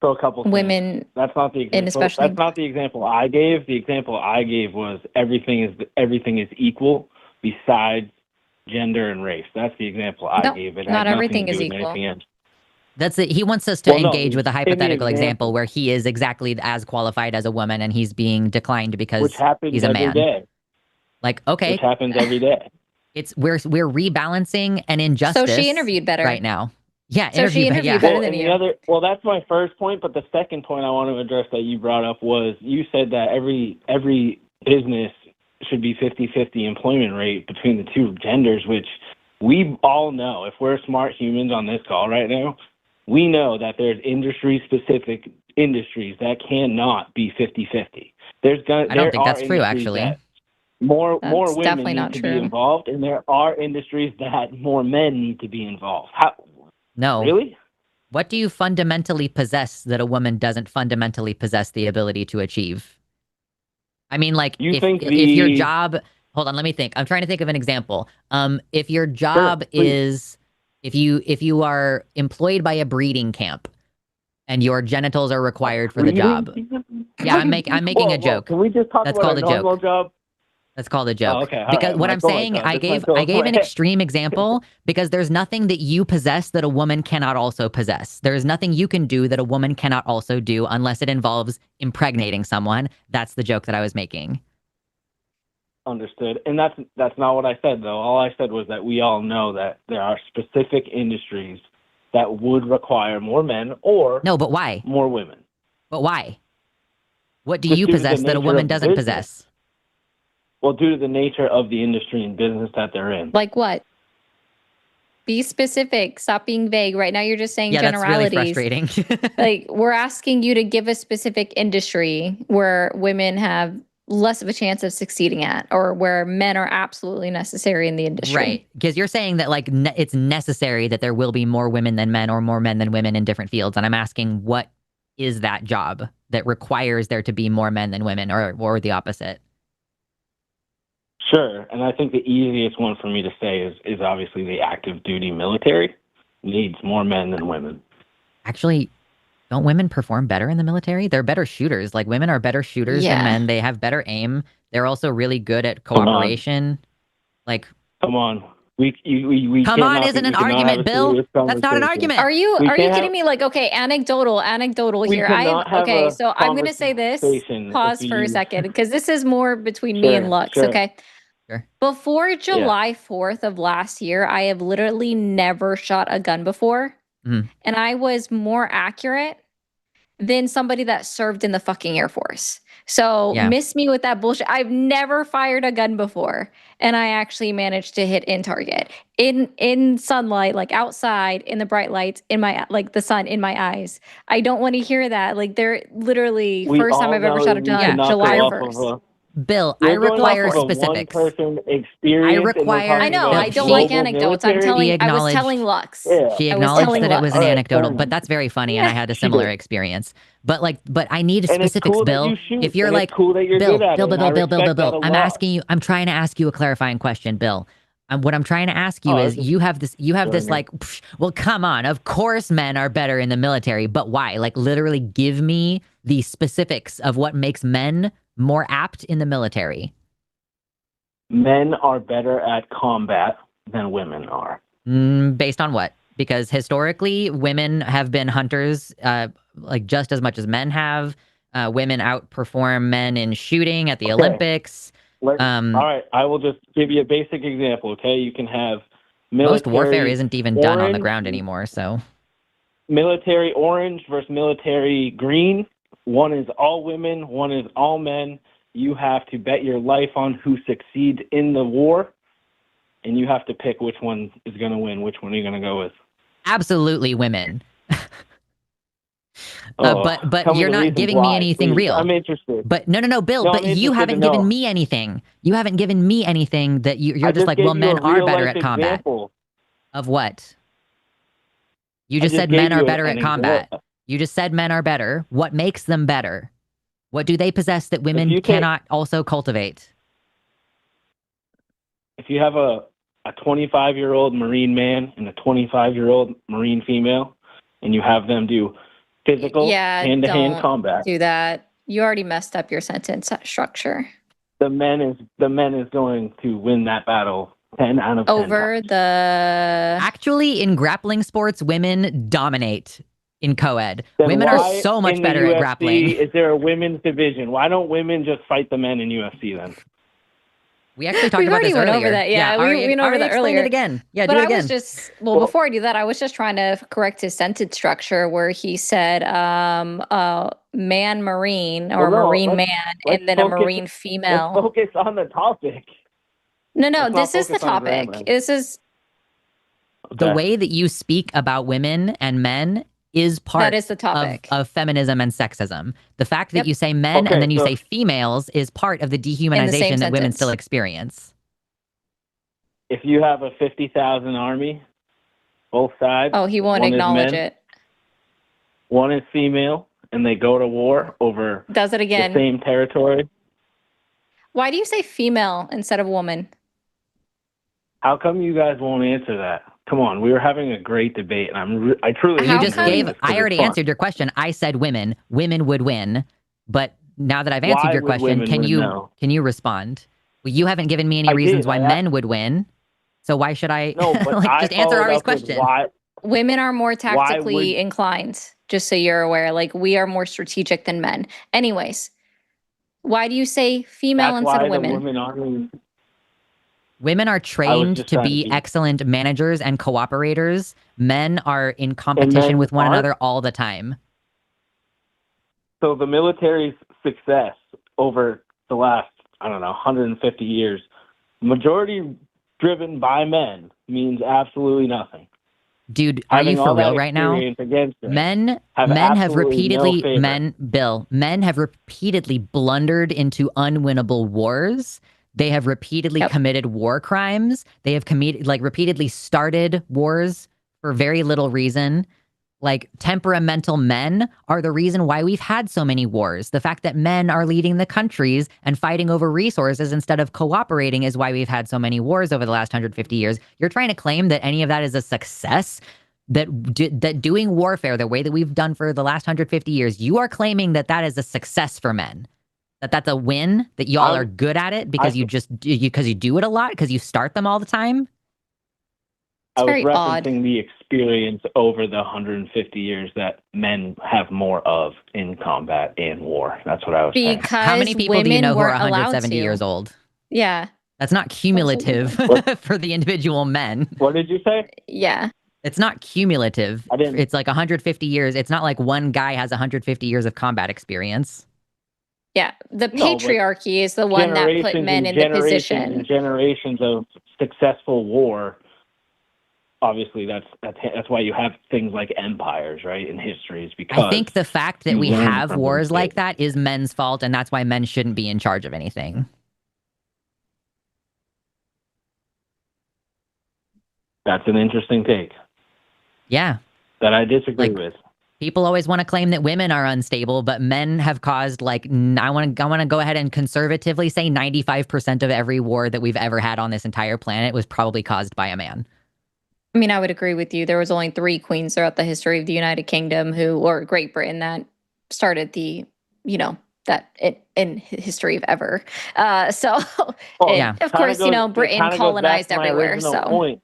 so a couple things. Women, That's not the and example. especially That's not the example I gave. The example I gave was everything is equal besides gender and race. That's the example I No, gave. It not had nothing everything to do is with equal. anything else. That's it. He wants us to Well, no, engage with a in the hypothetical example example, where he is exactly as qualified as a woman and he's being declined which because happens he's a every man. day. Like, Which okay, happens every day. it's we're rebalancing an So injustice she interviewed better. right now. Yeah, So she yeah. interviewed better Well, than and you. that's my first point, but the second point I want to address that you brought up was you said that every business should be 50-50 employment rate between the two genders, which we all know, if we're smart humans on this call right now, we know that there's industry-specific industries that cannot be 50-50. I don't think that's true, actually. More That's women definitely need not to true. be involved, and there are industries that more men need to be involved. How? No. Really? What do you fundamentally possess that a woman doesn't fundamentally possess the ability to achieve? I mean, like, You if think your job, hold on, let me think. I'm trying to think of an example. If your job is, if you are employed by a breeding camp and your genitals are required for the job. Yeah, I'm making a joke. Can we just talk That's about called a a joke. normal job? That's called a joke. Oh, okay. All Because right. what Like, I'm oh my saying, God, I this might gave go an away. extreme example because there's nothing that you possess that a woman cannot also possess. There is nothing you can do that a woman cannot also do unless it involves impregnating someone. That's the joke that I was making. Understood. And that's not what I said, though. All I said was that we all know that there are specific industries that would require more men or No, but why? more women. But why? What do Just you due to the possess that a nature woman of the doesn't business. possess? Well, due to the nature of the industry and business that they're in. Like what? Be specific. Stop being vague. Right now, you're just saying Yeah, that's really generalities. frustrating. Like, we're asking you to give a specific industry where women have less of a chance of succeeding at, or where men are absolutely necessary in the industry. Right. Because you're saying that like it's necessary that there will be more women than men or more men than women in different fields. And I'm asking, what is that job that requires there to be more men than women, or the opposite? Sure. And I think the easiest one for me to say is obviously the active duty military needs more men than women. Actually, don't women perform better in the military? They're better shooters. Like, women are better shooters than men. They have better aim. They're also really good at cooperation. Like, come on. Come on isn't an argument, Bill. That's not an argument. Are you kidding me? Like, okay, anecdotal here. So I'm going to say this. Pause for a second, because this is more between me and Lux, okay? Sure. Before July 4th of last year, I have literally never shot a gun before. Mm-hmm. And I was more accurate than somebody that served in the fucking Air Force. So miss me with that bullshit. I've never fired a gun before, and I actually managed to hit in target in sunlight, like outside in the bright lights, in my the sun in my eyes. I don't want to hear that. Like, they're literally first time I've ever shot a gun, July 1st. Bill, I require specifics. I require. I know. I don't like anecdotes. I was telling Lux. Yeah. She acknowledged that it was an anecdotal, but that's very funny, and I had a similar experience. But I need specifics, Bill. If you're like, cool that you're Bill, good at Bill, it, Bill, and I Bill, Bill, respect Bill, that a I'm lot. asking you. I'm trying to ask you a clarifying question, Bill. What I'm trying to ask you is, you have this like, well, come on. Of course, men are better in the military, but why? Like, literally, give me the specifics of what makes men more apt in the military. men are better at combat than women are. Based on what? Because historically, women have been hunters, like just as much as men have. Women outperform men in shooting at the Olympics. All right, I will just give you a basic example. Okay, you can have Most warfare military isn't even done on the orange, ground anymore. So military orange versus military green. One is all women, one is all men. You have to bet your life on who succeeds in the war, and you have to pick which one is going to win, which one are you going to go with. absolutely women. Tell But me you're the not reasons giving why, me anything please. real. I'm interested. But no, Bill. No, But I'm you interested haven't to given know. me anything. You haven't given me anything that you're I just like, gave well, you men a are better real-life at combat. example. Of what? You I just said gave men are you better an at combat. example. You just said men are better. What makes them better? What do they possess that women you take- cannot also cultivate? If you have a 25-year-old Marine man and a 25-year-old Marine female, and you have them do physical hand-to-hand don't combat, do that. You already messed up your sentence structure. the men is going to win that battle 10 out of 10 Over times. the Actually, in grappling sports, women dominate in co-ed. Then Women are why so much in the better at UFC grappling. Is there a women's division? Why don't women just fight the men in UFC then? We actually talked We've about this already went earlier. over that. Yeah, we went over that explain earlier. it again. Yeah, But do it I again. was just before I do that, I was just trying to correct his sentence structure where he said man marine or marine man and then a marine female. Let's focus on the topic. No, let's not this is the focus on topic. grammar. This is The way that you speak about women and men is part that is the topic. of feminism and sexism. The fact that Yep. you say men Okay, and then you so- say females is part of the dehumanization that women sentence. still experience. If you have a 50,000 army, both sides. Oh, he won't one is acknowledge men, it. One is female, and they go to war over Does it the again. same territory. Why do you say female instead of woman? How come you guys won't answer that? Come on, we were having a great debate, and I truly. How You just come- gave. this 'cause I already it's fun. answered your question. I said women. Women would win. But now that I've answered Why your would question, women can win, you though? respond? Well, you haven't given me any I reasons did. why I men would win. So why should I No, but I just answer followed Ari's up with question? why. Women are more Why tactically would- inclined, just so you're aware. Like we are more strategic than men. Anyways, why do you say female That's instead why of women? the women army. Women are trained just to trying to be be- excellent managers and cooperators. Men are in competition men with one aren't? another all the time. So the military's success over the last, 150 years, majority driven by men, means absolutely nothing. Dude, are Having you for all that real right now? experience against it, Men have have absolutely no repeatedly favor. men have repeatedly blundered into unwinnable wars. They have repeatedly Yep. committed war crimes. They have repeatedly started wars for very little reason. Like temperamental men are the reason why we've had so many wars. The fact that men are leading the countries and fighting over resources instead of cooperating is why we've had so many wars over the last 150 years. You're trying to claim that any of that is a success? That doing warfare the way that we've done for the last 150 years, you are claiming that that is a success for men? That's a win? That y'all are good at it because you do it a lot? Because you start them all the time? I was very odd. referencing the experience over the 150 years that men have more of in combat and war. That's what I was saying. Because How many people do you women know who are weren't allowed 170 to. years old? Yeah. That's not cumulative What? for the individual men. What did you say? Yeah. It's not cumulative. I didn't- It's like 150 years. It's not like one guy has 150 years of combat experience. Yeah. The No, but patriarchy is the one that put Generations men and in the generations position. and generations of successful war. Obviously, that's why you have things like empires, right, in histories. Because I think the fact that you we learn have from wars those like things. that is men's fault, and that's why men shouldn't be in charge of anything. That's an interesting take Yeah. that I disagree Like, with. People always want to claim that women are unstable, but men have caused I want to go ahead and conservatively say 95% of every war that we've ever had on this entire planet was probably caused by a man. I mean, I would agree with you. There was only 3 queens throughout the history of the United Kingdom or Great Britain that started the, that in history of ever. So, Yeah. of course, you know, Britain colonized everywhere. So, point.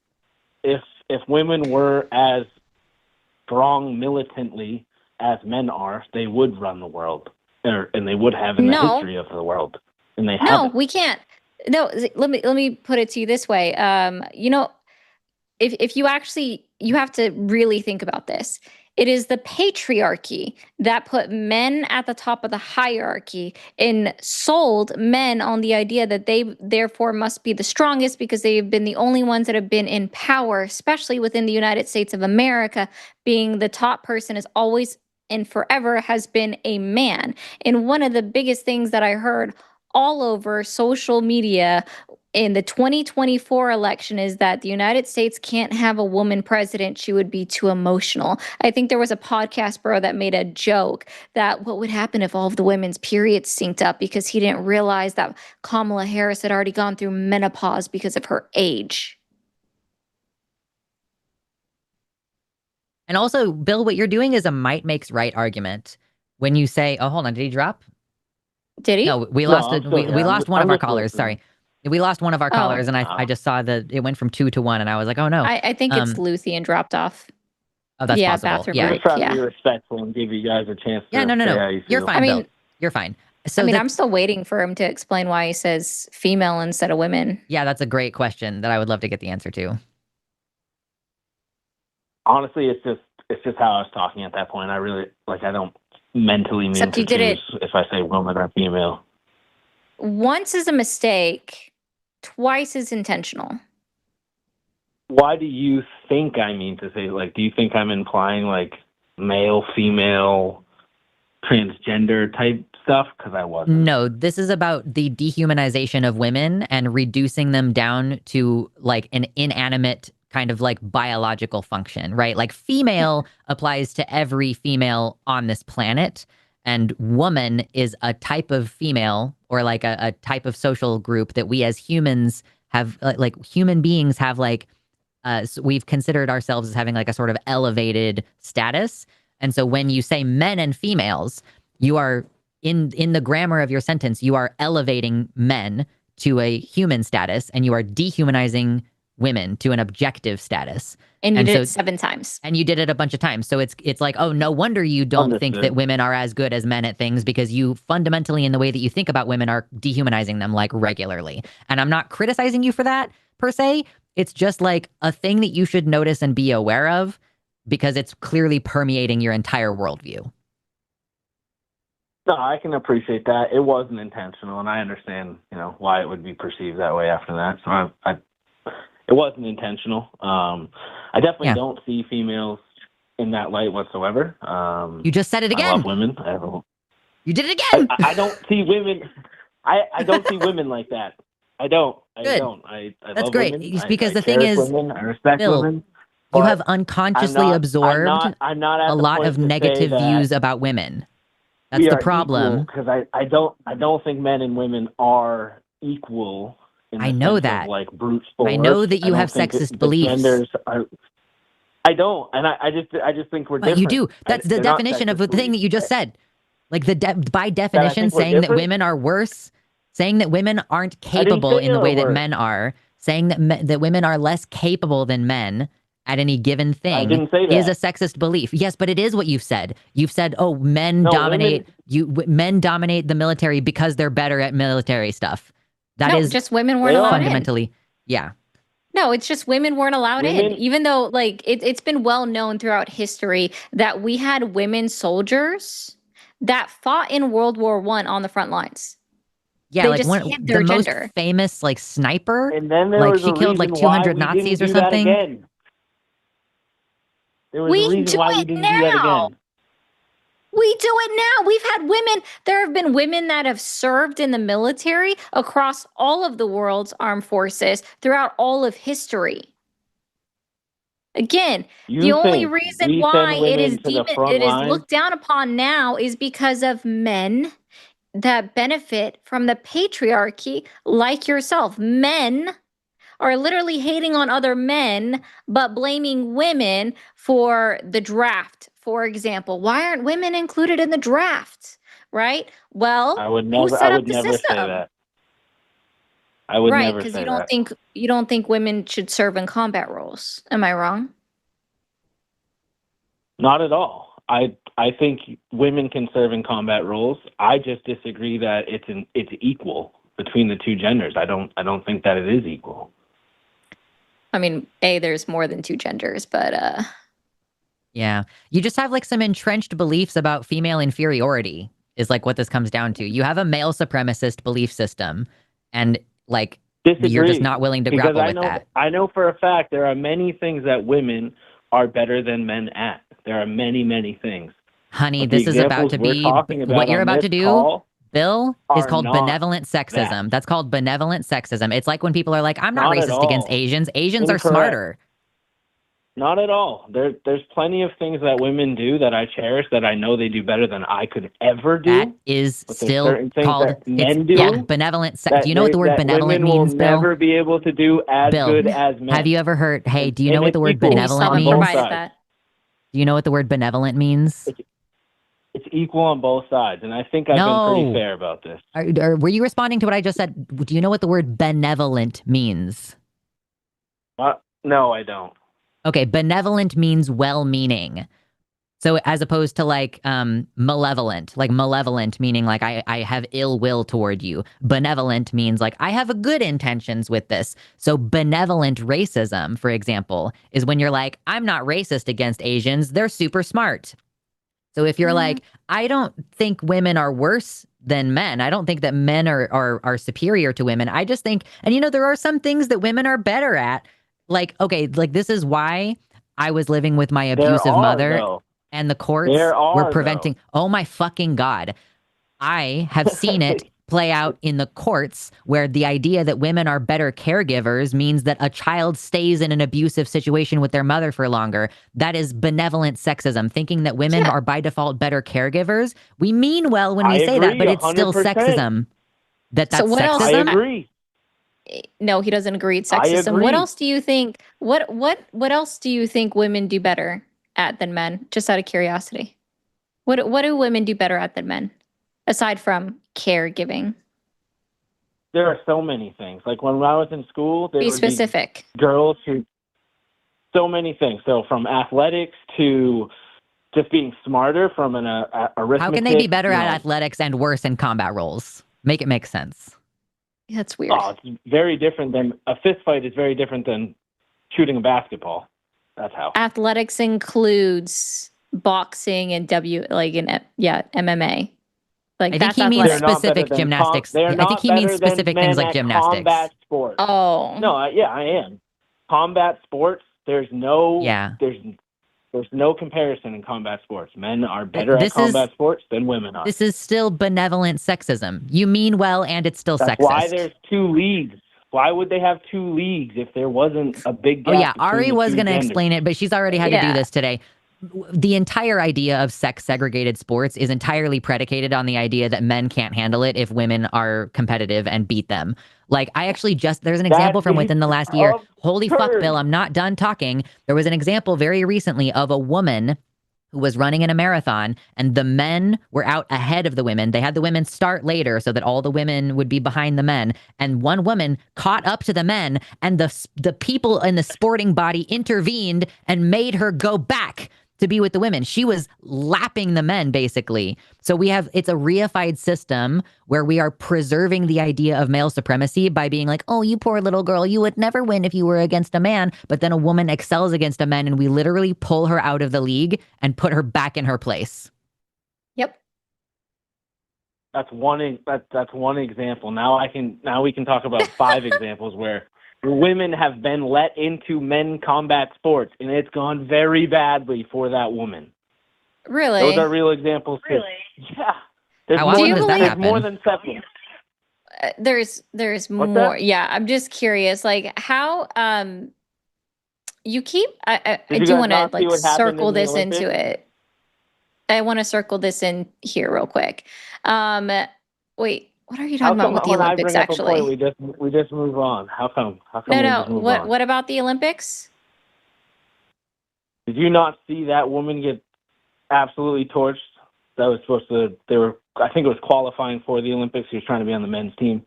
If women were as strong militantly as men are, they would run the world, and they would have in the history of the world. And they haven't. we can't. No, let me put it to you this way. You know, if you actually, you have to really think about this. It is the patriarchy that put men at the top of the hierarchy and sold men on the idea that they therefore must be the strongest because they've been the only ones that have been in power, especially within the United States of America, being the top person is always and forever has been a man. And one of the biggest things that I heard all over social media in the 2024 election is that the United States can't have a woman president. She would be too emotional. I think there was a podcast bro that made a joke that what would happen if all of the women's periods synced up because he didn't realize that Kamala Harris had already gone through menopause because of her age. And also, Bill, what you're doing is a might makes right argument. When you say, oh, hold on, did he drop? Did he? No, we lost one of our callers. Sorry. We lost one of our callers, and I just saw that it went from 2 to 1, and I was like, oh no. I think it's Luthien dropped off. Oh, that's possible. Bathroom yeah, break. I'm trying to be respectful and give you guys a chance to say how you feel. You're fine, Bill. You're fine. So I'm still waiting for him to explain why he says female instead of women. Yeah, that's a great question that I would love to get the answer to. Honestly, it's just how I was talking at that point. I really I don't mentally mean Except to you did choose it if I say woman or female. Once is a mistake, twice is intentional. Why do you think I mean to say, do you think I'm implying, male, female, transgender type stuff? Because I wasn't. No, this is about the dehumanization of women and reducing them down to, an inanimate kind of, biological function, right? Female applies to every female on this planet, and woman is a type of female or, a type of social group that we as humans have, human beings have, so we've considered ourselves as having a sort of elevated status. And so when you say men and females, you are in the grammar of your sentence, you are elevating men to a human status and you are dehumanizing women to an objective status. And you did it 7 times. And you did it a bunch of times. So it's oh, no wonder you don't think that women are as good as men at things because you fundamentally in the way that you think about women are dehumanizing them regularly. And I'm not criticizing you for that per se. It's just a thing that you should notice and be aware of because it's clearly permeating your entire worldview. No, I can appreciate that. It wasn't intentional, and I understand, why it would be perceived that way after that. So it wasn't intentional. I definitely don't see females in that light whatsoever. You just said it again. I love women. You did it again. I don't see women. I don't see women like that. I don't. Good. That's love great. Women. Because the thing is, women. I respect Bill, women. You have unconsciously absorbed I'm not a lot of negative views about women. That's the problem. Because I don't think men and women are equal. I know that. Of, brute force. I know that you have sexist beliefs. I don't, and I just think we're different. You do. That's the definition of the thing that you just said. By definition, saying that women are worse, saying that women aren't capable in the way that men are, saying that that women are less capable than men at any given thing is a sexist belief. Yes, but it is what you've said. You've said, oh, men dominate the military because they're better at military stuff. That is just women weren't allowed fundamentally, in. Yeah. No, it's just women weren't allowed in, even though it's been well known throughout history that we had women soldiers that fought in World War I on the front lines. Yeah, the most famous sniper, and then she killed 200 Nazis or something. There was a reason why we didn't do that again. We do it now. We've had women. There have been women that have served in the military across all of the world's armed forces throughout all of history. Again, the only reason why it is looked down upon now is because of men that benefit from the patriarchy like yourself. Men are literally hating on other men, but blaming women for the draft. For example, why aren't women included in the draft? right? Well, I would who never. set I up would the never say system? that. I would Right, never because say you don't that. think women should serve in combat roles. Am I wrong? Not at all. I think women can serve in combat roles. I just disagree that it's equal between the two genders. I don't think that it is equal. I mean, there's more than two genders, but Yeah. You just have like some entrenched beliefs about female inferiority is like what this comes down to. You have a male supremacist belief system and like you're just Disagree, not willing to because grapple with that. I know for a fact there are many things that women are better than men at. There are many things. Honey, But the this is about examples to we're be talking what about you're on about this to do, call Bill, is are called not benevolent sexism. that. That's called benevolent sexism. It's like when people are like, I'm not Not at racist against all. Asians. Asians are Incorrect. smarter. Not at all. There's plenty of things that women do that I cherish that I know they do better than I could ever do. That is But there's still certain things called that men do yeah, benevolent sex. Do you know what the word that benevolent women will means, Bill? never be able to do as Bill, good as men. have you ever heard, hey, do you know And what it's the word equal benevolent on both means? provided sides. that. Do you know what the word benevolent means? It's equal on both sides, and I think I've been pretty fair about this. Were you responding to what I just said? Do you know what the word benevolent means? No, I don't. Okay, benevolent means well-meaning. So as opposed to like malevolent meaning like I have ill will toward you. Benevolent means like I have good intentions with this. So benevolent racism, for example, is when you're like, I'm not racist against Asians. They're super smart. So if you're like, I don't think women are worse than men. I don't think that men are superior to women. I just think, and you know, there are some things that women are better at. Like, okay, like this is why I was living with my abusive mother. Though. And the courts were preventing. Oh my fucking God. I have seen it play out in the courts where the idea that women are better caregivers means that a child stays in an abusive situation with their mother for longer. That is benevolent sexism, thinking that women are by default better caregivers. We mean well when we say that, but it's 100%. Still sexism. That's so what sexism. else? I agree. No, he doesn't agree. It's sexism. What else do you think? What else do you think women do better at than men? Just out of curiosity, what do women do better at than men, aside from caregiving? There are so many things. Like when I was in school, there Be would specific. be girls who. So many things. So from athletics to just being smarter, from an arithmetic. How can they be better at athletics and worse in combat roles? Make it make sense. That's weird. Oh, it's very different than a fist fight. Is very different than shooting a basketball. That's how. Athletics includes boxing and MMA. Like I think he means specific gymnastics. I think he means specific things like gymnastics. Combat sports. Oh. No, I am. Combat sports. There's no comparison in combat sports. Men are better at combat sports than women are. This is still benevolent sexism. You mean well, and it's still That's sexist. why there's two leagues. Why would they have two leagues if there wasn't a big gap? Oh yeah, Ari was going to explain it, but she's already had to do this today. The entire idea of sex segregated sports is entirely predicated on the idea that men can't handle it if women are competitive and beat them. Like I actually there's an example from within the last year. Holy fuck, Bill, I'm not done talking. There was an example very recently of a woman who was running in a marathon, and the men were out ahead of the women. They had the women start later so that all the women would be behind the men. And one woman caught up to the men, and the people in the sporting body intervened and made her go back to be with the women. She was lapping the men, basically. So it's a reified system where we are preserving the idea of male supremacy by being like, oh, you poor little girl, you would never win if you were against a man. But then a woman excels against a man, and we literally pull her out of the league and put her back in her place. Yep. That's one example. Now we can talk about 5 examples where women have been let into men combat sports, and it's gone very badly for that woman. Really? Those are real examples too. Yeah. There's more than 7. There's more. Yeah, I'm just curious. Like how you keep. I do want to like circle this into it. I want to circle this in here real quick. Wait. What are you talking about with the Olympics? Actually, we just move on. How come? No. What about the Olympics? Did you not see that woman get absolutely torched? that was supposed to. I think it was qualifying for the Olympics. She was trying to be on the men's team,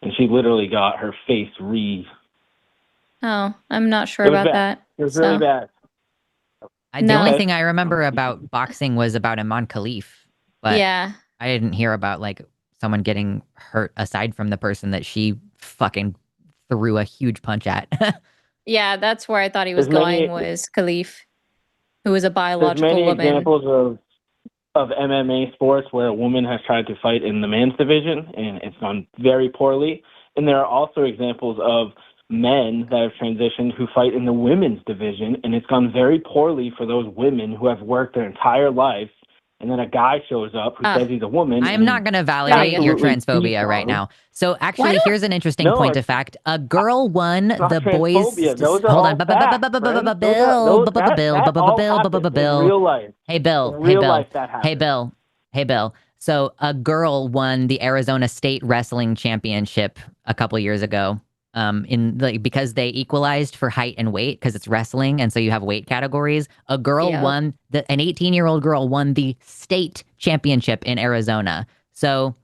and she literally got her face Oh, I'm not sure It was about bad. that. It was really bad. The only No. thing I remember about boxing was about Iman Khalif, but Yeah. I didn't hear about like someone getting hurt aside from the person that she fucking threw a huge punch at. Yeah, that's where I thought he was going, was Khalif, who was a There's biological many woman. examples of MMA sports where a woman has tried to fight in the men's division and it's gone very poorly. And there are also examples of men that have transitioned who fight in the women's division and it's gone very poorly for those women who have worked their entire life. And then a guy shows up who says he's a woman. I'm not going to validate your transphobia right now. So actually, here's an interesting point of fact. A girl won the boys. Hold on. Bill. Hey, Bill. Hey, Bill. So a girl won the Arizona State Wrestling Championship a couple years ago. Because they equalized for height and weight because it's wrestling, and so you have weight categories. A girl won an 18-year-old girl won the state championship in Arizona. So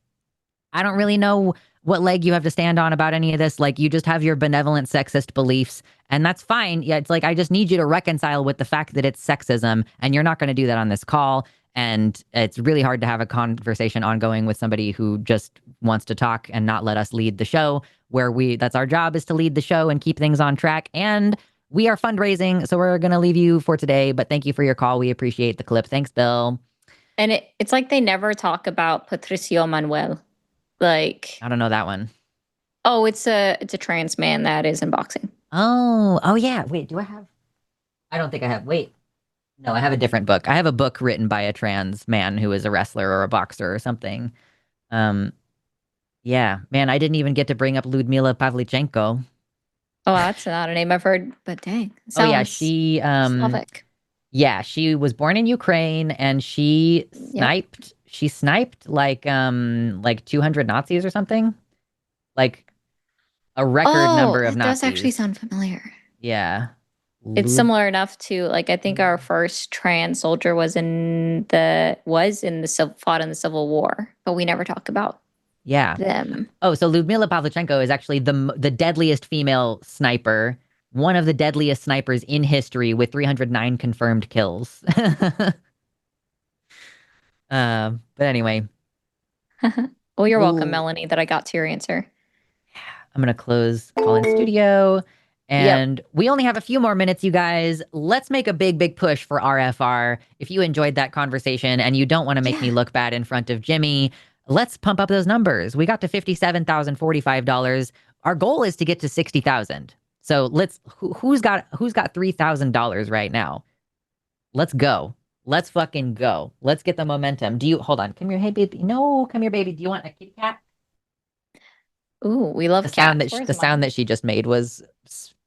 I don't really know what leg you have to stand on about any of this. Like, you just have your benevolent sexist beliefs, and that's fine. Yeah, it's like I just need you to reconcile with the fact that it's sexism, and you're not going to do that on this call. And it's really hard to have a conversation ongoing with somebody who just wants to talk and not let us lead the show, where that's our job, is to lead the show and keep things on track. And we are fundraising, so we're going to leave you for today. But thank you for your call. We appreciate the clip. Thanks, Bill. And it's like they never talk about Patricio Manuel. Like, I don't know that one. Oh, it's a trans man that is in boxing. Oh yeah. Wait, do I have? I don't think I have. Wait. No, I have a different book. I have a book written by a trans man who is a wrestler or a boxer or something. Yeah, man, I didn't even get to bring up Ludmila Pavlichenko. Oh, that's not a name I've heard, but dang. Oh yeah, she Slavic. Yeah, she was born in Ukraine and she sniped. Yep. She sniped like 200 Nazis or something, like a record number of Nazis. That does actually sound familiar. Yeah. It's similar enough to, like, I think our first trans soldier fought in the Civil War, but we never talk about them. Oh, so Ludmila Pavlichenko is actually the deadliest female sniper, one of the deadliest snipers in history with 309 confirmed kills. But anyway. Well, you're welcome, Melanie, that I got to your answer. I'm going to close call in studio. And we only have a few more minutes, you guys. Let's make a big, big push for RFR. If you enjoyed that conversation and you don't want to make me look bad in front of Jimmy, let's pump up those numbers. We got to $57,045. Our goal is to get to $60,000. So who's got $3,000 right now? Let's go. Let's fucking go. Let's get the momentum. Hold on. Come here. Hey, baby. No, come here, baby. Do you want a kitty cat? Ooh, we love cats. The sound that she just made was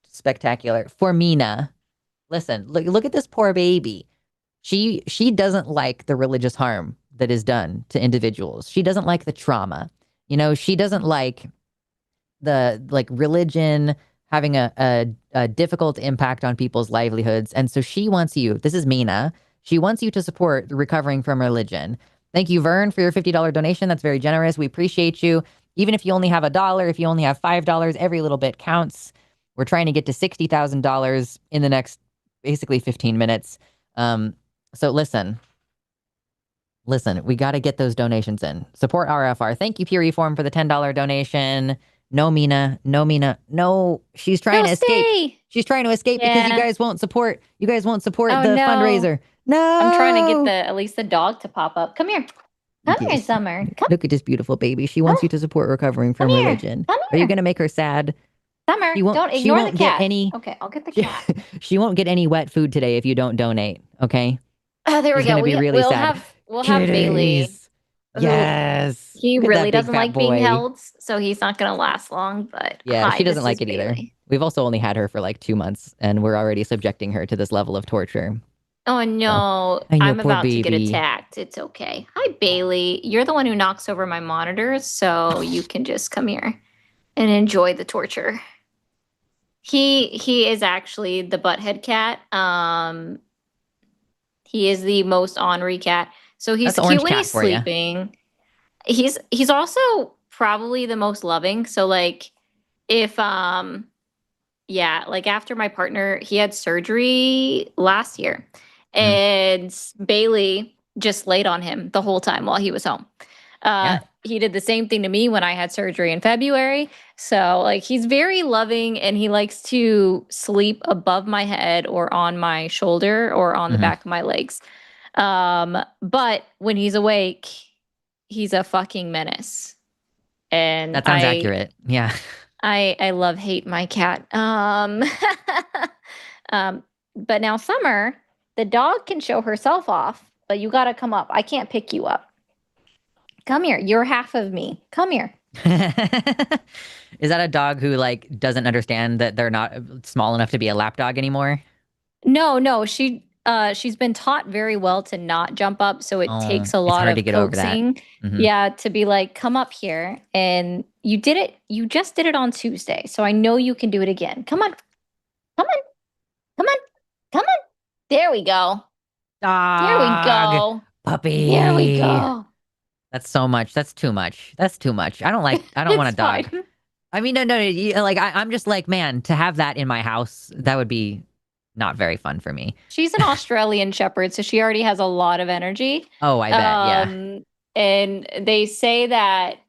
spectacular. For Mina, listen, look at this poor baby. She doesn't like the religious harm that is done to individuals. She doesn't like the trauma. You know, she doesn't like the religion having a difficult impact on people's livelihoods. And so she wants you, this is Mina, she wants you to support recovering from religion. Thank you, Vern, for your $50 donation. That's very generous. We appreciate you. Even if you only have $1, if you only have $5, every little bit counts. We're trying to get to $60,000 in the next basically 15 minutes. So listen, we got to get those donations in. Support RFR. Thank you, Pure Reform, for the $10 donation. No, Mina. No, she's trying to escape. She's trying to escape because you guys won't support. You guys won't support the fundraiser. No, I'm trying to get at least the dog to pop up. Come here. Come here, Summer. Come. Look at this beautiful baby. She wants you to support recovering from religion. Are you going to make her sad? Summer, don't ignore the cat. Okay, I'll get the cat. She won't get any wet food today if you don't donate. Okay. Oh, there we go. We'll have Bailey. Yes. He really doesn't like being held, so he's not going to last long. But she doesn't like it either. We've also only had her for like 2 months, and we're already subjecting her to this level of torture. Oh, no. I'm about to get attacked. It's okay. Hi, Bailey. You're the one who knocks over my monitors, so you can just come here and enjoy the torture. He is actually the butthead cat. He is the most ornery cat. So he's That's orange cute when cat he's for ya. sleeping. He's also probably the most loving. So like if yeah, like after my partner, he had surgery last year, and Bailey just laid on him the whole time while he was home. Yeah. He did the same thing to me when I had surgery in February. So like he's very loving, and he likes to sleep above my head or on my shoulder or on the back of my legs. But when he's awake, he's a fucking menace. And That sounds accurate. Yeah. I love hate my cat. But now Summer, the dog can show herself off, but you gotta come up. I can't pick you up. Come here. You're half of me. Come here. Is that a dog who like doesn't understand that they're not small enough to be a lap dog anymore? No, she's been taught very well to not jump up, so it takes a It's lot hard to of get over that. coaxing. Yeah, to be like, come up here, and you did it. You just did it on Tuesday, so I know you can do it again. Come on, come on, come on, come on. There we go. There we Dog. go. Puppy. There we go. That's so much. That's too much. That's too much. I don't want a It's dog. fine. I mean, no, like I'm just like, man, to have that in my house, that would be not very fun for me. She's an Australian Shepherd, so she already has a lot of energy. Oh, I bet, yeah. And they say that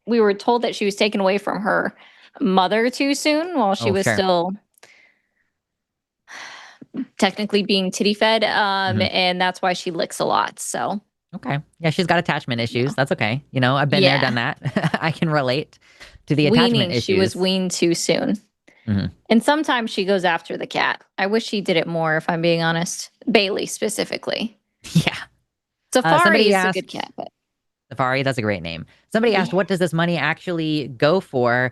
we were told that she was taken away from her mother too soon while she was sure. still technically being titty fed. And that's why she licks a lot. So. Okay. Yeah, she's got attachment issues. That's okay. You know, I've been there, done that. I can relate to the attachment issues. She was weaned too soon. And sometimes she goes after the cat. I wish she did it more, if I'm being honest. Bailey, specifically. Yeah. Safari is a good cat. But... Safari, that's a great name. Somebody asked, what does this money actually go for?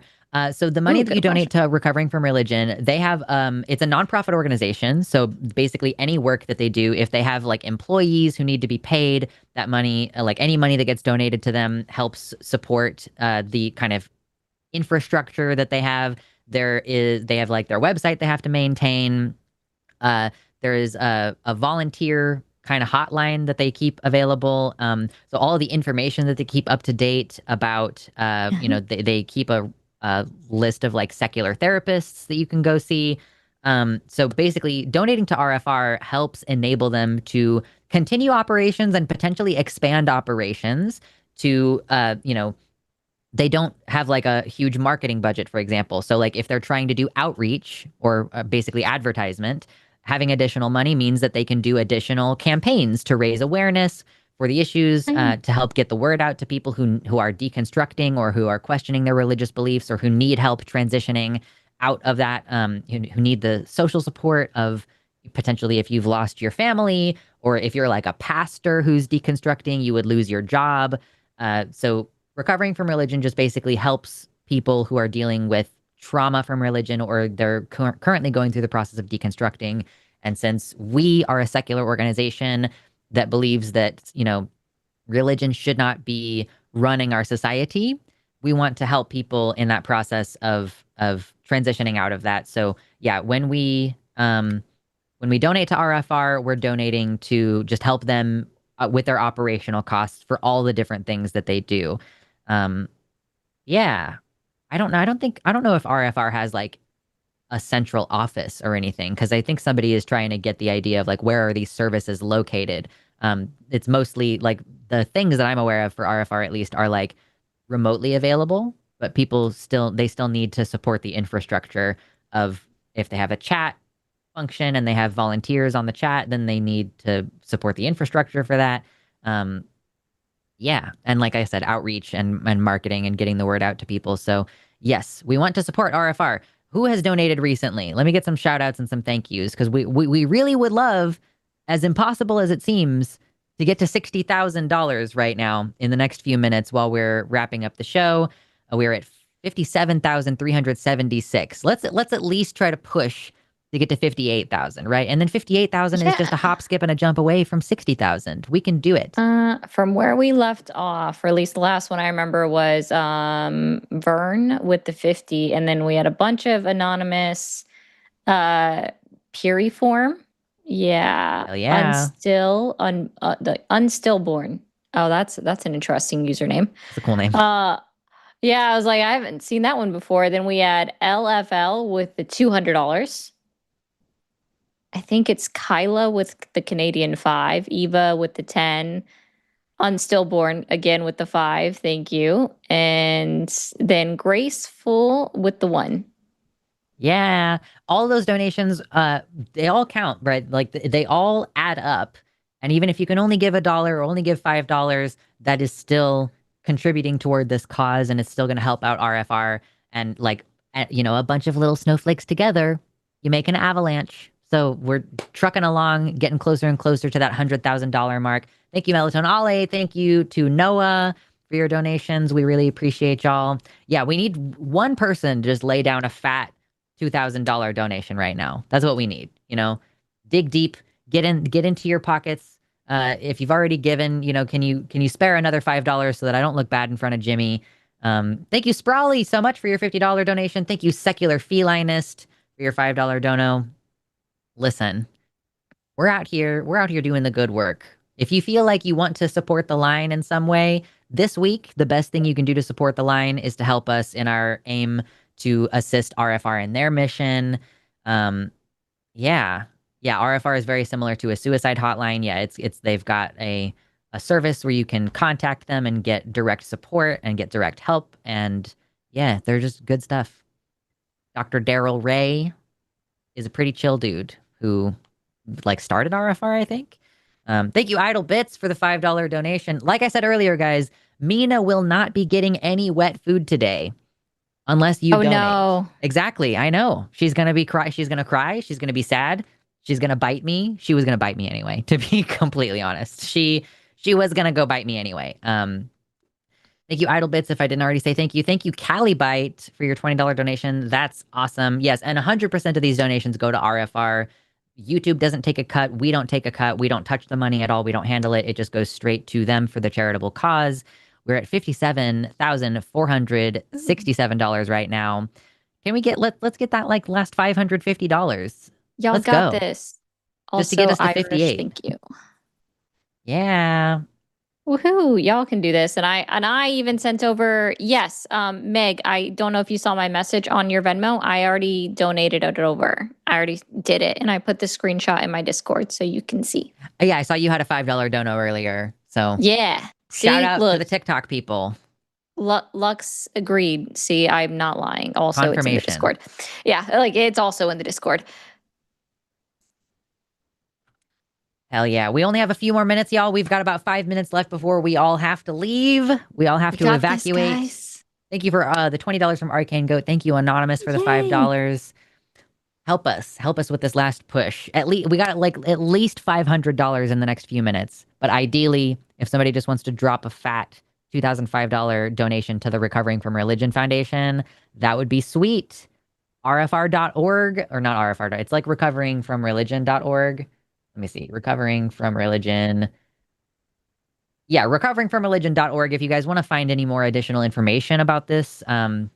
So the money that you donate to Recovering from Religion, they have, it's a nonprofit organization. So basically any work that they do, if they have like employees who need to be paid, that money, like any money that gets donated to them helps support the kind of infrastructure that they have. They have like their website they have to maintain. There is a volunteer kind of hotline that they keep available. So all of the information that they keep up to date about, they keep a list of like secular therapists that you can go see. So basically donating to RFR helps enable them to continue operations and potentially expand operations to, they don't have like a huge marketing budget, for example. So like if they're trying to do outreach or basically advertisement, having additional money means that they can do additional campaigns to raise awareness for the issues, to help get the word out to people who are deconstructing or who are questioning their religious beliefs or who need help transitioning out of that, who need the social support of potentially if you've lost your family or if you're like a pastor who's deconstructing, you would lose your job. So Recovering from Religion just basically helps people who are dealing with trauma from religion or they're currently going through the process of deconstructing. And since we are a secular organization that believes that, religion should not be running our society, we want to help people in that process of transitioning out of that. So yeah, when we donate to RFR, we're donating to just help them with their operational costs for all the different things that they do. Yeah, I don't know. I don't know if RFR has like a central office or anything, because I think somebody is trying to get the idea of like, where are these services located? It's mostly like the things that I'm aware of for RFR, at least, are like remotely available, but people still need to support the infrastructure of if they have a chat function and they have volunteers on the chat, then they need to support the infrastructure for that. Yeah. And like I said, outreach and marketing and getting the word out to people. So yes, we want to support RFR. Who has donated recently? Let me get some shout outs and some thank yous, because we really would love, as impossible as it seems, to get to $60,000 right now in the next few minutes while we're wrapping up the show. We're at 57,376. Let's at least try to push to get to 58,000, right? And then 58,000 is just a hop, skip, and a jump away from 60,000. We can do it. From where we left off, or at least the last one I remember was Vern with the 50, and then we had a bunch of anonymous Puriform. Yeah. Hell yeah. The unstillborn. Oh, that's an interesting username. It's a cool name. Yeah, I was like, I haven't seen that one before. Then we had LFL with the $200. I think it's Kyla with the Canadian 5, Eva with the 10, Unstillborn again with the 5, thank you. And then Graceful with the 1. Yeah, all those donations, they all count, right? Like they all add up. And even if you can only give $1 or only give $5, that is still contributing toward this cause, and it's still going to help out RFR. And like, a bunch of little snowflakes together, you make an avalanche. So we're trucking along, getting closer and closer to that $100,000 mark. Thank you, Melatonin Ale. Thank you to Noah for your donations. We really appreciate y'all. Yeah, we need one person to just lay down a fat $2,000 donation right now. That's what we need. Dig deep, get into your pockets. If you've already given, can you spare another $5 so that I don't look bad in front of Jimmy? Thank you, Sprawley, so much for your $50 donation. Thank you, Secular Felinist, for your $5 dono. Listen, we're out here doing the good work. If you feel like you want to support the line in some way, this week, the best thing you can do to support the line is to help us in our aim to assist RFR in their mission. Yeah, RFR is very similar to a suicide hotline. Yeah, it's they've got a service where you can contact them and get direct support and get direct help. And yeah, they're just good stuff. Dr. Daryl Ray is a pretty chill dude who started RFR, I think. Thank you, Idle Bits, for the $5 donation. Like I said earlier, guys, Mina will not be getting any wet food today unless you donate. No. Exactly. I know. She's going to cry. She's going to cry. She's going to be sad. She's going to bite me. She was going to bite me anyway, to be completely honest. She was going to go bite me anyway. Thank you, Idle Bits, if I didn't already say thank you. Thank you, Calibite, for your $20 donation. That's awesome. Yes, and 100% of these donations go to RFR. YouTube doesn't take a cut. We don't take a cut. We don't touch the money at all. We don't handle it. It just goes straight to them for the charitable cause. We're at $57,467 right now. Can we let's get that last $550. Y'all let's got go. this. Just to get us to Irish, 58. thank you. Yeah. Woohoo! Y'all can do this, and I even sent over. Yes, Meg. I don't know if you saw my message on your Venmo. I already donated it over. I already did it, and I put the screenshot in my Discord so you can see. Yeah, I saw you had a $5 dono earlier. So yeah, shout out to the TikTok people. Lux agreed. See, I'm not lying. Also, it's in the Discord. Yeah, it's also in the Discord. Hell yeah. We only have a few more minutes, y'all. We've got about 5 minutes left before we all have to leave. We all have to evacuate. Thank you for the $20 from Arcane Goat. Thank you, Anonymous, for the $5. Help us with this last push. At least we got at least $500 in the next few minutes. But ideally, if somebody just wants to drop a fat $2,005 donation to the Recovering from Religion Foundation, that would be sweet. RFR.org, or not RFR, it's like recoveringfromreligion.org. Let me see. Recovering from Religion. Yeah, recoveringfromreligion.org. If you guys want to find any more additional information about this, or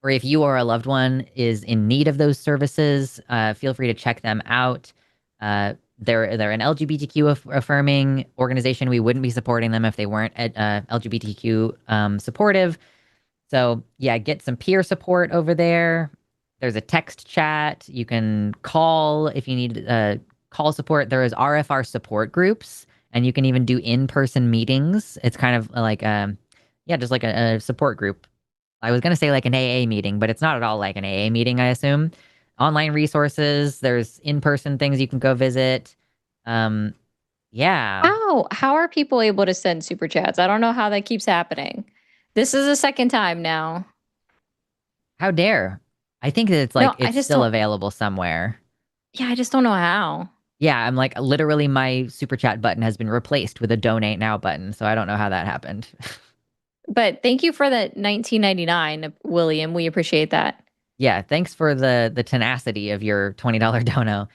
if you or a loved one is in need of those services, feel free to check them out. They're an LGBTQ affirming organization. We wouldn't be supporting them if they weren't LGBTQ supportive. So yeah, get some peer support over there. There's a text chat. You can call if you need call support. There is RFR support groups, and you can even do in-person meetings. It's kind of like just like a support group. I was going to say like an AA meeting, but it's not at all like an AA meeting, I assume. Online resources, there's in-person things you can go visit. Yeah. How are people able to send super chats? I don't know how that keeps happening. This is the second time now. How dare. I think that it's still available somewhere. Yeah, I just don't know how. Yeah, I'm literally my super chat button has been replaced with a donate now button, so I don't know how that happened. But thank you for the $19.99, William. We appreciate that. Yeah, thanks for the tenacity of your $20 dono.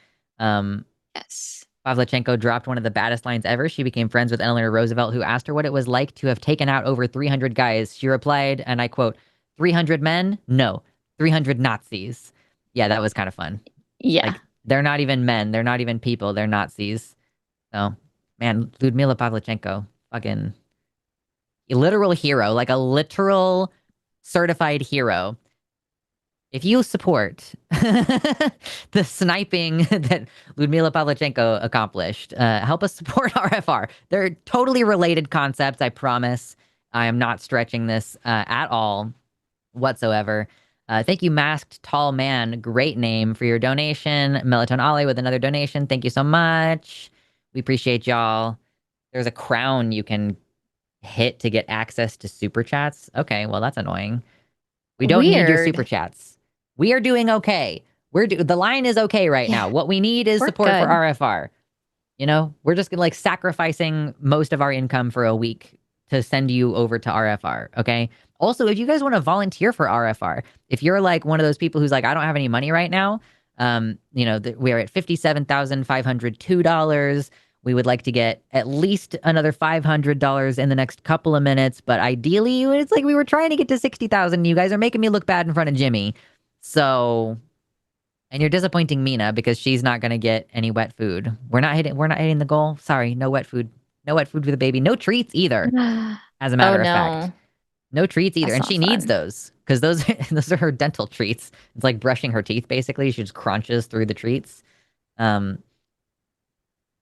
Yes. Pavlichenko dropped one of the baddest lines ever. She became friends with Eleanor Roosevelt, who asked her what it was like to have taken out over 300 guys. She replied, and I quote, 300 men? No, 300 Nazis. Yeah, that was kind of fun. Yeah. They're not even men. They're not even people. They're Nazis. So, man, Lyudmila Pavlichenko, fucking a literal hero, like a literal certified hero. If you support the sniping that Lyudmila Pavlichenko accomplished, help us support RFR. They're totally related concepts, I promise. I am not stretching this at all whatsoever. Thank you, Masked Tall Man. Great name for your donation. Melatonin Ollie with another donation. Thank you so much. We appreciate y'all. There's a crown you can hit to get access to super chats. Okay, well, that's annoying. We don't need your super chats. We are doing okay. The line is okay right now. What we need is support for RFR. You know, we're just like sacrificing most of our income for a week to send you over to RFR. Okay. Also, if you guys want to volunteer for RFR, if you're like one of those people who's like, I don't have any money right now, you know, we are at $57,502. We would like to get at least another $500 in the next couple of minutes, but ideally, it's like we were trying to get to 60,000. You guys are making me look bad in front of Jimmy. So, and you're disappointing Mina because she's not going to get any wet food. We're not hitting the goal. Sorry, no wet food. No wet food for the baby. No treats either. As a matter of fact, no treats either, and she needs those because those are her dental treats. It's like brushing her teeth basically. She just crunches through the treats. But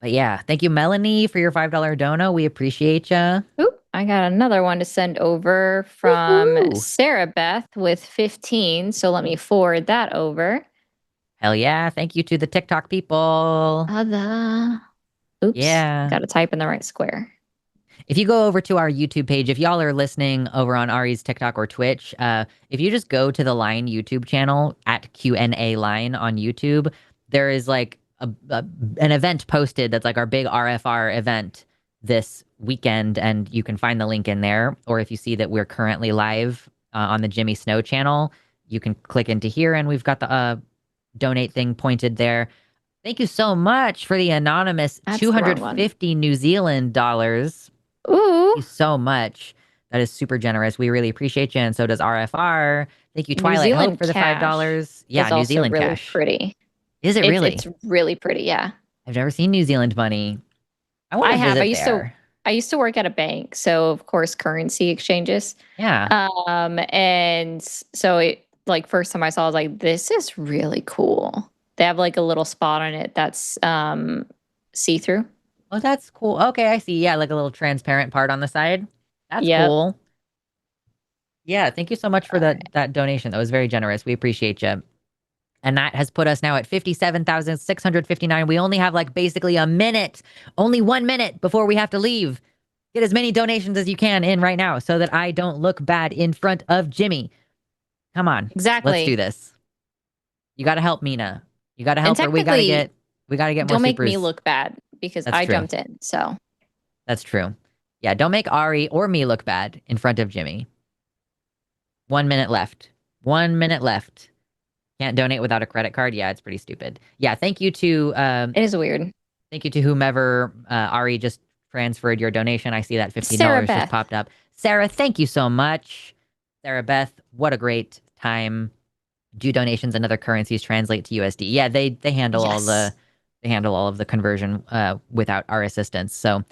yeah, thank you, Melanie, for your $5 dono. We appreciate you. Oop, I got another one to send over from Sarah Beth with 15. So let me forward that over. Hell yeah. Thank you to the TikTok people. Oops. Yeah. Got to type in the right square. If you go over to our YouTube page, if y'all are listening over on Ari's TikTok or Twitch, if you just go to the Line YouTube channel at Q&A Line on YouTube, there is like an event posted that's like our big RFR event this weekend, and you can find the link in there. Or if you see that we're currently live on the Jimmy Snow channel, you can click into here, and we've got the donate thing pointed there. Thank you so much for the anonymous 250 New Zealand dollars. Ooh. Thank you so much. That is super generous. We really appreciate you, and so does RFR. Thank you, Twilight Hope, for the $5. Yeah, New Zealand really cash. Pretty. Is it really? It's really pretty, yeah. I've never seen New Zealand money. I have. I used to work at a bank, so of course currency exchanges. Yeah. And so it like first time I saw, I was like, this is really cool. They have like a little spot on it that's see-through. Oh, that's cool. Okay, I see. Yeah, like a little transparent part on the side. That's cool. Yeah, thank you so much for that donation. That was very generous. We appreciate you. And that has put us now at 57,659. We only have like basically a minute, only 1 minute before we have to leave. Get as many donations as you can in right now so that I don't look bad in front of Jimmy. Come on. Exactly. Let's do this. You got to help Mina. You got to help her. We got to get more supers. Don't make me look bad because I jumped in. So that's true. Yeah, don't make Ari or me look bad in front of Jimmy. 1 minute left. 1 minute left. Can't donate without a credit card. Yeah, it's pretty stupid. Yeah, thank you to... it is weird. Thank you to whomever Ari just transferred your donation. I see that $15 just popped up. Sarah, thank you so much. Sarah Beth, what a great time. Do donations in other currencies translate to USD? Yeah, they handle all of the conversion without our assistance. So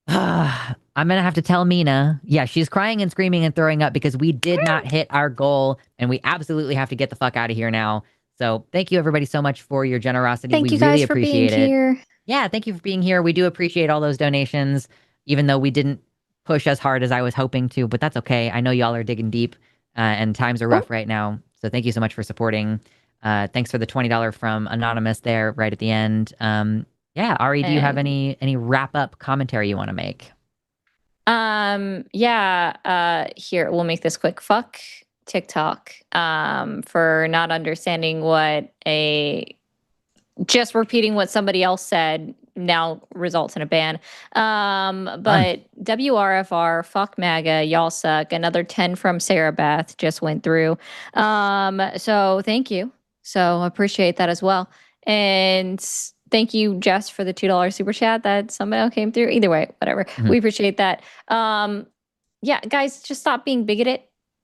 I'm gonna have to tell Mina. Yeah, she's crying and screaming and throwing up because we did not hit our goal, and we absolutely have to get the fuck out of here now. So thank you everybody so much for your generosity. Thank you guys really appreciate it. Here. Yeah, thank you for being here. We do appreciate all those donations, even though we didn't push as hard as I was hoping to, but that's okay. I know y'all are digging deep, and times are rough right now. So thank you so much for supporting. Thanks for the $20 from Anonymous there right at the end. Yeah, Ari, do you have any wrap up commentary you want to make? Here, we'll make this quick. Fuck TikTok for not understanding just repeating what somebody else said now results in a ban. But WRFR, fuck MAGA, y'all suck. Another 10 from Sarah Beth just went through. So thank you. So appreciate that as well. And thank you, Jess, for the $2 super chat that somehow came through. Either way, whatever. We appreciate that. Yeah, guys, just stop being bigoted.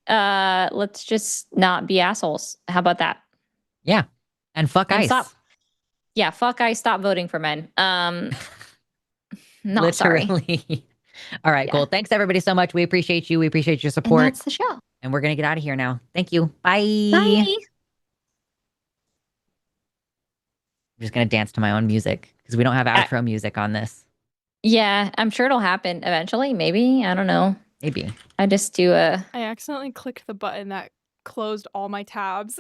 Let's just not be assholes. How about that? Yeah. And fuck ICE. Yeah, fuck, I stop voting for men. Not sorry. Literally. All right, Yeah. cool. Thanks everybody so much. We appreciate you. We appreciate your And support. that's the show. And we're gonna get out of here now. Thank you. Bye. Bye. I'm just gonna dance to my own music because we don't have outro music on this. Yeah, I'm sure it'll happen eventually. Maybe. I don't know. Maybe. I just do a. I accidentally clicked the button that closed all my tabs.